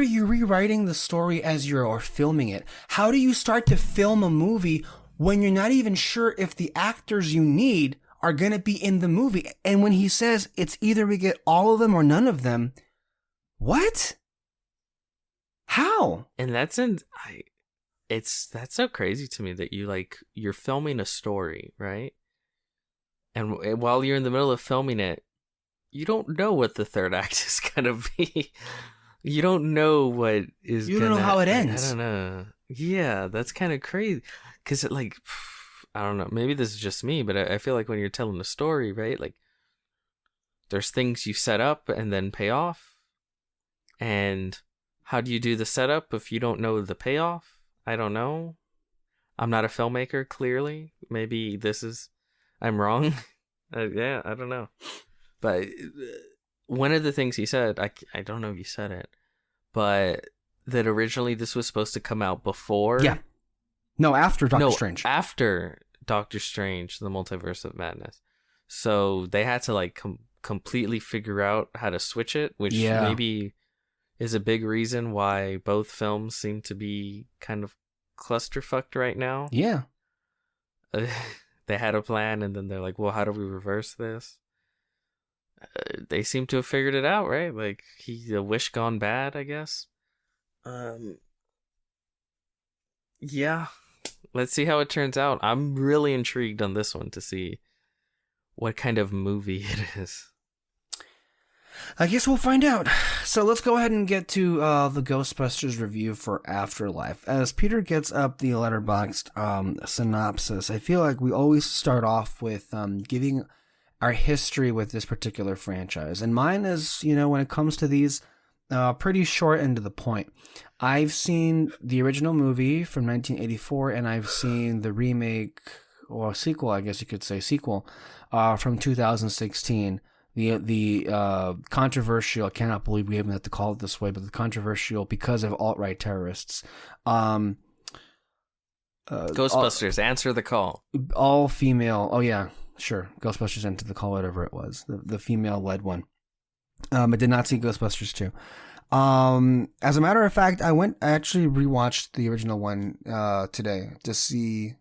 you rewriting the story as you're filming it? How do you start to film a movie when you're not even sure if the actors you need are going to be in the movie? And when he says it's either we get all of them or none of them, what? How? And that's so crazy to me that you're filming a story, right? And while you're in the middle of filming it, you don't know what the third act is gonna be. You don't know what is. You don't know how it ends. I don't know. Yeah, that's kind of crazy. Because I don't know. Maybe this is just me, but I feel like when you're telling a story, right? Like, there's things you set up and then pay off. And how do you do the setup if you don't know the payoff? I don't know. I'm not a filmmaker, clearly. Maybe I'm wrong. Yeah, I don't know. But one of the things he said, I don't know if you said it, but that originally this was supposed to come out before. Yeah. No, after Doctor Strange. After Doctor Strange, the Multiverse of Madness. So they had to completely figure out how to switch it, which maybe is a big reason why both films seem to be kind of clusterfucked right now. Yeah. They had a plan, and then they're like, well, how do we reverse this? They seem to have figured it out, right? Like, a wish gone bad, I guess. Yeah. Let's see how it turns out. I'm really intrigued on this one to see what kind of movie it is. I guess we'll find out. So let's go ahead and get to the Ghostbusters review for Afterlife. As Peter gets up the Letterboxd synopsis, I feel like we always start off with giving our history with this particular franchise. And mine is, when it comes to these, pretty short and to the point. I've seen the original movie from 1984, and I've seen the remake, or sequel, I guess you could say, from 2016. The controversial, I cannot believe we even have to call it this way, but the controversial because of alt-right terrorists. Ghostbusters, answer the call. All female. Oh yeah, sure. Ghostbusters Enter the Call, whatever it was, the female-led one. I did not see Ghostbusters 2. As a matter of fact, I actually rewatched the original one today to see,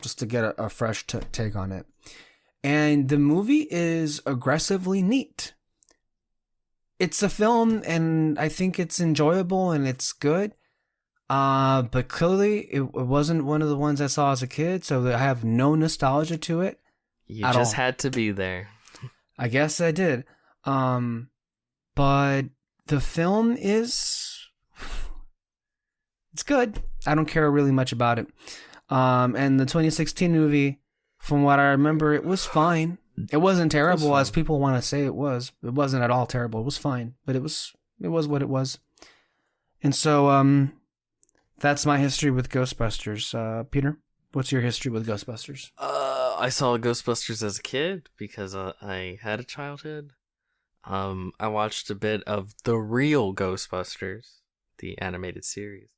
just to get a fresh take on it. And the movie is aggressively neat. It's a film, and I think it's enjoyable and it's good. But clearly, it wasn't one of the ones I saw as a kid, so I have no nostalgia to it. You just had to be there. I guess I did. But the film it's good. I don't care really much about it. And the 2016 movie, from what I remember, it was fine. It wasn't terrible as people want to say it was. It wasn't at all terrible. It was fine, but it was what it was. And so, that's my history with Ghostbusters. Peter, what's your history with Ghostbusters? I saw Ghostbusters as a kid because I had a childhood. I watched a bit of the real Ghostbusters, the animated series.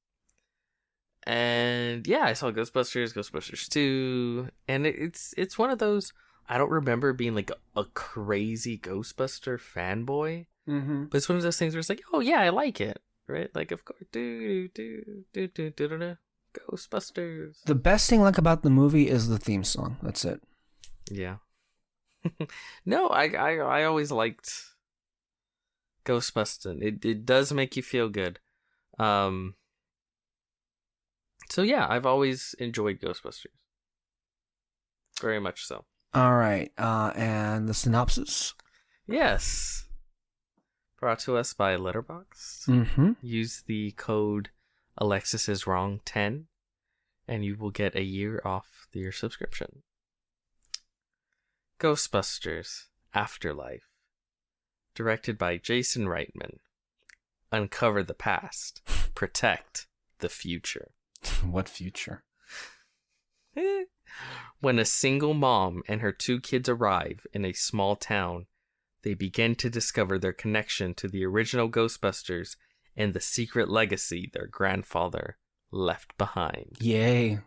And yeah, I saw Ghostbusters 2, and it's one of those, I don't remember being like a crazy Ghostbuster fanboy, but it's one of those things where it's like, oh yeah, I like it, right? Like, of course, Ghostbusters. The best thing about the movie is the theme song. That's it. Yeah. No, I always liked Ghostbusting. It does make you feel good. So yeah, I've always enjoyed Ghostbusters. Very much so. All right. And the synopsis? Yes. Brought to us by Letterboxd. Mm-hmm. Use the code Alexis is wrong 10, and you will get a year off your subscription. Ghostbusters Afterlife, directed by Jason Reitman. Uncover the past, protect the future. What future? When a single mom and her 2 kids arrive in a small town, they begin to discover their connection to the original Ghostbusters and the secret legacy their grandfather left behind. Yay.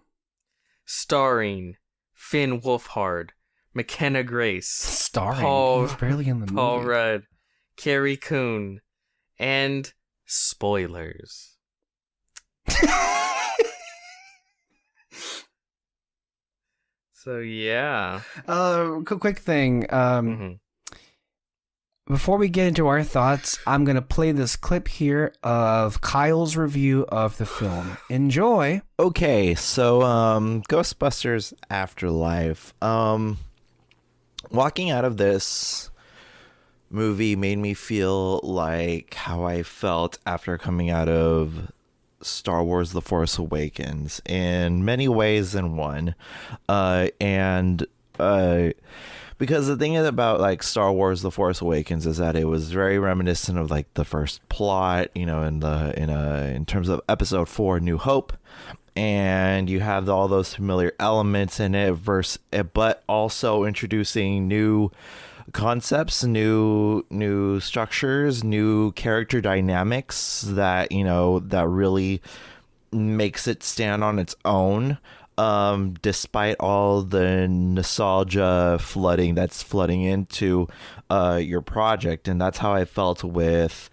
Starring Finn Wolfhard, McKenna Grace, Starring? Paul, He was barely in the movie. Paul Rudd, Carrie Coon, and spoilers. So yeah. Quick thing. Before we get into our thoughts, I'm gonna play this clip here of Kyle's review of the film. Enjoy. Okay, so Ghostbusters Afterlife. Walking out of this movie made me feel like how I felt after coming out of Star Wars The Force Awakens in many ways than one. Because the thing about like Star Wars The Force Awakens is that it was very reminiscent of like the first plot, you know, in terms of episode 4 New Hope, and you have all those familiar elements in it but also introducing new concepts, new structures, new character dynamics that, you know, that really makes it stand on its own, despite all the nostalgia that's flooding into your project. And that's how I felt with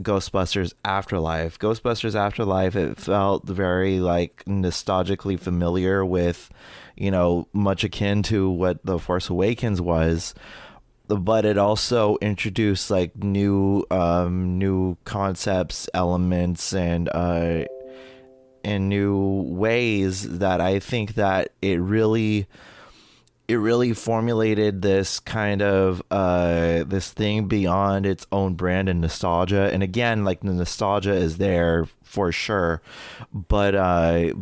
Ghostbusters Afterlife. Ghostbusters Afterlife, it felt very like nostalgically familiar with, you know, much akin to what The Force Awakens was, but it also introduced like new concepts, elements, and new ways that I think that it really formulated this kind of this thing beyond its own brand and nostalgia. And again, like the nostalgia is there for sure, but I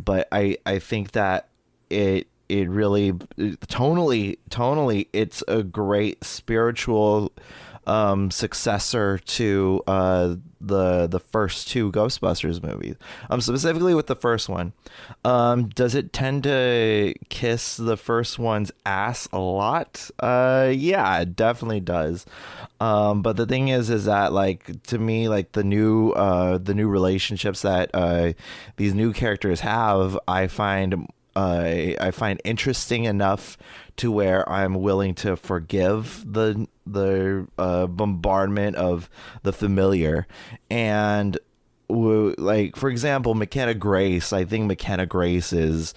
think that it really tonally it's a great spiritual successor to the first 2 Ghostbusters movies. Specifically with the first one, does it tend to kiss the first one's ass a lot? Yeah, it definitely does. But the thing is that like to me, like the new relationships that these new characters have, I find interesting enough to where I'm willing to forgive the bombardment of the familiar. And like, for example, McKenna Grace, I think McKenna Grace is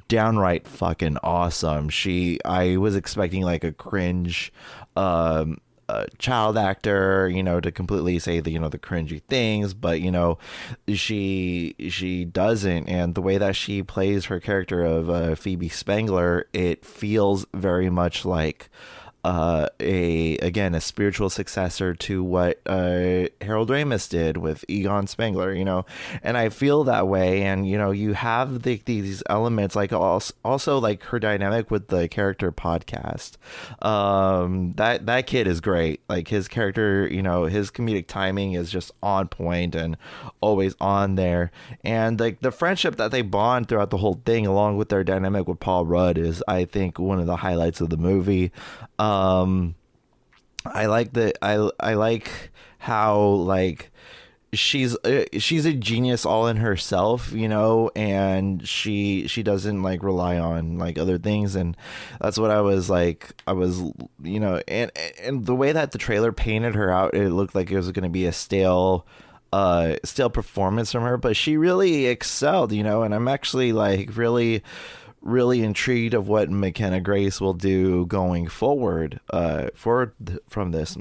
downright fucking awesome. I was expecting like a cringe child actor, you know, to completely say the, you know, the cringy things, but you know, she doesn't. And the way that she plays her character of Phoebe Spengler, it feels very much like a spiritual successor to what Harold Ramis did with Egon Spengler, you know. And I feel that way. And you know, you have these elements, like also like her dynamic with the character podcast. That kid is great. Like his character, you know, his comedic timing is just on point and always on there. And like the friendship that they bond throughout the whole thing, along with their dynamic with Paul Rudd, is I think one of the highlights of the movie. I like how like she's a genius all in herself, you know, and she doesn't like rely on like other things. And that's what I was, you know, and the way that the trailer painted her out, it looked like it was going to be a stale performance from her, but she really excelled, you know. And I'm actually like really intrigued of what McKenna Grace will do going forward from this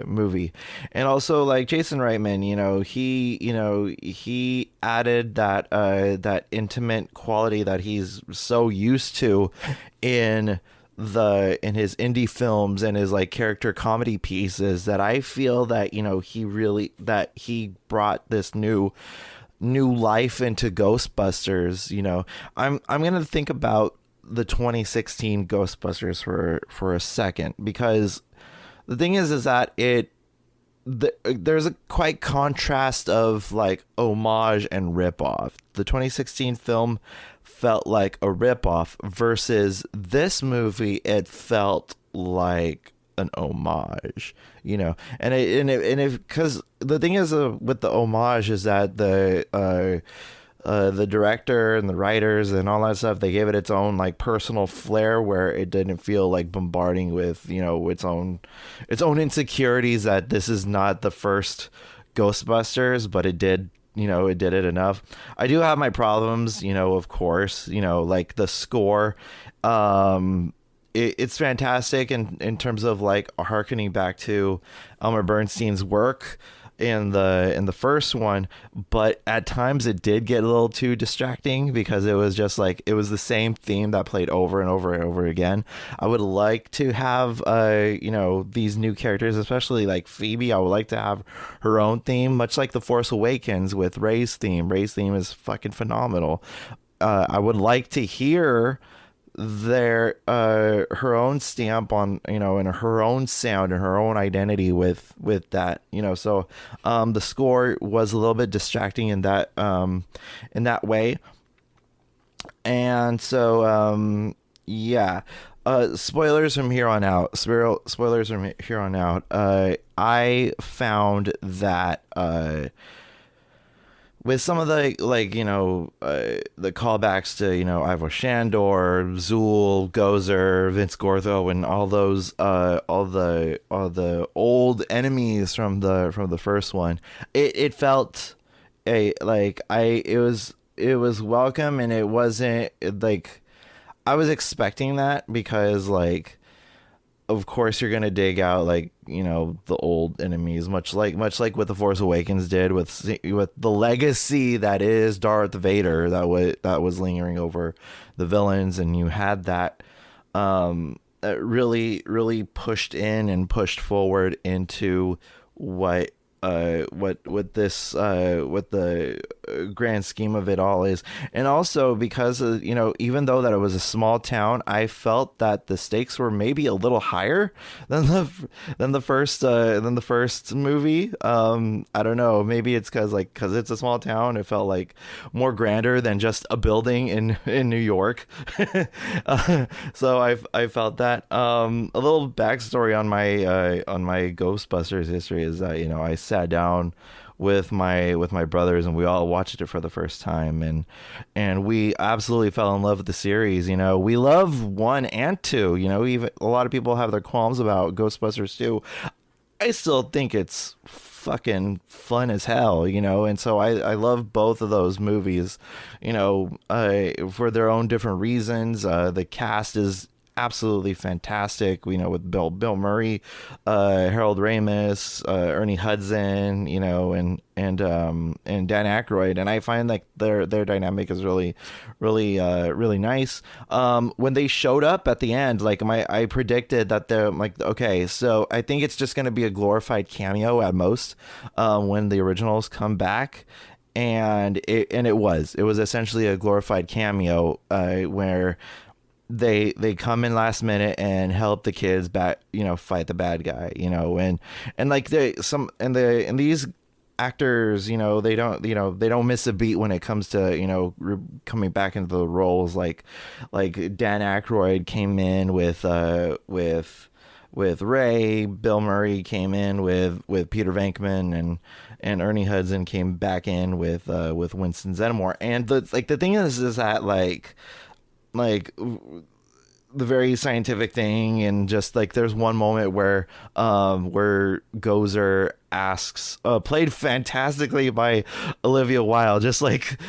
movie. And also like Jason Reitman, he added that intimate quality that he's so used to in his indie films and his like character comedy pieces, that I feel that, you know, he brought this new new life into Ghostbusters, you know, I'm gonna think about the 2016 Ghostbusters for a second, because the thing is that there's a quite contrast of like homage and ripoff. The 2016 film felt like a ripoff versus this movie. It felt like an homage, you know, because the thing is with the homage is that the director and the writers and all that stuff, they gave it its own like personal flair where it didn't feel like bombarding with, you know, its own insecurities, that this is not the first Ghostbusters, but it did, you know, it did it enough. I do have my problems, you know, of course, you know, like the score, it's fantastic in terms of like harkening back to Elmer Bernstein's work in the first one, but at times it did get a little too distracting because it was just like it was the same theme that played over and over and over again. I would like to have you know, these new characters, especially like Phoebe. I would like to have her own theme, much like The Force Awakens with Rey's theme. Rey's theme is fucking phenomenal. I would like to hear her own stamp on, you know, and her own sound and her own identity with that, you know. So the score was a little bit distracting in that way. And so yeah, spoilers from here on out. Spoilers from here on out. I found that with some of the, like, you know, the callbacks to, you know, Ivo Shandor, Zool, Gozer, Vince Gortho, and all those, all the old enemies from the first one, it felt it was welcome, and it wasn't like I was expecting that, because like, of course you're gonna dig out, like, you know, the old enemies, much like what The Force Awakens did with the legacy that is Darth Vader, that was lingering over the villains, and you had that really pushed in and pushed forward into what the grand scheme of it all is. And also because of, you know, even though that it was a small town, I felt that the stakes were maybe a little higher than the first movie. I don't know, maybe it's because it's a small town, it felt like more grander than just a building in New York. So I felt that. A little backstory on my Ghostbusters history is that, you know, I sat down with my brothers and we all watched it for the first time, and we absolutely fell in love with the series. You know, we love 1 and 2. You know, even a lot of people have their qualms about Ghostbusters 2. I still think it's fucking fun as hell, you know, and so I love both of those movies, you know, for their own different reasons. The cast is absolutely fantastic, you know, with Bill Murray, Harold Ramis, Ernie Hudson, you know, and Dan Aykroyd, and I find like their dynamic is really nice. When they showed up at the end, like I predicted that they're like, okay, so I think it's just going to be a glorified cameo at most when the originals come back. And it was essentially a glorified cameo where they come in last minute and help the kids fight the bad guy, you know, and like these actors, you know, they don't miss a beat when it comes to, you know, coming back into the roles. Like Dan Aykroyd came in with Ray, Bill Murray came in with Peter Venkman, and Ernie Hudson came back in with Winston Zeddemore. And the thing is that like the very scientific thing, and just like there's one moment where Gozer asks, played fantastically by Olivia Wilde, just like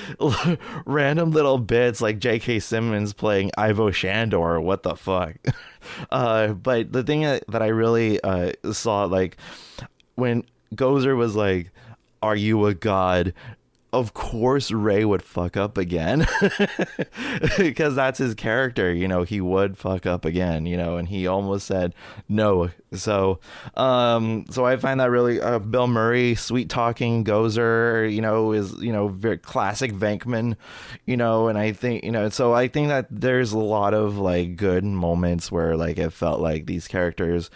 random little bits like J.K. Simmons playing Ivo Shandor, what the fuck. But the thing that I really saw, like when Gozer was like, "Are you a god?" of course Ray would fuck up again because that's his character, you know, he would fuck up again, you know, and he almost said no. So I find that really Bill Murray, sweet talking Gozer, you know, is, you know, very classic Venkman, you know, and I think, you know, so I think that there's a lot of like good moments where like it felt like these characters,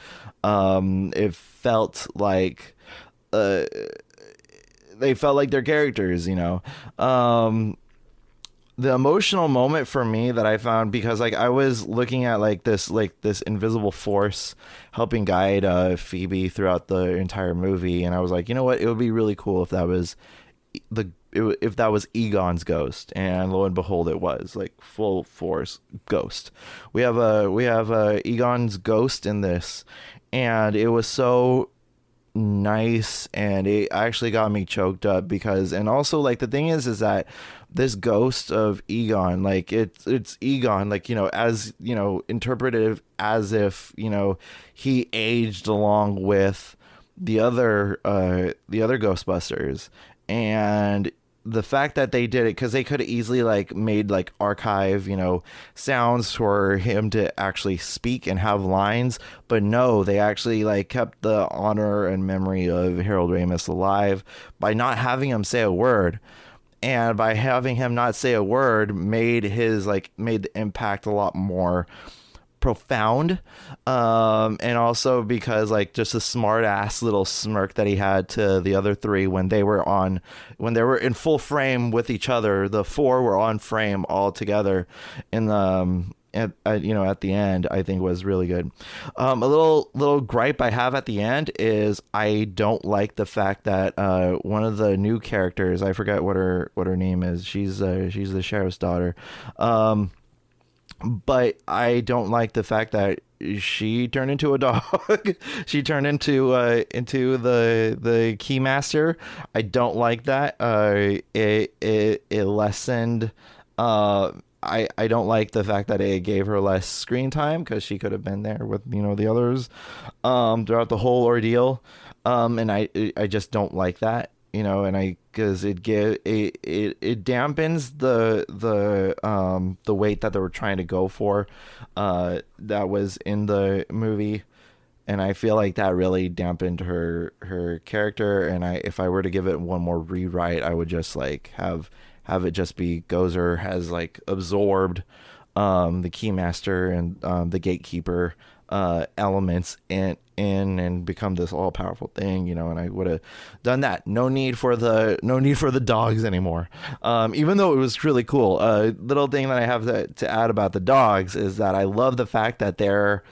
it felt like they felt like their characters, you know. The emotional moment for me that I found, because like I was looking at like this invisible force helping guide Phoebe throughout the entire movie, and I was like, you know what, it would be really cool if that was if that was Egon's ghost, and lo and behold, it was like full force ghost. We have Egon's ghost in this, and it was so nice, and it actually got me choked up because, and also like the thing is that this ghost of Egon, like it's Egon, like, you know, as, you know, interpreted as if, you know, he aged along with the other Ghostbusters. And the fact that they did it, because they could have easily like made like archive, you know, sounds for him to actually speak and have lines, but no, they actually like kept the honor and memory of Harold Ramis alive by not having him say a word. And by having him not say a word made the impact a lot more profound, and also because like just a smart ass little smirk that he had to the other three when they were in full frame with each other. The four were on frame all together in the at the end, I think was really good. A little gripe I have at the end is I don't like the fact that one of the new characters, I forget what her name is, she's the sheriff's daughter, but I don't like the fact that she turned into a dog. She turned into the Keymaster. I don't like that. It lessened. I don't like the fact that it gave her less screen time, because she could have been there with, you know, the others throughout the whole ordeal. And I just don't like that, you know, and because it dampens the weight that they were trying to go for, that was in the movie, and I feel like that really dampened her character. And if I were to give it one more rewrite, I would just like have it just be Gozer has like absorbed the Keymaster and the Gatekeeper elements in and become this all powerful thing, you know. And I would have done that. No need for the dogs anymore. Even though it was really cool. Little thing that I have to add about the dogs is that I love the fact that they're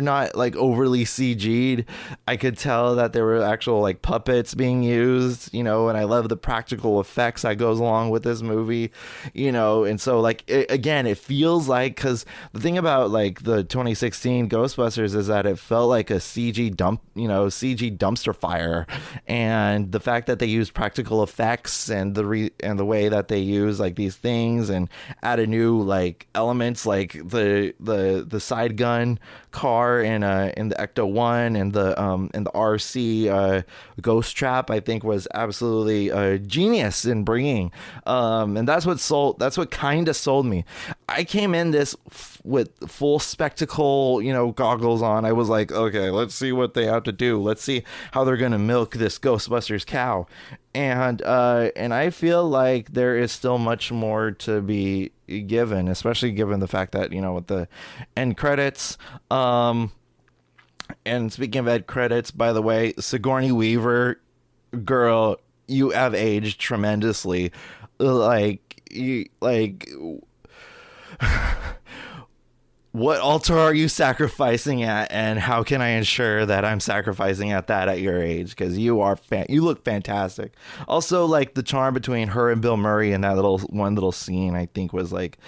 not like overly CG'd. I could tell that there were actual like puppets being used, you know, and I love the practical effects that goes along with this movie, you know. And so like again, it feels like, because the thing about like the 2016 Ghostbusters is that it felt like a CG dumpster fire, and the fact that they use practical effects and the way that they use like these things and added new like elements like the side gun car in the Ecto-1 and the RC ghost trap, I think was absolutely genius in bringing, and that's what kind of sold me. I came in this with full spectacle, you know, goggles on. I was like, okay, let's see what they have to do. Let's see how they're gonna milk this Ghostbusters cow. And I feel like there is still much more to be given, especially given the fact that, you know, with the end credits, and speaking of end credits, by the way, Sigourney Weaver, girl, you have aged tremendously. What altar are you sacrificing at, and how can I ensure that I'm sacrificing at that at your age? Because you look fantastic. Also, like the charm between her and Bill Murray in that little scene, I think was like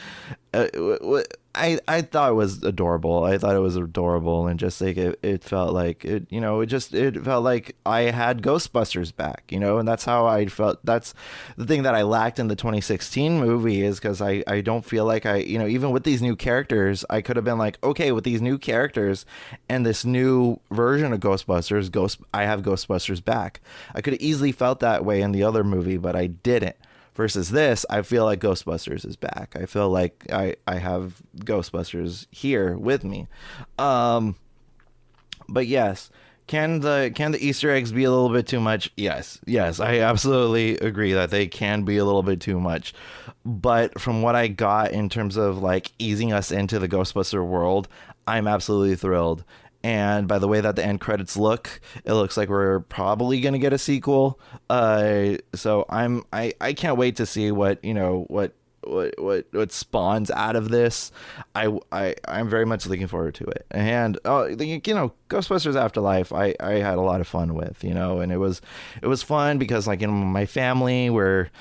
I thought it was adorable. I thought it was adorable, and just like it felt like it, it felt like I had Ghostbusters back, and that's how I felt. That's the thing that I lacked in the 2016 movie, is because I don't feel like even with these new characters, I could have been like, okay, with these new characters and this new version of Ghostbusters, I have Ghostbusters back. I could have easily felt that way in the other movie, but I didn't. Versus this, I feel like Ghostbusters is back. I feel like I have Ghostbusters here with me. But yes, can the Easter eggs be a little bit too much? Yes, I absolutely agree that they can be a little bit too much. But from what I got in terms of like easing us into the Ghostbuster world, I'm absolutely thrilled. And by the way that the end credits look, it looks like we're probably gonna get a sequel. So I can't wait to see what spawns out of this. I'm very much looking forward to it. And Ghostbusters Afterlife, I had a lot of fun with, and it was fun because like my family we're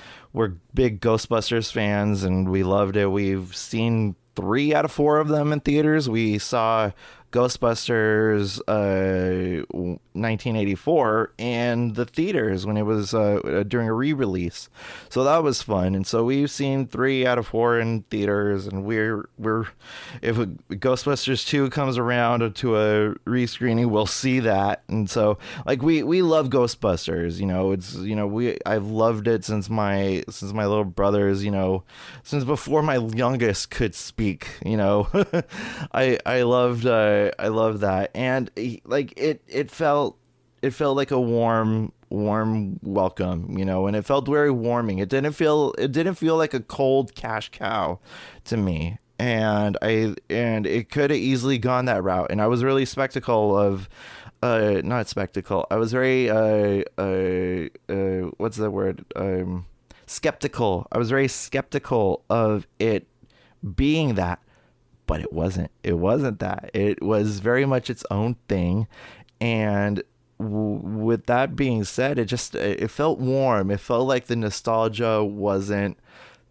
big Ghostbusters fans and we loved it. We've seen 3 out of 4 of them in theaters. We saw Ghostbusters 1984 in the theaters when it was during a re-release, so that was fun. And so we've seen 3 out of 4 in theaters, and we're if Ghostbusters 2 comes around to a rescreening, we'll see that. And so like we love Ghostbusters, I've loved it since my little brothers, since before my youngest could speak. I love that. And like it felt like a warm welcome, and it felt very warming. It didn't feel like a cold cash cow to me. And it could have easily gone that route. And I was really skeptical of not spectacle. I was very what's the word? Skeptical. I was very skeptical of it being that. But it wasn't that. It was very much its own thing. And with that being said, it felt warm. It felt like the nostalgia wasn't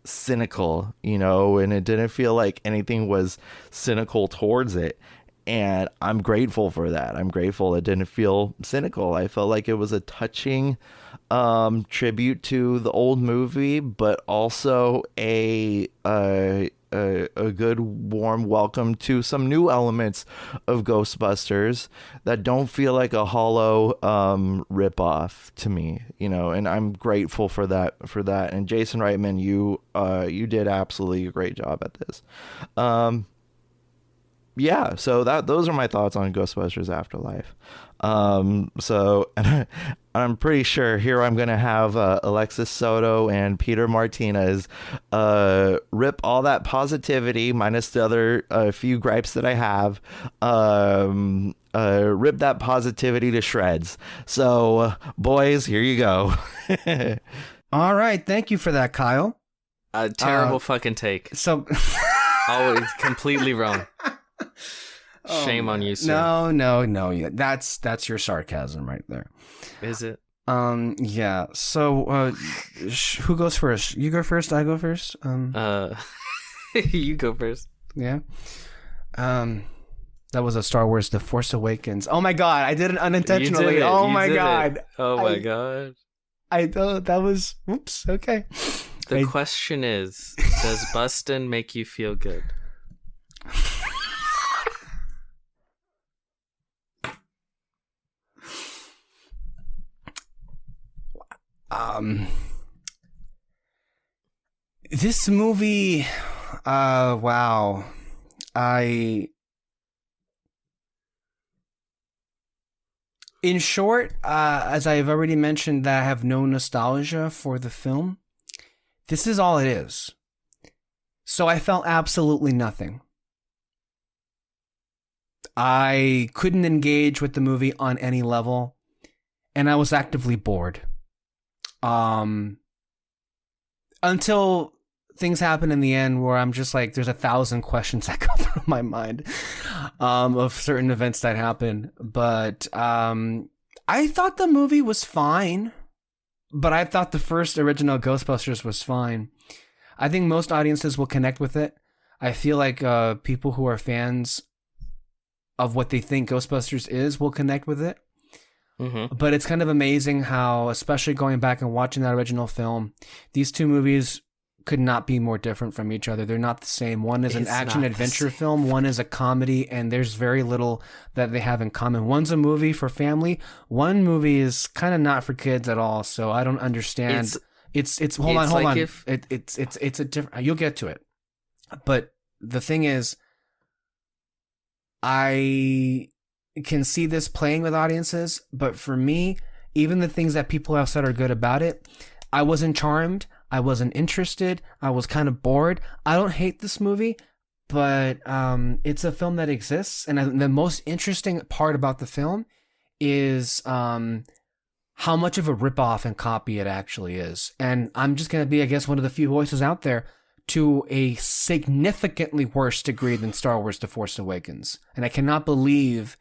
cynical, and it didn't feel like anything was cynical towards it. And I'm grateful for that. I'm grateful it didn't feel cynical. I felt like it was a touching tribute to the old movie, but also a good warm welcome to some new elements of Ghostbusters that don't feel like a hollow ripoff to me, and I'm grateful for that. And Jason Reitman, you did absolutely a great job at this. Yeah, so those are my thoughts on Ghostbusters Afterlife. So I'm pretty sure here I'm gonna have Alexis Soto and Peter Martinez rip all that positivity minus the other few gripes that I have, rip that positivity to shreds. So boys, here you go. All right, thank you for that, Kyle. Terrible fucking take. So always completely wrong. Shame on you, sir. No. That's your sarcasm right there. Is it? Yeah. So, who goes first? You go first. I go first. You go first. Yeah. That was a Star Wars: The Force Awakens. Oh my god, I did it unintentionally. Oh my god. Oh my god. I thought that was. Oops. Okay. The question is, does bustin' make you feel good? This movie, wow. In short, as I've already mentioned, that I have no nostalgia for the film. This is all it is. So I felt absolutely nothing. I couldn't engage with the movie on any level, and I was actively bored. Until things happen in the end where I'm just like, there's 1,000 questions that go through my mind of certain events that happen. But I thought the movie was fine, but I thought the first original Ghostbusters was fine. I think most audiences will connect with it. I feel like people who are fans of what they think Ghostbusters is will connect with it. Mm-hmm. But it's kind of amazing how, especially going back and watching that original film, these two movies could not be more different from each other. They're not the same. One is an action adventure film, one is a comedy, and there's very little that they have in common. One's a movie for family, one movie is kind of not for kids at all. So I don't understand. It's hold on. It's a different. You'll get to it, but the thing is, I can see this playing with audiences, but for me, even the things that people have said are good about it, I wasn't charmed. I wasn't interested. I was kind of bored. I don't hate this movie, but it's a film that exists. And the most interesting part about the film is how much of a ripoff and copy it actually is. And I'm just going to be, I guess, one of the few voices out there to a significantly worse degree than Star Wars The Force Awakens. And I cannot believe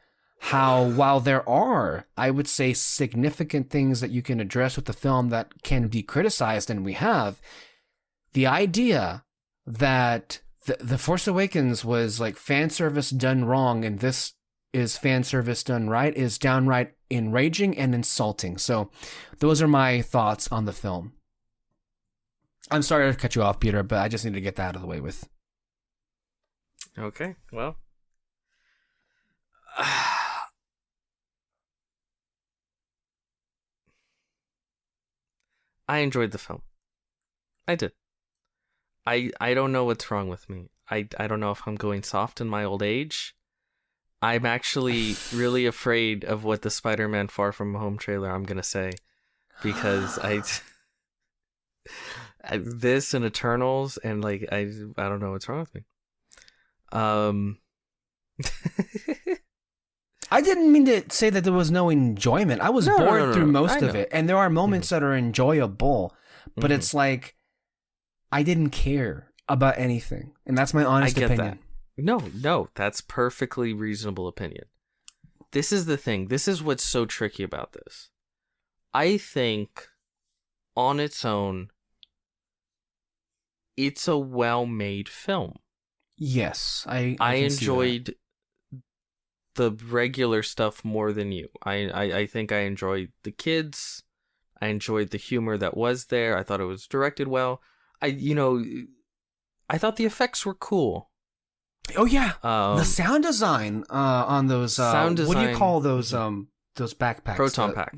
how, while there are, I would say, significant things that you can address with the film that can be criticized, and we have, the idea that the Force Awakens was like fan service done wrong and this is fan service done right is downright enraging and insulting. So those are my thoughts on the film. I'm sorry to cut you off, Peter, but I just need to get that out of the way with. Okay, well. I enjoyed the film. I did. I don't know what's wrong with me. I don't know if I'm going soft in my old age. I'm actually really afraid of what the Spider-Man Far From Home trailer I'm going to say. Because this and Eternals and like I don't know what's wrong with me. I didn't mean to say that there was no enjoyment. I was bored through most of it, and there are moments that are enjoyable, but it's like I didn't care about anything, and that's my honest opinion. That. No, that's perfectly reasonable opinion. This is the thing. This is what's so tricky about this. I think on its own, it's a well-made film. Yes, I enjoyed the regular stuff more than you. I think I enjoyed the kids. I enjoyed the humor that was there. I thought it was directed well. I thought the effects were cool. Oh yeah, the sound design on those. What do you call those backpacks? Proton pack.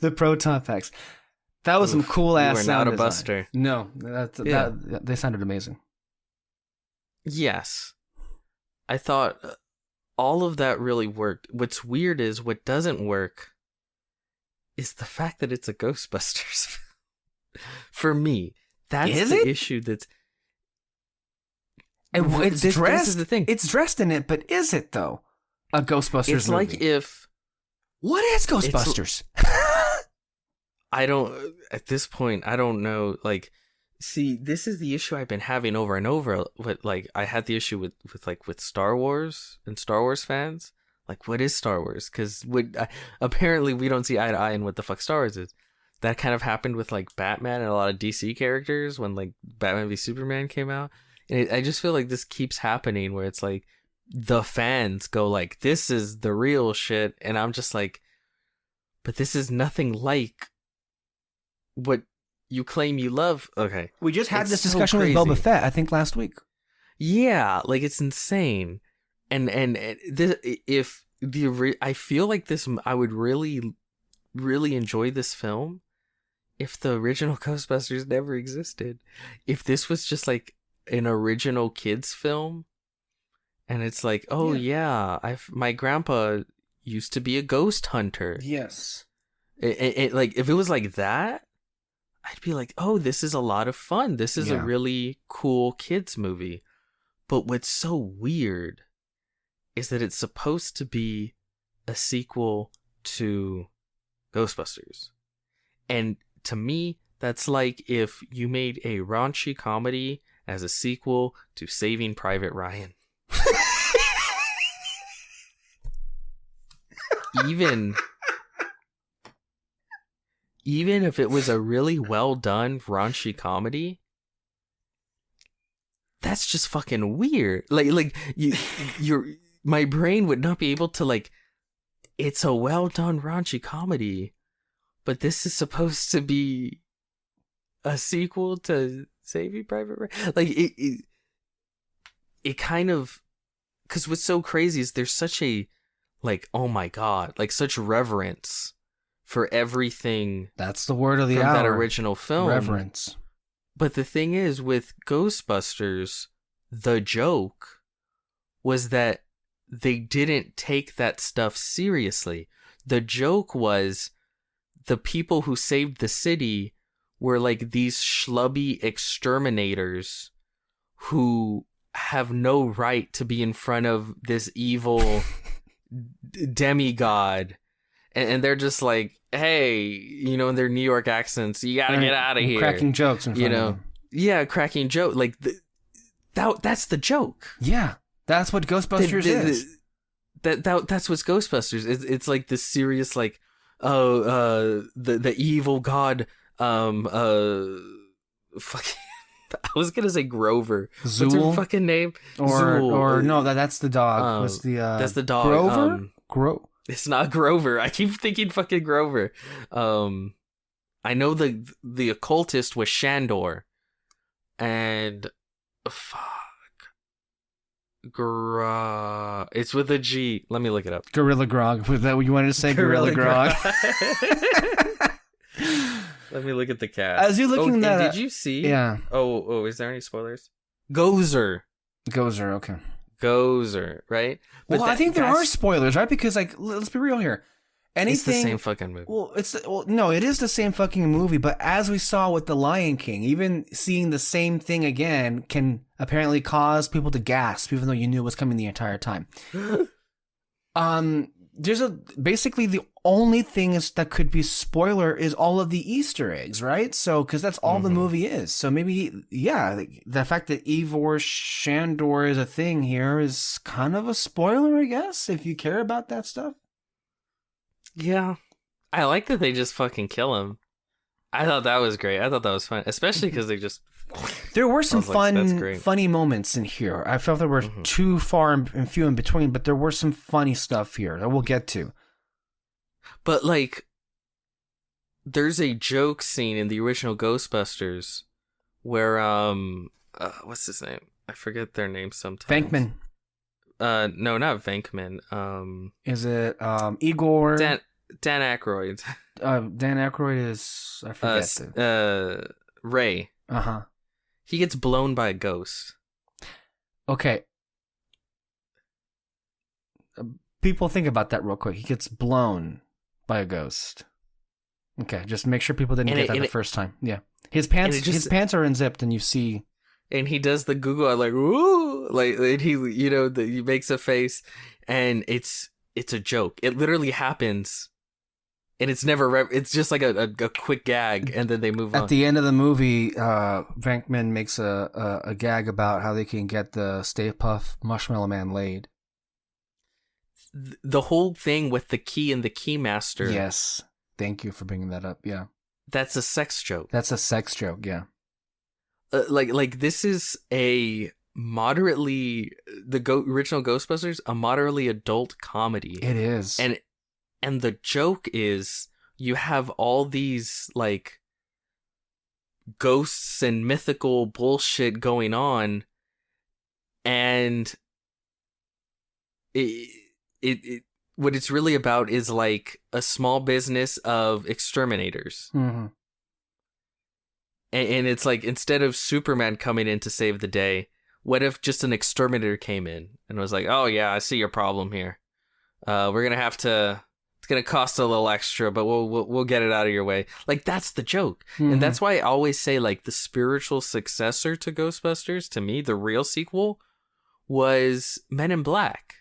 The proton packs. That was some cool ass sound not a design. buster. No, that they sounded amazing. Yes, I thought all of that really worked. What's weird is what doesn't work is the fact that it's a Ghostbusters. For me, that's the issue. This is the thing. It's dressed in it, but is it though a Ghostbusters it's movie? Like if what is Ghostbusters? I don't. At this point, I don't know. Like, see, this is the issue I've been having over and over. But like, I had the issue with Star Wars and Star Wars fans. Like, what is Star Wars? Because apparently we don't see eye to eye in what the fuck Star Wars is. That kind of happened with like Batman and a lot of DC characters when like Batman v Superman came out. And I just feel like this keeps happening where it's like the fans go like, this is the real shit. And I'm just like, but this is nothing like what you claim you love. Okay. We just had this discussion with Boba Fett, I think last week. Yeah. Like it's insane. And this, I feel like this, I would really, really enjoy this film if the original Ghostbusters never existed. If this was just like an original kids film and it's like, oh yeah, my grandpa used to be a ghost hunter. Yes. It like if it was like that, I'd be like, oh, this is a lot of fun. This is a really cool kids movie. But what's so weird is that it's supposed to be a sequel to Ghostbusters. And to me, that's like if you made a raunchy comedy as a sequel to Saving Private Ryan. Even if it was a really well done raunchy comedy, that's just fucking weird. My brain would not be able to like. It's a well done raunchy comedy, but this is supposed to be a sequel to Saving Private Ryan. Like it kind of, because what's so crazy is there's such a like, oh my god, like such reverence for everything. That's the word of the from hour. that original film. Reverence. But the thing is, with Ghostbusters, the joke was that they didn't take that stuff seriously. The joke was the people who saved the city were like these schlubby exterminators who have no right to be in front of this evil demigod. And they're just like, hey, you know, in their New York accents, you gotta get out of here. Cracking jokes in front of them. Yeah, cracking joke. Like, that's the joke. Yeah, that's what Ghostbusters is. That's what's Ghostbusters. It's like this serious, like, the evil god, fucking. I was gonna say Grover. Zool? What's her fucking name? Or no, that's the dog. What's the that's the dog. Grover? It's not Grover. I keep thinking fucking Grover. I know the occultist was Shandor, and fuck, it's with a G. Let me look it up. Gorilla Grog. Was that what you wanted to say? Gorilla Grog. Let me look at the cast. As you're looking that, did you see? Yeah. Oh, is there any spoilers? Gozer, okay. Gozer, right? But I think there are spoilers, right? Because, like, let's be real here. Anything, it's the same fucking movie. No, it is the same fucking movie. But as we saw with The Lion King, even seeing the same thing again can apparently cause people to gasp, even though you knew it was coming the entire time. Basically the only thing that could be spoiler is all of the Easter eggs, right? So, because that's all the movie is. So maybe, yeah, the fact that Ivor Shandor is a thing here is kind of a spoiler, I guess, if you care about that stuff. Yeah. I like that they just fucking kill him. I thought that was great. I thought that was fun, especially because they just... There were some funny moments in here. I felt there were too far and few in between, but there were some funny stuff here that we'll get to. But, like, there's a joke scene in the original Ghostbusters where, what's his name? I forget their name sometimes. Venkman. No, not Venkman. Is it Igor? Dan Aykroyd. Dan Aykroyd is, I forget. Ray. Uh-huh. He gets blown by a ghost. Okay. People think about that real quick. He gets blown by a ghost. Okay, just make sure people didn't get that the first time. Yeah. His pants are unzipped and you see... And he does the Google, like, ooh, like, and he, you know, he makes a face, and it's a joke. It literally happens, and it's never, it's just like a quick gag, and then they move on. At the end of the movie, Venkman makes a gag about how they can get the Stay Puft Marshmallow Man laid. The whole thing with the key and the keymaster. Yes. Thank you for bringing that up, yeah. That's a sex joke. That's a sex joke, yeah. Like this is a moderately original Ghostbusters, a moderately adult comedy. It is, and the joke is you have all these like ghosts and mythical bullshit going on, and it what it's really about is like a small business of exterminators. Mm-hmm. And it's like, instead of Superman coming in to save the day, what if just an exterminator came in and was like, oh yeah, I see your problem here. We're going to have to, it's going to cost a little extra, but we'll get it out of your way. Like, that's the joke. Mm-hmm. And that's why I always say, like, the spiritual successor to Ghostbusters, to me, the real sequel, was Men in Black.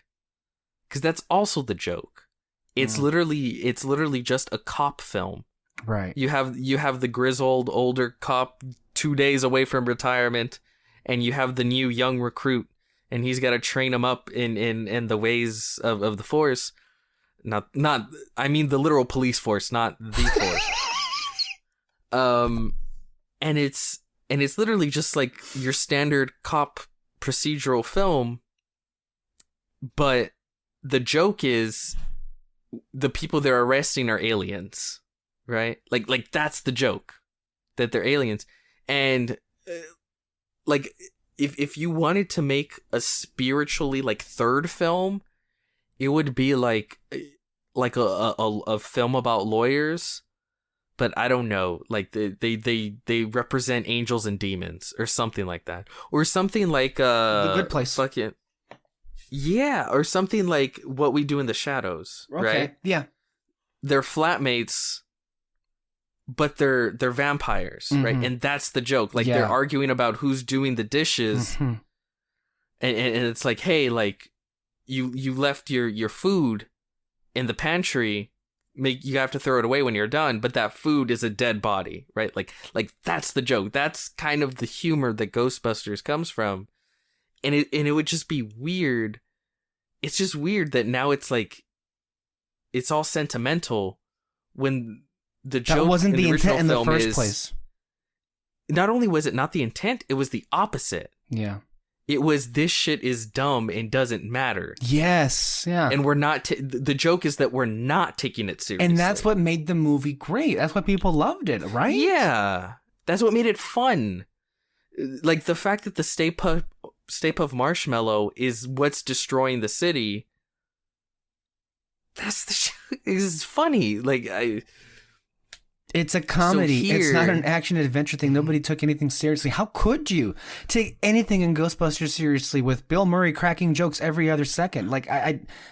Because that's also the joke. It's literally just a cop film. Right. You have the grizzled older cop 2 days away from retirement, and you have the new young recruit, and he's got to train him up in the ways of the force. Not I mean the literal police force, not the force. And it's literally just like your standard cop procedural film, but the joke is the people they're arresting are aliens, right? Like that's the joke, that they're aliens. And like if you wanted to make a spiritually like third film, it would be like a film about lawyers, but I don't know, like they represent angels and demons or something like that, or something like The Good Place. fucking yeah, or something like What We Do in the Shadows, Okay. right? Yeah. They're flatmates, but they're vampires, right? And that's the joke. Like they're arguing about who's doing the dishes, and it's like, hey, like you left your food in the pantry. You have to throw it away when you're done, but that food is a dead body, right? Like that's the joke. That's kind of the humor that Ghostbusters comes from, and it would just be weird. It's just weird that now it's like it's all sentimental when the joke That wasn't in the original intent in the film first is, place. Not only was it not the intent, it was the opposite. Yeah. It was, this shit is dumb and doesn't matter. Yes. Yeah. And we're not, the joke is that we're not taking it seriously. And that's what made the movie great. That's why people loved it, right? Yeah. That's what made it fun. Like the fact that the Stay Puft Marshmallow is what's destroying the city. That's the is funny. Like It's a comedy. So It's not an action adventure thing. Nobody took anything seriously. How could you take anything in Ghostbusters seriously with Bill Murray cracking jokes every other second? Like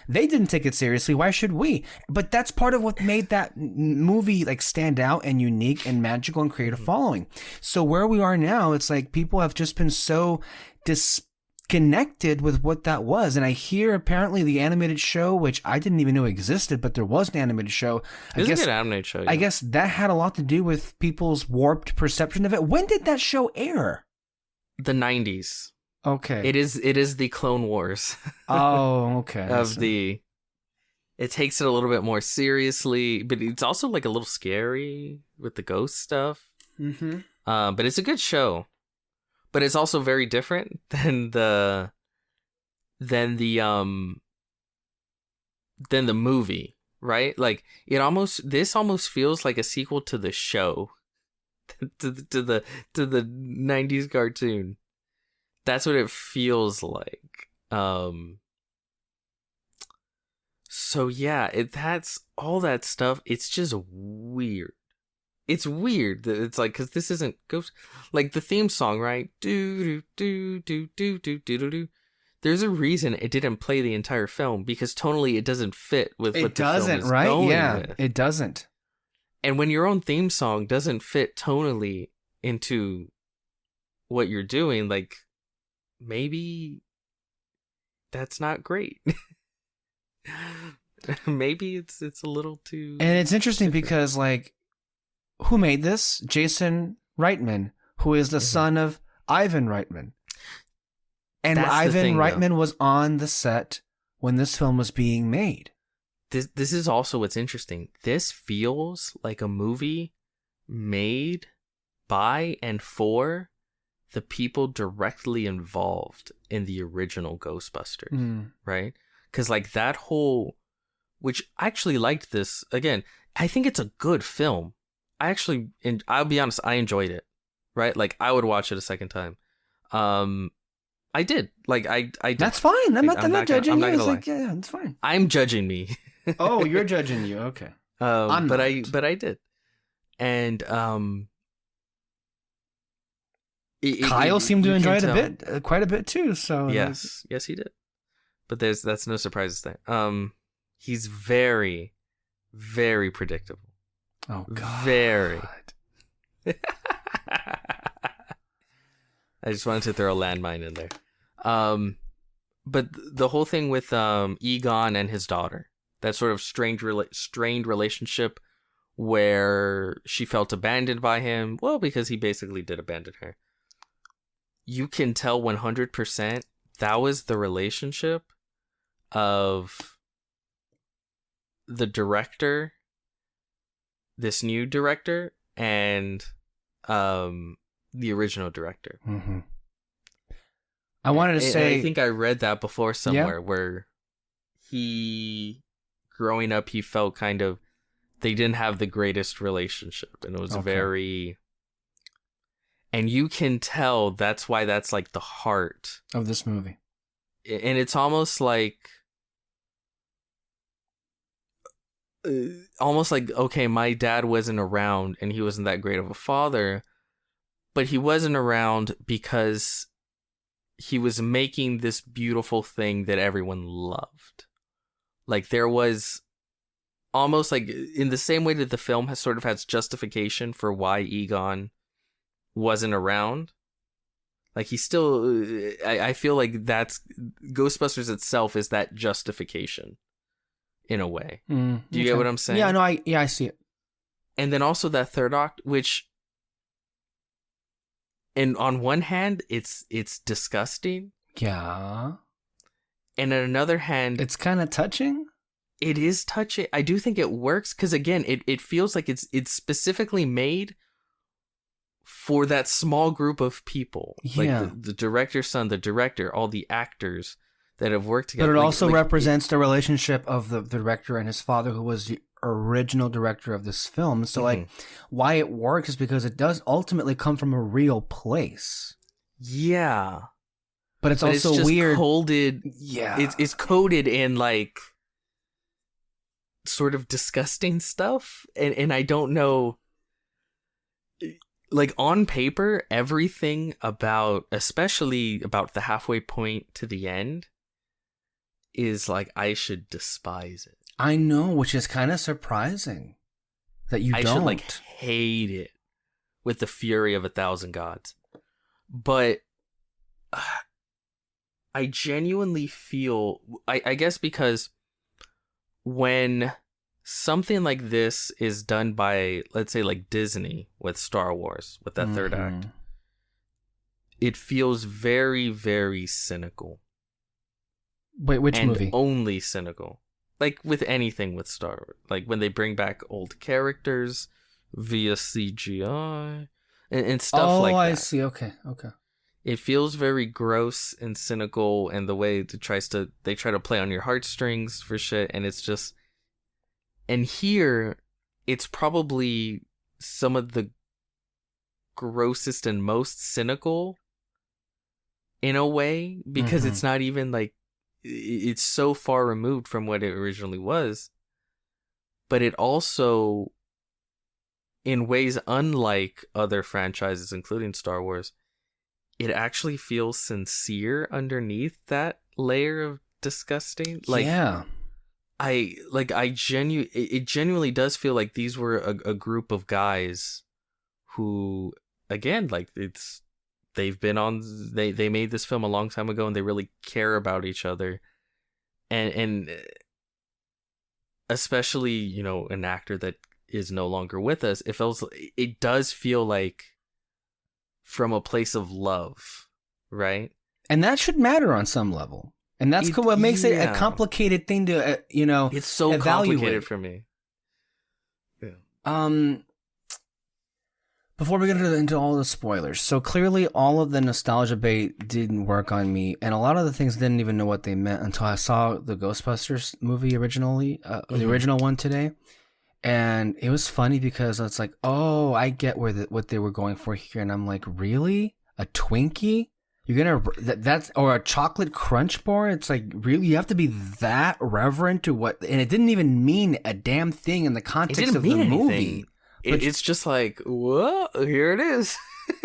they didn't take it seriously. Why should we? But that's part of what made that movie like stand out and unique and magical and create a following. So where we are now, it's like people have just been so disconnected with what that was. And I hear apparently the animated show, which I didn't even know existed, but there was an animated show. It's a good animated show. Yeah. I guess that had a lot to do with people's warped perception of it. When did that show air? The 90s. Okay. It is the Clone Wars. Oh, okay. It takes it a little bit more seriously, but it's also like a little scary with the ghost stuff. Mm-hmm. But it's a good show. But it's also very different than the movie, right? Like this almost feels like a sequel to the show, to the 90s cartoon. That's what it feels like. So yeah, that's all that stuff. It's just weird. It's weird that it's like, because this isn't Ghost, like the theme song, right? Do do do do do do do do. There's a reason it didn't play the entire film, because tonally it doesn't fit with what the film is going with. It doesn't. And when your own theme song doesn't fit tonally into what you're doing, like maybe that's not great. Maybe it's a little too. And it's interesting because like, who made this? Jason Reitman, who is the son of Ivan Reitman. And Ivan Reitman was on the set when this film was being made. This is also what's interesting. This feels like a movie made by and for the people directly involved in the original Ghostbusters, right? Because like that whole, which I actually liked this, again, I think it's a good film. I'll be honest, I enjoyed it, right? Like I would watch it a second time. I did. Like I did. That's fine. I'm not judging I'm you. not It's gonna like, yeah, it's fine. I'm judging me. Oh, you're judging you. Okay. But I did. And Kyle seemed to enjoy it quite a bit too. So yes, he did. But that's no surprises there. He's very, very predictable. Oh God. Very. I just wanted to throw a landmine in there. But the whole thing with Egon and his daughter, that sort of strained relationship where she felt abandoned by him, well, because he basically did abandon her. You can tell 100% that was the relationship of the director, this new director, and the original director. Mm-hmm. I wanted to say, I think I read that before somewhere where he, growing up, he felt kind of, they didn't have the greatest relationship, and it was very, and you can tell that's why that's like the heart of this movie. And it's almost like, okay, my dad wasn't around and he wasn't that great of a father, but he wasn't around because he was making this beautiful thing that everyone loved. Like, there was almost like, in the same way that the film has justification for why Egon wasn't around. Like, he still, I feel like that's, Ghostbusters itself is that justification in a way. Do you get what I'm saying? Yeah, no, I see it. And then also that third act, which, and on one hand, it's disgusting. Yeah. And on another hand, it's kind of touching. It is touching. I do think it works because, again, it feels like it's specifically made for that small group of people. Yeah. Like the director's son, the director, all the actors that have worked together. But it also represents the relationship of the director and his father, who was the original director of this film. So, like, why it works is because it does ultimately come from a real place. Yeah. But it's also just weird. Coded. Yeah. It's coded in, like, sort of disgusting stuff. And I don't know. Like, on paper, everything about, especially about the halfway point to the end, is like, I should despise it. I know, which is kind of surprising that you don't. I should, like, hate it with the fury of 1,000 gods. But I genuinely feel, I guess because when something like this is done by, let's say, like Disney with Star Wars, with that third act, it feels very, very cynical. Wait, which movie? Only cynical. Like with anything with Star Wars. Like when they bring back old characters via CGI and stuff like that. Oh, I see. Okay. It feels very gross and cynical, and the way they try to play on your heartstrings for shit, and it's just... And here, it's probably some of the grossest and most cynical in a way, because it's not even like, it's so far removed from what it originally was. But it also, in ways unlike other franchises, including Star Wars, it actually feels sincere underneath that layer of disgusting. Like, yeah. It genuinely does feel like these were a group of guys who, again, like, they made this film a long time ago, and they really care about each other, and especially, you know, an actor that is no longer with us. It does feel like from a place of love, right? And that should matter on some level. And that's what makes it a complicated thing to, it's so evaluate. Complicated for me. Yeah. Before we get into all the spoilers, so clearly all of the nostalgia bait didn't work on me, and a lot of the things didn't even know what they meant until I saw the Ghostbusters movie originally, the original one today. And it was funny because it's like, oh, I get what they were going for here. And I'm like, really? A Twinkie? You're that's or a chocolate crunch bar? It's like, really? You have to be that reverent to what? And it didn't even mean a damn thing in the context of the movie. It's just like, whoa, here it is.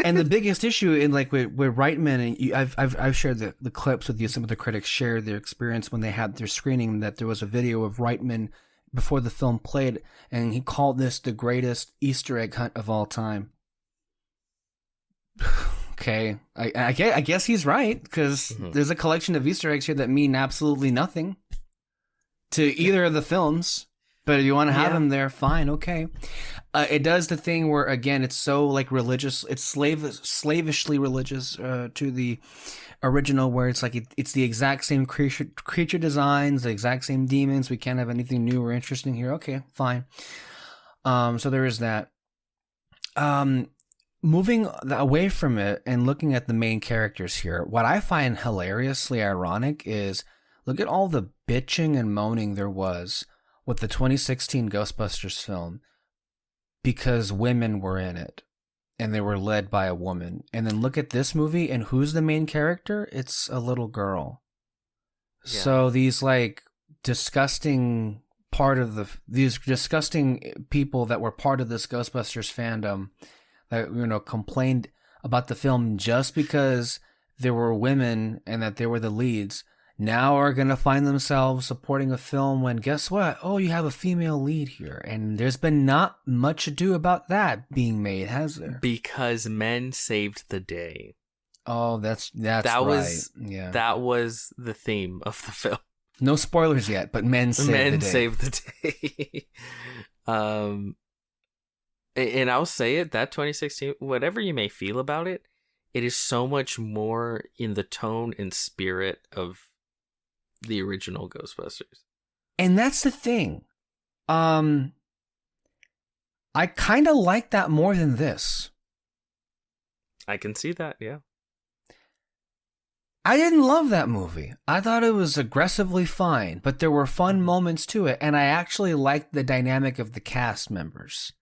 And the biggest issue in, like, with Reitman, and I've shared the clips with you. Some of the critics shared their experience when they had their screening, that there was a video of Reitman before the film played, and he called this the greatest Easter egg hunt of all time. Okay, I guess he's right, because there's a collection of Easter eggs here that mean absolutely nothing to either of the films. But if you want to have them there, fine, okay. It does the thing where, again, it's so, like, religious. It's slavishly religious to the original, where it's like it's the exact same creature designs, the exact same demons. We can't have anything new or interesting here. Okay, fine. So there is that. moving away from it and looking at the main characters here, what I find hilariously ironic is look at all the bitching and moaning there was with the 2016 Ghostbusters film because women were in it and they were led by a woman. And then look at this movie and who's the main character? It's a little girl. Yeah. So these like disgusting these disgusting people that were part of this Ghostbusters fandom that, you know, complained about the film just because there were women and that they were the leads, now are going to find themselves supporting a film when, guess what? Oh, you have a female lead here. And there's been not much ado about that being made, has there? Because men saved the day. Oh, that's right. That was the theme of the film. No spoilers yet, but men saved the day. Saved the day. And I'll say it, that 2016, whatever you may feel about it, it is so much more in the tone and spirit of the original Ghostbusters. And that's the thing. I kind of like that more than this. I can see that, yeah. I didn't love that movie. I thought it was aggressively fine, but there were fun moments to it, and I actually liked the dynamic of the cast members.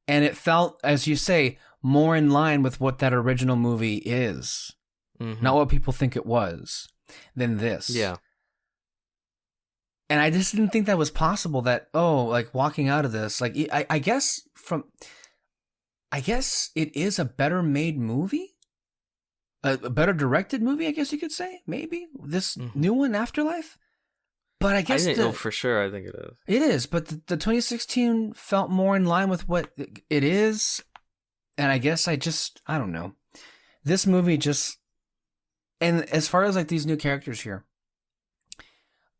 And it felt, as you say, more in line with what that original movie is. Mm-hmm. Not what people think it was, than this. Yeah. And I just didn't think that was possible that, like walking out of this, like, I guess it is a better made movie? A better directed movie, I guess you could say, maybe. This new one, Afterlife? But I guess for sure, I think it is. It is, but the 2016 felt more in line with what it is, and I guess I don't know. This movie just, and as far as like these new characters here,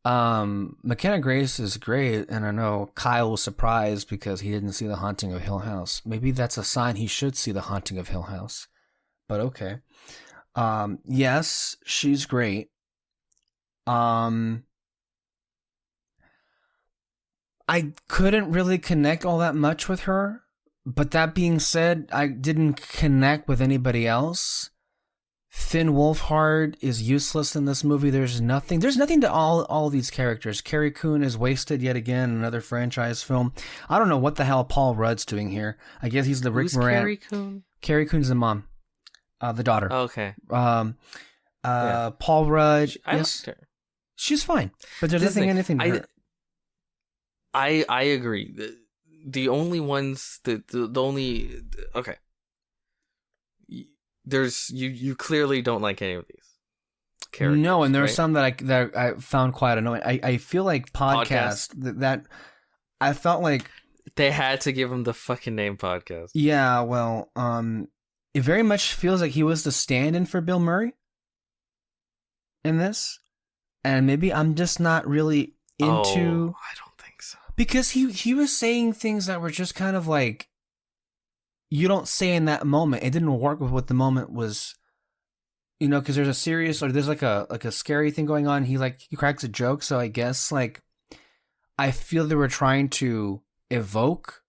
McKenna Grace is great, and I know Kyle was surprised because he didn't see The Haunting of Hill House. Maybe that's a sign he should see The Haunting of Hill House, but okay. Yes, she's great. I couldn't really connect all that much with her, but that being said, I didn't connect with anybody else. Finn Wolfhard is useless in this movie. There's nothing to all these characters. Carrie Coon is wasted yet again in another franchise film. I don't know what the hell Paul Rudd's doing here. I guess he's the Rick Moranis. Carrie Coon? Carrie Coon's the mom. The daughter. Oh, okay. Paul Rudd. I yes, liked her. She's fine, but there's nothing anything to her. I agree. The only ones the only okay. There's you clearly don't like any of these characters. No, and there are some that I found quite annoying. I feel like podcast. That I felt like they had to give him the fucking name podcast. Yeah, well, it very much feels like he was the stand-in for Bill Murray in this, and maybe I'm just not really into. I don't think so. Because he was saying things that were just kind of like you don't say in that moment. It didn't work with what the moment was, you know. Because there's a serious or there's like a scary thing going on. He cracks a joke, so I guess like I feel they were trying to evoke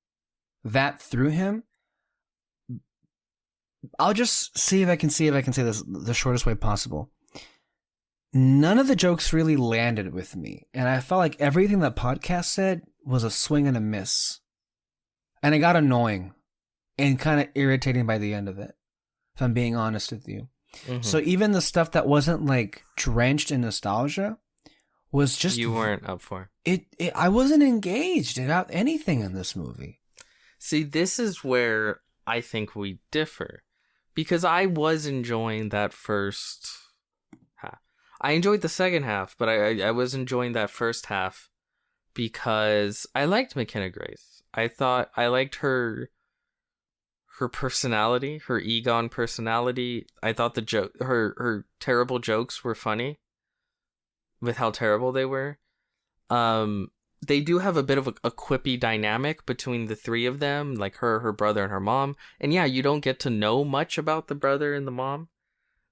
that through him. I'll just see if I can say this the shortest way possible. None of the jokes really landed with me, and I felt like everything that podcast said was a swing and a miss. And it got annoying and kind of irritating by the end of it, if I'm being honest with you. Mm-hmm. So even the stuff that wasn't like drenched in nostalgia was just... You weren't up for it. I wasn't engaged about anything in this movie. See, this is where I think we differ. Because I was enjoying that first half. I enjoyed the second half, but I was enjoying that first half because I liked McKenna Grace. I thought I liked her personality, her Egon personality. I thought her terrible jokes were funny with how terrible they were. They do have a bit of a quippy dynamic between the three of them, like her brother, and her mom. And yeah, you don't get to know much about the brother and the mom.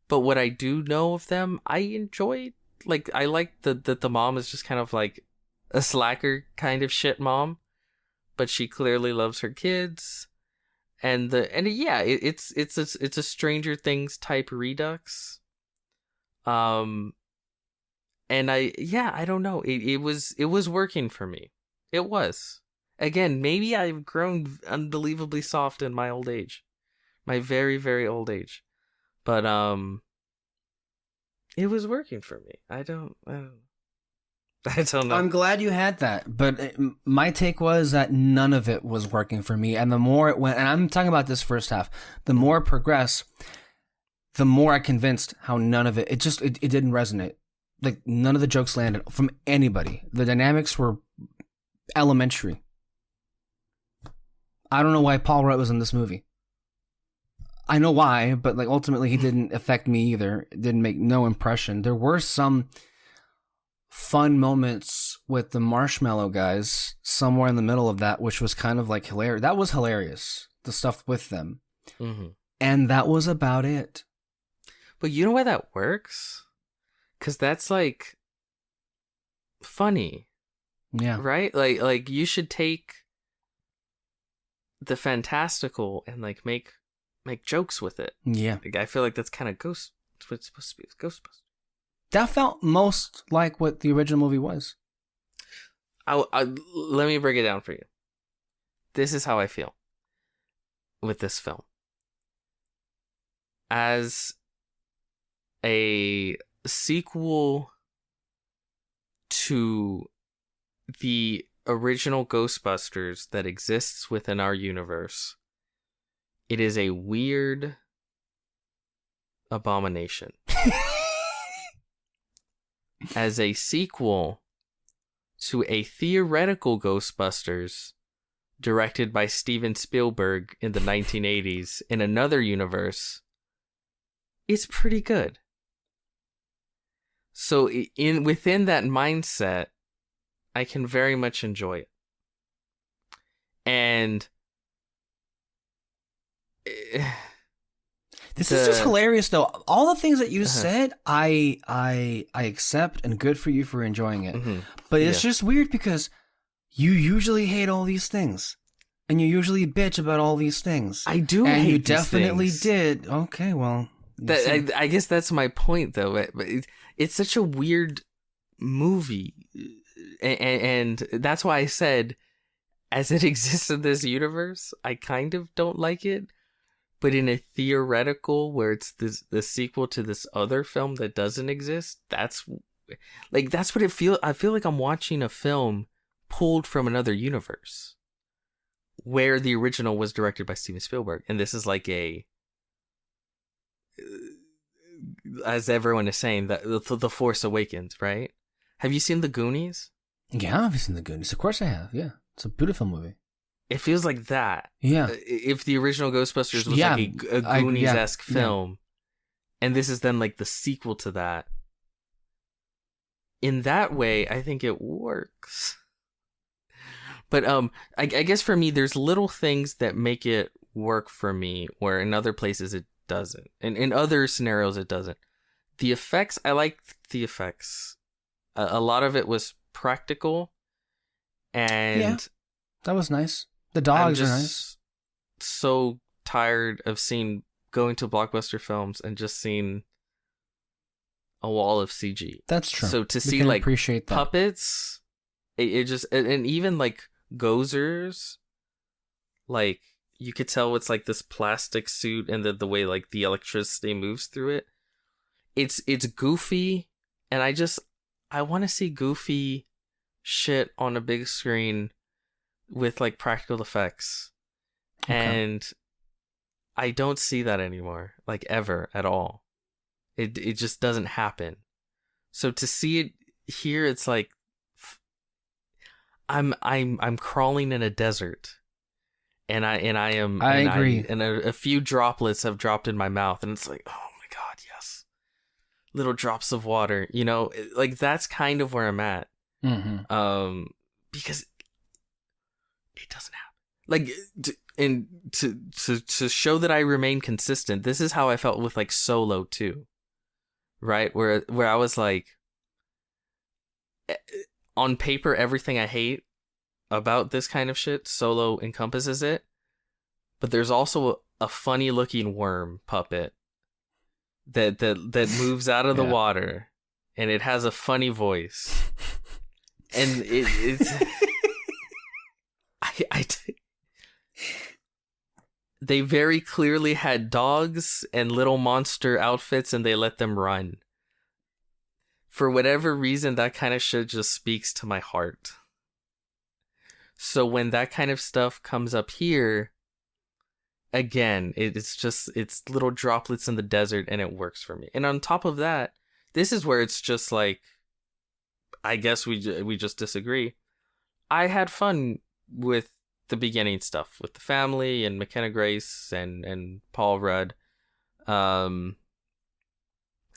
But what I do know of them, I enjoyed. Like, I like that the mom is just kind of like a slacker kind of shit mom. But she clearly loves her kids. it's a Stranger Things type redux. And I don't know. It was working for me. It was. Again, maybe I've grown unbelievably soft in my old age. My very, very old age. But it was working for me. I don't know. I'm glad you had that, but my take was that none of it was working for me. And the more it went, and I'm talking about this first half, the more it progressed, the more I convinced how none of it didn't resonate. Like, none of the jokes landed from anybody. The dynamics were elementary. I don't know why Paul Rudd was in this movie. I know why, but like ultimately he didn't affect me either. It didn't make no impression. There were some fun moments with the marshmallow guys somewhere in the middle of that, which was kind of like hilarious. That was hilarious, the stuff with them. Mm-hmm. And that was about it. But you know why that works? Because that's like funny. Yeah. Right? Like you should take the fantastical and like make jokes with it. Yeah. Like, I feel like that's kind of what it's supposed to be. It's Ghostbusters. That felt most like what the original movie was. Let me break it down for you. This is how I feel with this film. As a sequel to the original Ghostbusters that exists within our universe, it is a weird abomination. As a sequel to a theoretical Ghostbusters directed by Steven Spielberg in the 1980s in another universe, it's pretty good. So within that mindset, I can very much enjoy it. And this is just hilarious, though. All the things that you said, I accept, and good for you for enjoying it. Mm-hmm. But it's just weird because you usually hate all these things, and you usually bitch about all these things. I do, and hate you these definitely things. did. Okay, well, I guess that's my point, though. But it's such a weird movie, and that's why I said, as it exists in this universe, I kind of don't like it. But in a theoretical where it's the sequel to this other film that doesn't exist, that's what it feels. I feel like I'm watching a film pulled from another universe where the original was directed by Steven Spielberg, and this is like as everyone is saying, the Force Awakens, right? Have you seen The Goonies? Yeah, I've seen The Goonies. Of course I have. Yeah, it's a beautiful movie. It feels like that. Yeah. If the original Ghostbusters was like a Goonies-esque film, and this is then like the sequel to that, in that way, I think it works. But I guess for me, there's little things that make it work for me, where in other places it doesn't. And in other scenarios, it doesn't. The effects, I like the effects. A lot of it was practical, and that was nice. The dogs are nice. So tired of going to blockbuster films and just seeing a wall of CG. That's true. So to see like appreciate that. puppets, it just, and even like gozers, like you could tell it's like this plastic suit, and the way like the electricity moves through it. It's goofy, and I want to see goofy shit on a big screen with like practical effects. Okay. And I don't see that anymore, like ever at all. It just doesn't happen. So to see it here, it's like I'm crawling in a desert, and I agree. And a few droplets have dropped in my mouth, and it's like, oh my god, yes, little drops of water. You know, like that's kind of where I'm at. Mm-hmm. Because it doesn't happen. Like, to show that I remain consistent, this is how I felt with like Solo too, right? Where I was like, on paper, everything I hate about this kind of shit, Solo encompasses it. but there's also a funny looking worm puppet that moves out of the water, and it has a funny voice, and it's they very clearly had dogs and little monster outfits, and they let them run. For whatever reason, that kind of shit just speaks to my heart. So when that kind of stuff comes up here, again, it's little droplets in the desert, and it works for me. And on top of that, this is where it's just like, I guess we just disagree. I had fun with the beginning stuff with the family and McKenna Grace and Paul Rudd. I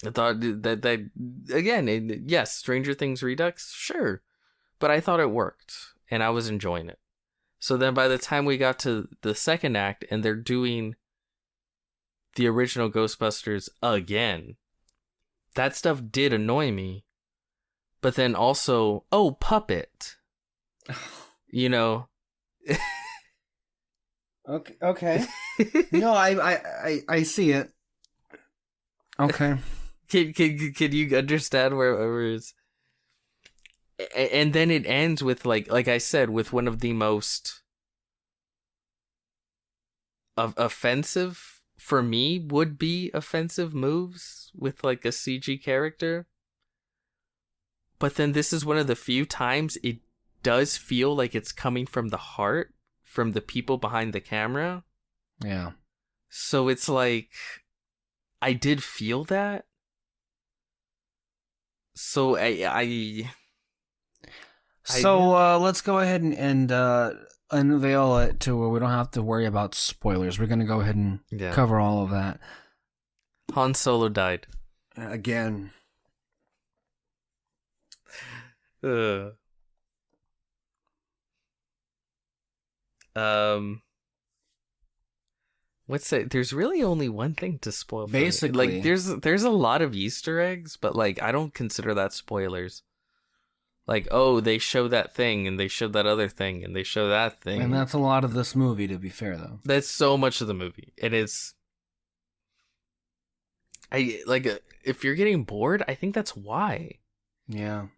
thought that again, yes, Stranger Things Redux, sure, but I thought it worked and I was enjoying it. So then by the time we got to the second act and they're doing the original Ghostbusters again, that stuff did annoy me. But then also, puppet. You know. Okay. No, I see it. Okay. Can you understand where it's... And then it ends with like I said, with one of the most offensive, for me, would be offensive moves with like a CG character. But then this is one of the few times it does feel like it's coming from the heart, from the people behind the camera. Yeah. So it's like, I did feel that. So let's go ahead and unveil it to where we don't have to worry about spoilers. We're going to go ahead and cover all of that. Han Solo died. Again. What's that? There's really only one thing to spoil. Basically, like there's a lot of Easter eggs, but like I don't consider that spoilers. Like, oh, they show that thing, and they show that other thing, and they show that thing, and that's a lot of this movie. To be fair, though, that's so much of the movie. It is. If you're getting bored, I think that's why. Yeah.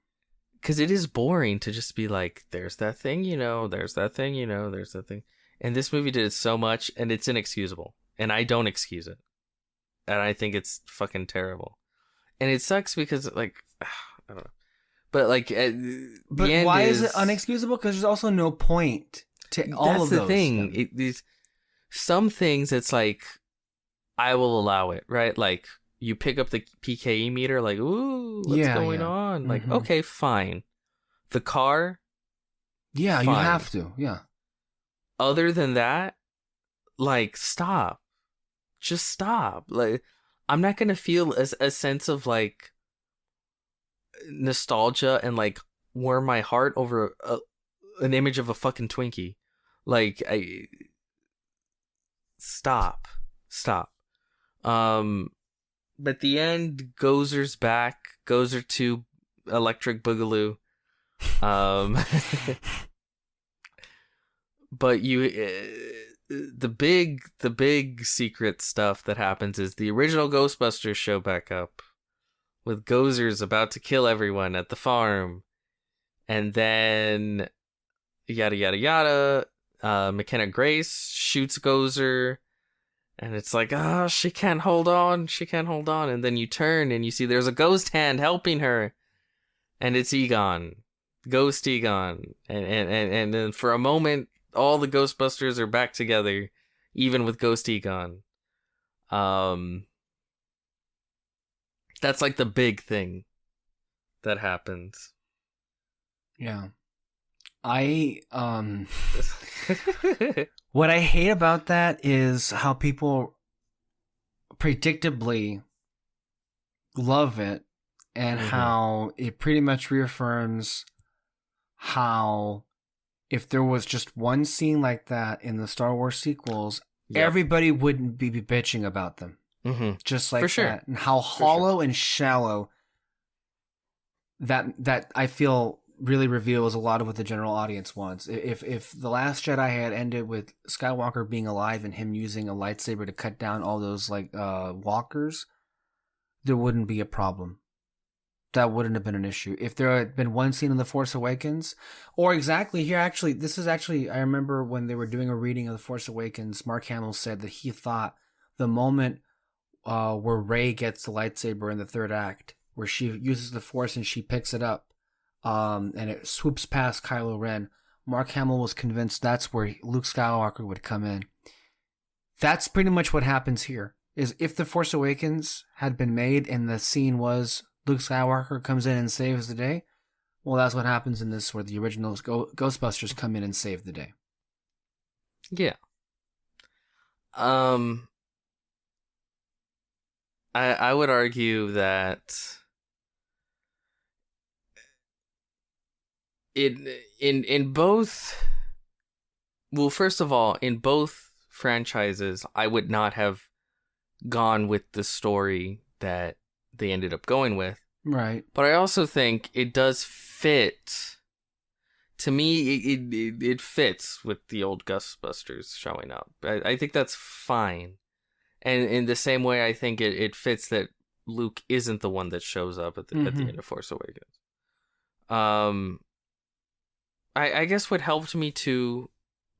Because it is boring to just be like, there's that thing, there's that thing, there's that thing. And this movie did it so much, and it's inexcusable. And I don't excuse it. And I think it's fucking terrible. And it sucks because, like, I don't know. But, like, but why is it unexcusable? Because there's also no point to all of those. That's the thing. Some things, it's like, I will allow it, right? Like, you pick up the PKE meter, like, ooh, what's going on? Mm-hmm. Like, okay, fine. The car? Yeah, fine. You have to, yeah. Other than that, like, stop. Just stop. Like, I'm not going to feel a sense of, like, nostalgia and, like, warm my heart over an image of a fucking Twinkie. Like, Stop. But the end, Gozer's back. Gozer 2, Electric Boogaloo. But the big secret stuff that happens is the original Ghostbusters show back up with Gozer's about to kill everyone at the farm, and then yada yada yada. McKenna Grace shoots Gozer. And it's like, she can't hold on. And then you turn and you see there's a ghost hand helping her. And it's Egon. Ghost Egon. And then for a moment, all the Ghostbusters are back together, even with Ghost Egon. That's like the big thing that happens. Yeah. What I hate about that is how people predictably love it, and how it pretty much reaffirms how if there was just one scene like that in the Star Wars sequels, everybody wouldn't be bitching about them. Mm-hmm. Just like For sure. that. And how hollow and shallow that I feel really reveals a lot of what the general audience wants. If The Last Jedi had ended with Skywalker being alive and him using a lightsaber to cut down all those like walkers, there wouldn't be a problem. That wouldn't have been an issue. If there had been one scene in The Force Awakens, or exactly here, actually, this is actually, I remember when they were doing a reading of The Force Awakens, Mark Hamill said that he thought the moment where Rey gets the lightsaber in the third act, where she uses the Force and she picks it up, and it swoops past Kylo Ren, Mark Hamill was convinced that's where Luke Skywalker would come in. That's pretty much what happens here. Is if The Force Awakens had been made and the scene was Luke Skywalker comes in and saves the day, well, that's what happens in this, where the original Ghostbusters come in and save the day. Yeah. I would argue that in both, well, first of all, in both franchises, I would not have gone with the story that they ended up going with. Right. But I also think it does fit. To me, it fits with the old Ghostbusters showing up. I think that's fine. And in the same way, I think it fits that Luke isn't the one that shows up at the end of Force Awakens. I guess what helped me to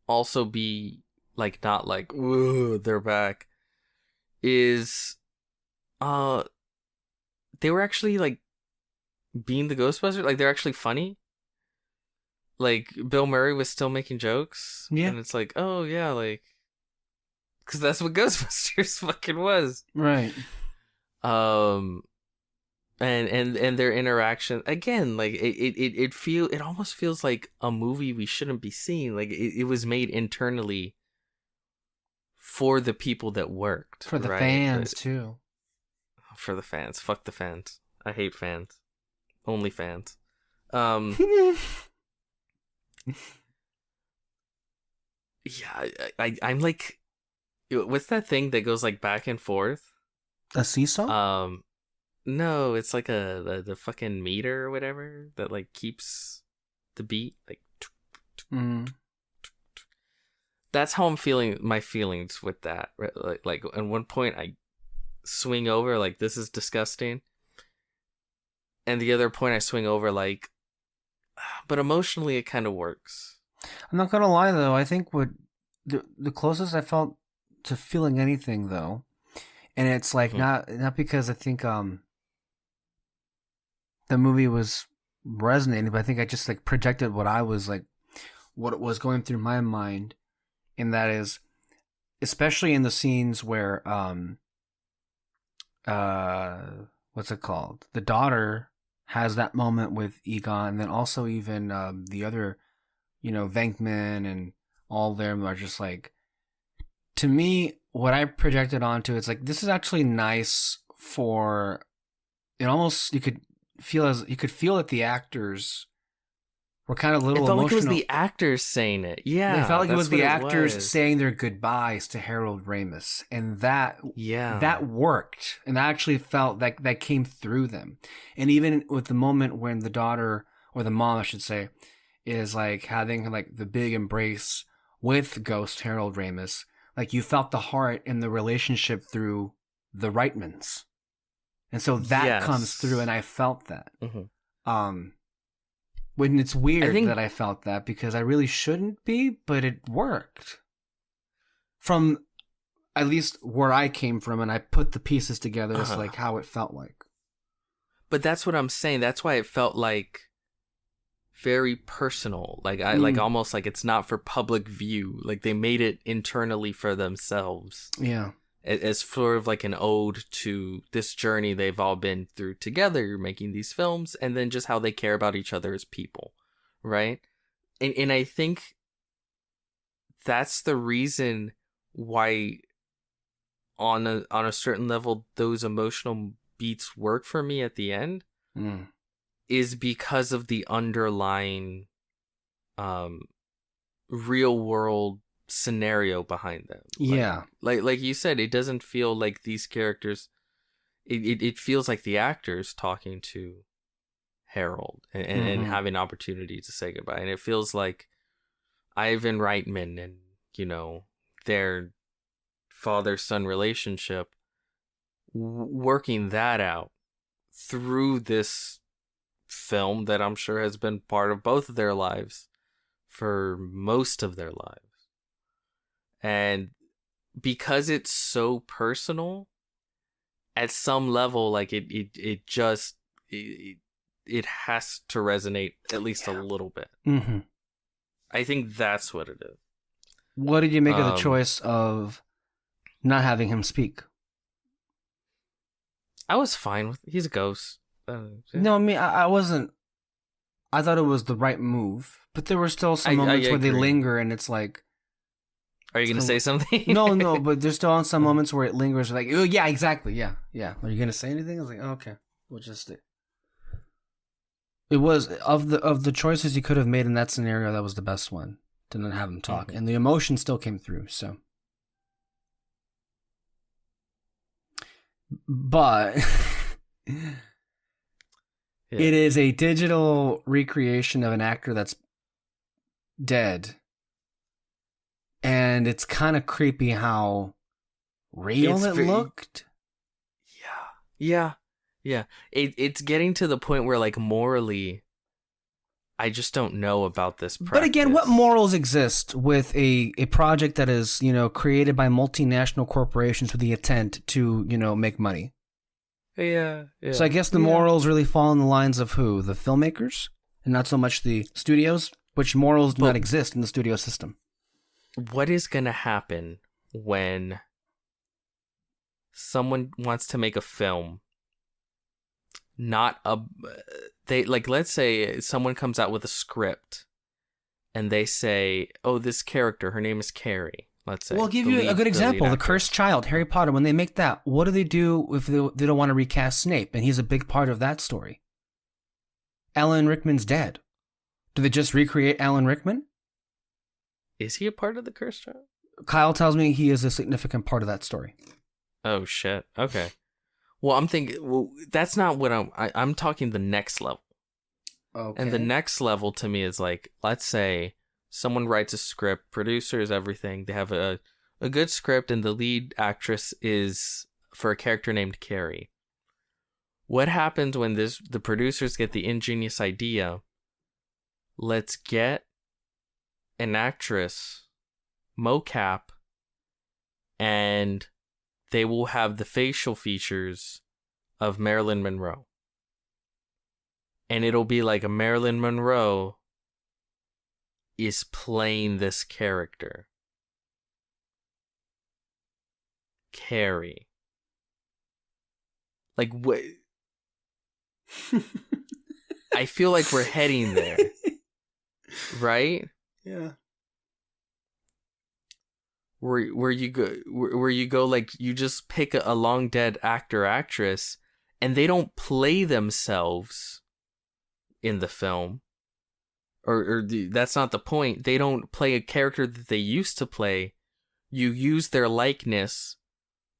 also be like not like, ooh, they're back, is they were actually like being the Ghostbusters, like they're actually funny. Like Bill Murray was still making jokes, and it's like, oh yeah, like, because that's what Ghostbusters fucking was, right? And their interaction again, like it almost feels like a movie we shouldn't be seeing. Like it was made internally for the people that worked, for the right? fans too. For the fans, fuck the fans. I hate fans. Only fans. Yeah, I'm like, what's that thing that goes like back and forth? A seesaw? No, it's like the fucking meter or whatever that like keeps the beat. Like, that's how I'm feeling. My feelings with that, right? Like at one point I swing over like, this is disgusting, and the other point I swing over like, but emotionally it kind of works. I'm not gonna lie though, I think what the closest I felt to feeling anything though, and it's like not because I think the movie was resonating, but I think I just like projected what I was like, what was going through my mind, and that is, especially in the scenes where what's it called? The daughter has that moment with Egon, and then also even the other, Venkman and all of them are just like, to me, what I projected onto, it's like, this is actually nice for, it almost, you could feel that the actors were kind of a little emotional. It felt like it was the actors saying it. Yeah. It felt like it was the actors saying their goodbyes to Harold Ramis. And that worked. And I actually felt that came through them. And even with the moment when the daughter, or the mom, I should say, is like having like the big embrace with Ghost Harold Ramis, like you felt the heart and the relationship through the Reitmans. And so that comes through, and I felt that. When it's weird that I felt that, because I really shouldn't be, but it worked. From at least where I came from, and I put the pieces together as like how it felt like. But that's what I'm saying. That's why it felt like very personal. Like like almost like it's not for public view. Like they made it internally for themselves. Yeah. As sort of like an ode to this journey they've all been through together, making these films, and then just how they care about each other as people, right? And I think that's the reason why, on a certain level, those emotional beats work for me at the end, is because of the underlying real world scenario behind them. Like you said, it doesn't feel like these characters, it feels like the actors talking to Harold and having an opportunity to say goodbye. And it feels like Ivan Reitman and, you know, their father-son relationship, working that out through this film that I'm sure has been part of both of their lives for most of their lives. And because it's so personal, at some level, like it has to resonate at least a little bit. Mm-hmm. I think that's what it is. What did you make of the choice of not having him speak? I was fine with. He's a ghost. No, I mean, I wasn't. I thought it was the right move, but there were still some moments where they linger, and it's like. Are you gonna say something? No, but there's still some moments where it lingers. Like, oh yeah, exactly, yeah. Are you gonna say anything? I was like, oh, okay, we'll just. It was of the choices you could have made in that scenario, that was the best one. To not have him talk, and the emotion still came through. So, but it is a digital recreation of an actor that's dead. And it's kind of creepy how real it looked. Yeah. It's getting to the point where, like, morally, I just don't know about this practice. But again, what morals exist with a project that is, you know, created by multinational corporations with the intent to, you know, make money? Yeah. So I guess the morals really fall in the lines of who? The filmmakers? And not so much the studios, which morals do not exist in the studio system. What is going to happen when someone wants to make a film, let's say someone comes out with a script and they say, oh, this character, her name is Carrie, let's say. Well, I'll give you a good example. The Cursed Child, Harry Potter, when they make that, what do they do if they don't want to recast Snape? And he's a big part of that story. Alan Rickman's dead. Do they just recreate Alan Rickman? Is he a part of the Cursed Child? Kyle tells me he is a significant part of that story. Oh, shit. Okay. Well, I'm thinking, that's not what I'm talking the next level. Okay. And the next level to me is like, let's say someone writes a script, producers, everything. They have a good script and the lead actress is for a character named Carrie. What happens when the producers get the ingenious idea? Let's get an actress, mocap, and they will have the facial features of Marilyn Monroe. And it'll be like a Marilyn Monroe is playing this character. Carrie. Like, what? I feel like we're heading there. Right? Yeah. Where you go like you just pick a long dead actor actress and they don't play themselves in the film, or that's not the point. They don't play a character that they used to play. You use their likeness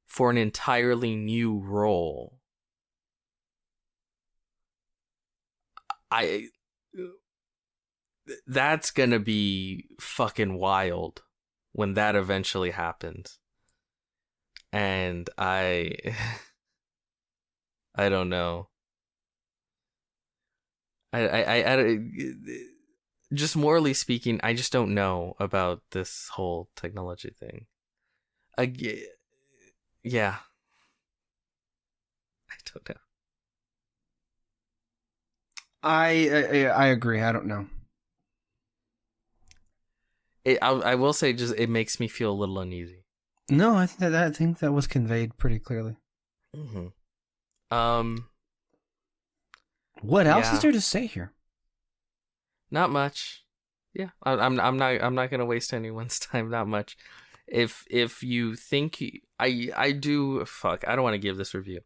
for an entirely new role. That's gonna be fucking wild when that eventually happens. And I don't know. I just morally speaking, I just don't know about this whole technology thing. Yeah. I don't know. I agree. I don't know. I will say, just it makes me feel a little uneasy. No, I think that was conveyed pretty clearly. Mm-hmm. What else is there to say here? Not much. Yeah, I'm not gonna waste anyone's time. Not much. If you think I do, I don't want to give this review.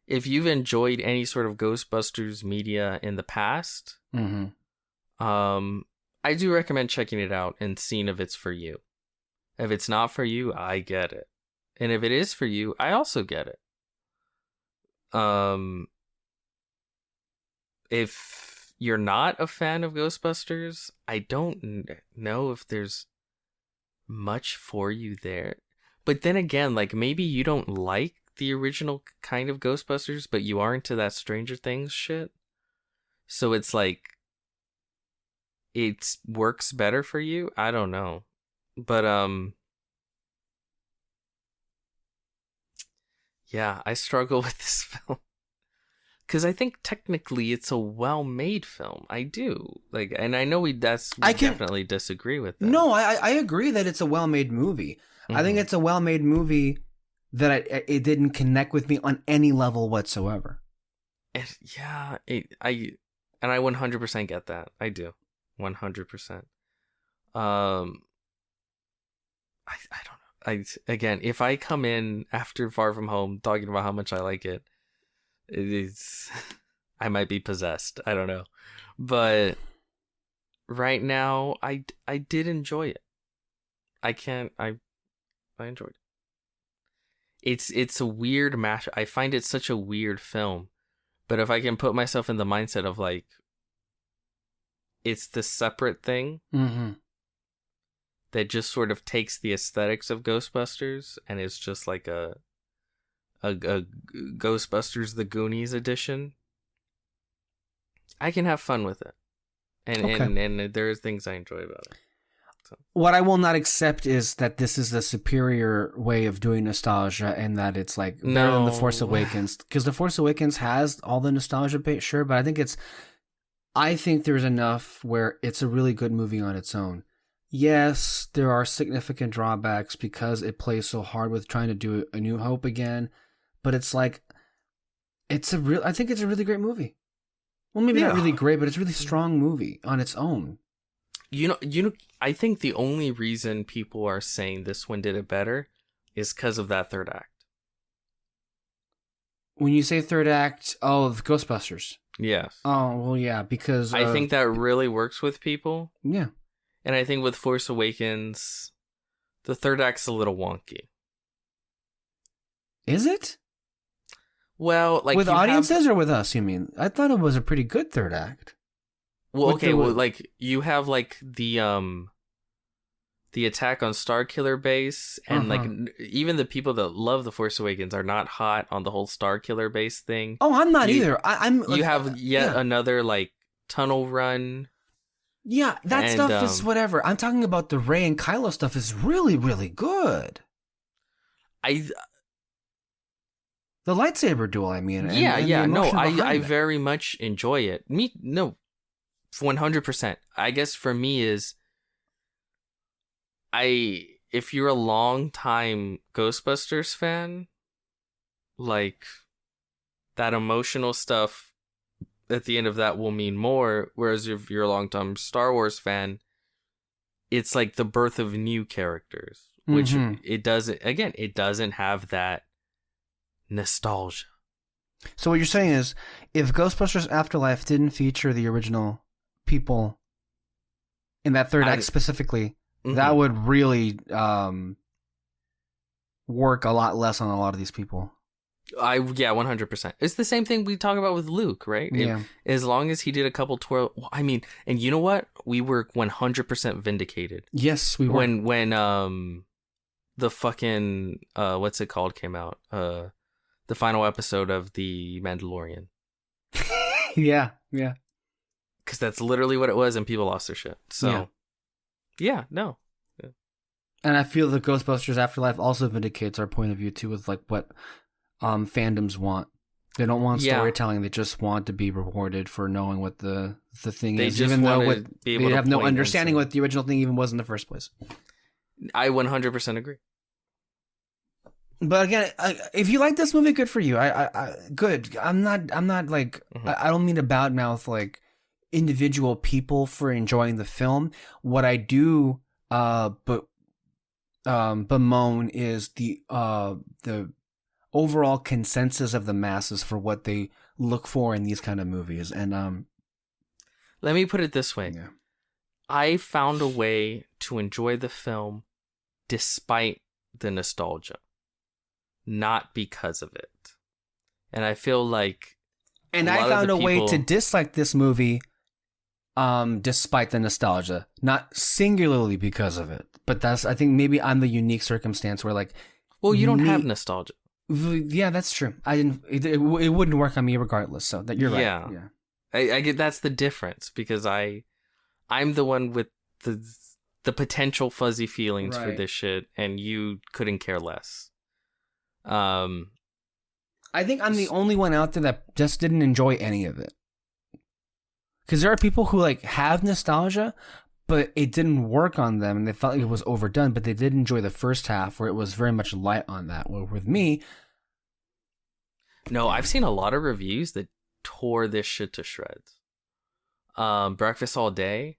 If you've enjoyed any sort of Ghostbusters media in the past, I do recommend checking it out and seeing if it's for you. If it's not for you, I get it. And if it is for you, I also get it. if you're not a fan of Ghostbusters, I don't know if there's much for you there. But then again, like, maybe you don't like the original kind of Ghostbusters, but you are into that Stranger Things shit. So it's like, it works better for you. I don't know. But, yeah, I struggle with this film. Because I think technically it's a well-made film. I do. Like, and I know we definitely disagree with that. No, I agree that it's a well-made movie. Mm-hmm. I think it's a well-made movie that it didn't connect with me on any level whatsoever. I 100% get that. I do. 100%. I don't know. Again, if I come in after Far From Home talking about how much I like it, I might be possessed. I don't know. But right now, I did enjoy it. I enjoyed it. It's a weird mash. I find it such a weird film. But if I can put myself in the mindset of like, it's the separate thing that just sort of takes the aesthetics of Ghostbusters and is just like a Ghostbusters The Goonies edition, I can have fun with it. And there are things I enjoy about it. So. What I will not accept is that this is the superior way of doing nostalgia and that it's like better than The Force Awakens. Because The Force Awakens has all the nostalgia bait, sure, but I think there's enough where it's a really good movie on its own. Yes, there are significant drawbacks because it plays so hard with trying to do A New Hope again. But it's like, I think it's a really great movie. Well, maybe not really great, but it's a really strong movie on its own. You know, I think the only reason people are saying this one did it better is because of that third act. When you say third act, of Ghostbusters. Yes. Oh, well, yeah, because... I think that really works with people. Yeah. And I think with Force Awakens, the third act's a little wonky. Is it? Well, like... With audiences or with us, you mean? I thought it was a pretty good third act. Well, okay, like, you have, like, the attack on Starkiller Base, and, like, even the people that love The Force Awakens are not hot on the whole Starkiller Base thing. Oh, I'm not either. I'm. You have another, like, tunnel run. Yeah, that stuff is whatever. I'm talking about the Rey and Kylo stuff is really, really good. The lightsaber duel, I mean. I very much enjoy it. 100%. I guess for me is, if you're a long time Ghostbusters fan, like, that emotional stuff at the end of that will mean more, whereas if you're a long time Star Wars fan, it's like the birth of new characters, which it doesn't have that nostalgia. So what you're saying is, if Ghostbusters Afterlife didn't feature the original people in that third act specifically, that would really work a lot less on a lot of these people. 100%. It's the same thing we talk about with Luke, right? Yeah. As long as he did a couple twirl, I mean, and you know what? We were 100% vindicated. Yes, we were. When the fucking what's it called came out, the final episode of The Mandalorian. Yeah. Because that's literally what it was, and people lost their shit. So, yeah. And I feel that Ghostbusters Afterlife also vindicates our point of view too, with like what fandoms want. They don't want storytelling; they just want to be rewarded for knowing what the thing is, even though they have no understanding what the original thing even was in the first place. I 100% agree. But again, if you like this movie, good for you. I good. I'm not like I don't mean to badmouth like individual people for enjoying the film. What I do bemoan is the overall consensus of the masses for what they look for in these kind of movies. And let me put it this way. Yeah. I found a way to enjoy the film despite the nostalgia, not because of it. And I feel like And I found a way to dislike this movie, despite the nostalgia, not singularly because of it. But that's, I think maybe I'm the unique circumstance where like, well, you don't have nostalgia. Yeah, that's true. I didn't. It wouldn't work on me regardless. So that you're right. Yeah. I get that's the difference because I'm the one with the potential fuzzy feelings for this shit, and you couldn't care less. I think I'm the only one out there that just didn't enjoy any of it. Because there are people who like have nostalgia, but it didn't work on them, and they felt like it was overdone. But they did enjoy the first half, where it was very much light on that. Well, with me, no, I've seen a lot of reviews that tore this shit to shreds. Breakfast All Day,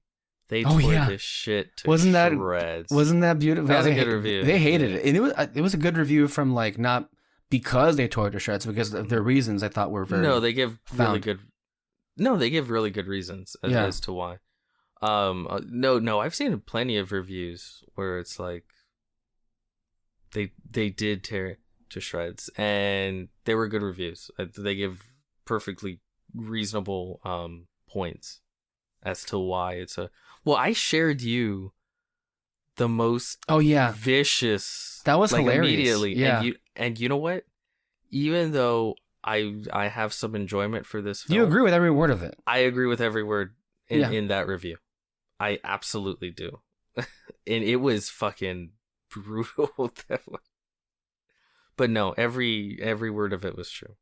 they tore this shit to shreds. Wasn't that beautiful? That was a good review. They hated it, and it was a good review from like not because they tore it to shreds, because of their reasons I thought were very they give really good. No, they give really good reasons as to why. No, I've seen plenty of reviews where it's like they did tear it to shreds, and they were good reviews. They give perfectly reasonable points as to why it's a. Well, I shared you the most vicious. That was like, hilarious. Immediately, yeah. And you know what? Even though I have some enjoyment for this film, you agree with every word of it. I agree with every word in that review. I absolutely do. And it was fucking brutal. But no, every word of it was true.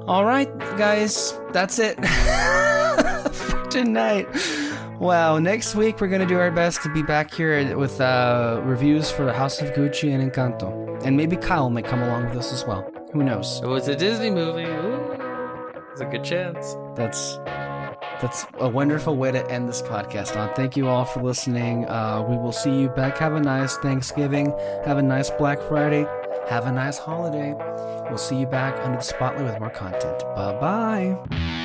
All right, guys, that's it for tonight. Wow, next week we're going to do our best to be back here with reviews for House of Gucci and Encanto. And maybe Kyle might come along with us as well. Who knows? It was a Disney movie. Ooh, there's a good chance. That's a wonderful way to end this podcast on. Thank you all for listening. We will see you back. Have a nice Thanksgiving. Have a nice Black Friday. Have a nice holiday. We'll see you back under the spotlight with more content. Bye-bye.